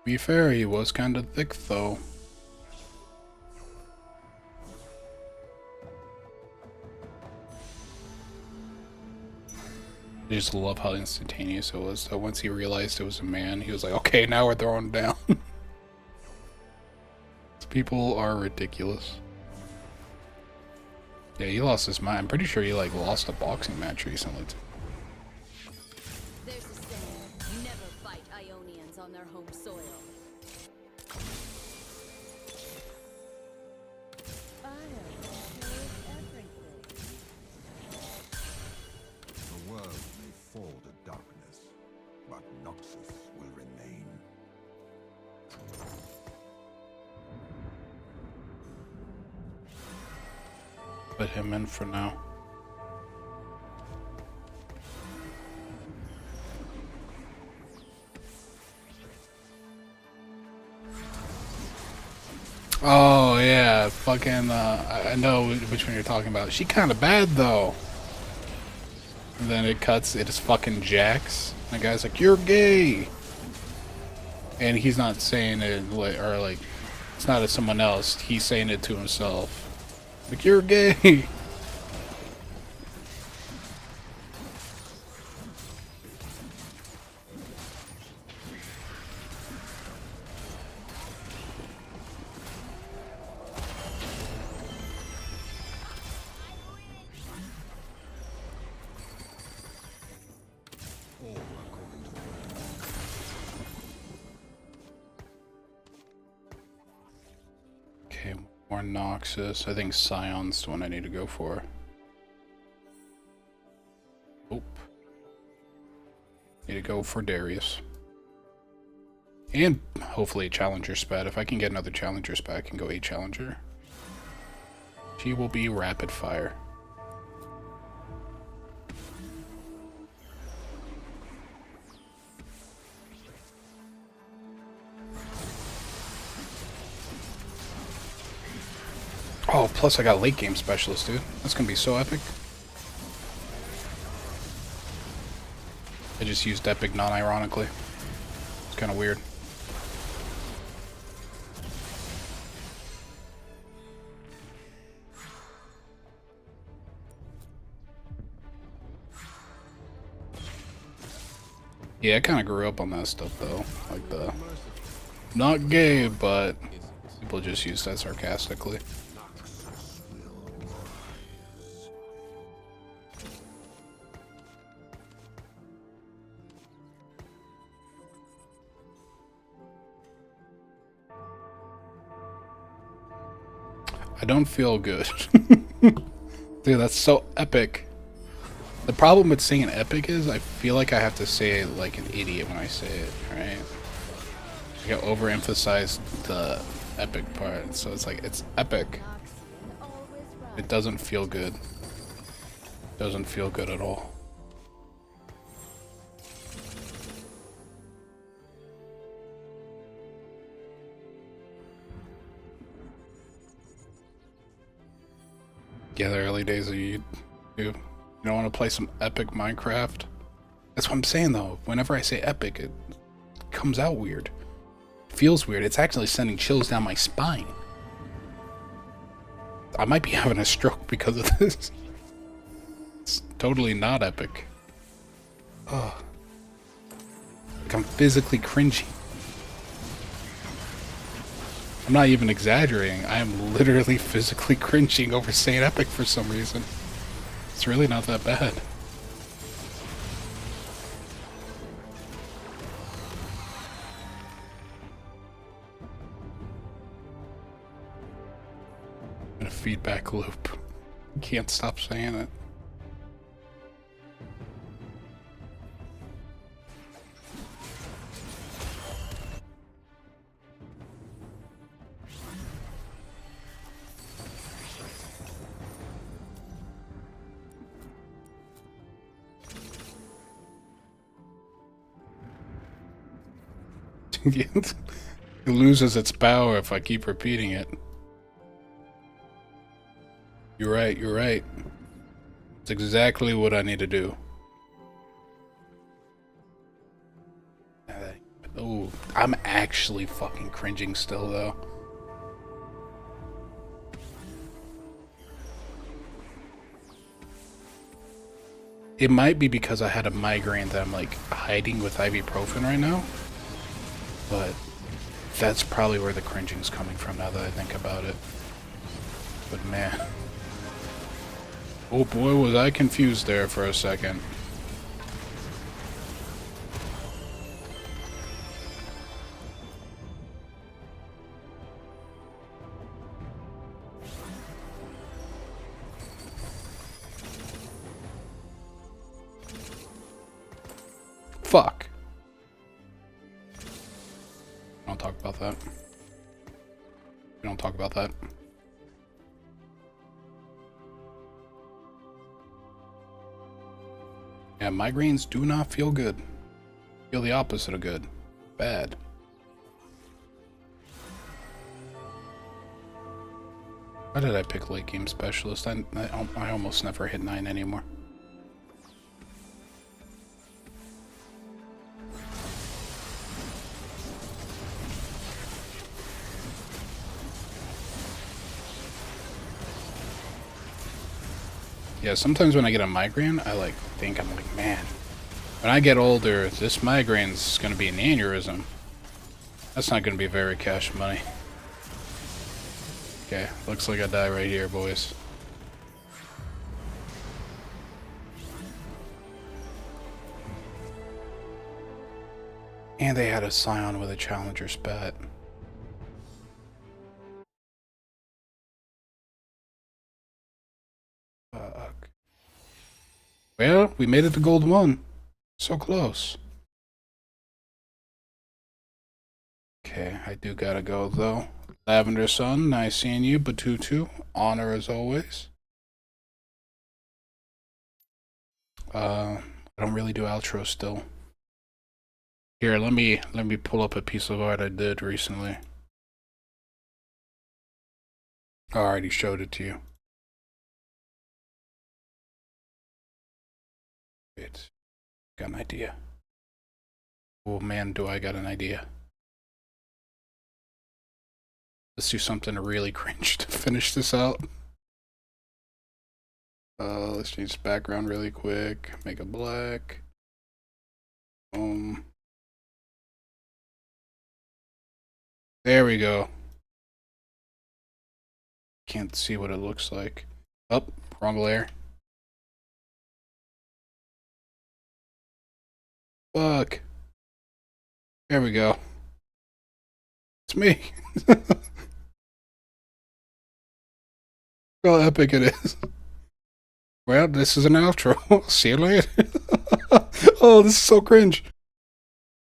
To be fair, he was kind of thick, though. I just love how instantaneous it was. So once he realized it was a man, he was like, okay, now we're throwing down. People are ridiculous. Yeah, he lost his mind. I'm pretty sure he like lost a boxing match recently too. There's a saying, never fight Ionians on their home soil. The world may fall to darkness, but Noxus will remain. Put him in for now. Oh yeah, fucking I know which one you're talking about. She kind of bad though. And then it cuts, it is fucking Jax. And the guy's like, you're gay. And he's not saying it or like it's not to someone else, he's saying it to himself. Like, you're gay. Okay, more Noxus. I think Scion's the one I need to go for. Oop. Need to go for Darius. And hopefully a Challenger Spat. If I can get another Challenger Spat, I can go a Challenger. She will be rapid fire. Oh, plus I got late game specialist, dude. That's gonna be so epic. I just used epic non-ironically. It's kind of weird. Yeah, I kind of grew up on that stuff though. Like the not gay, but people just use that sarcastically. I don't feel good. Dude, that's so epic. The problem with saying epic is I feel like I have to say it like an idiot when I say it, right? I get overemphasize the epic part, so it's like, it's epic. It doesn't feel good. Doesn't feel good at all. Yeah, the early days of you don't want to play some epic Minecraft. That's what I'm saying though. Whenever I say epic, it comes out weird. It feels weird. It's actually sending chills down my spine. I might be having a stroke because of this. It's totally not epic. Oh. Like I'm physically cringing. I'm not even exaggerating. I am literally physically cringing over saying epic for some reason. It's really not that bad. In a feedback loop. Can't stop saying it. It loses its power if I keep repeating it. You're right, you're right. It's exactly what I need to do. Oh, I'm actually fucking cringing still though. It might be because I had a migraine that I'm like hiding with ibuprofen right now. But that's probably where the cringing's coming from now that I think about it. But man. Oh boy, was I confused there for a second. Fuck. Don't talk about that. We don't talk about that. Yeah, migraines do not feel good. Feel the opposite of good. Bad. Why did I pick late game specialist? I almost never hit 9 anymore. Yeah, sometimes when I get a migraine, I like think, I'm like, man, when I get older, this migraine's gonna be an aneurysm. That's not gonna be very cash money. Okay, looks like I die right here, boys. And they had a Scion with a Challenger spat. Fuck. Well, we made it to Gold 1. So close. Okay, I do gotta go though. Lavender Sun, nice seeing you. Batutu, honor as always. I don't really do outros still. Here, let me pull up a piece of art I did recently. I already showed it to you. Wait, got an idea. Oh man, do I got an idea. Let's do something really cringe to finish this out. Let's change the background really quick. Make it black. There we go. Can't see what it looks like. Oh, wrong layer. Fuck. There we go. It's me. how epic it is. Well, this is an outro. See you later. Oh, this is so cringe.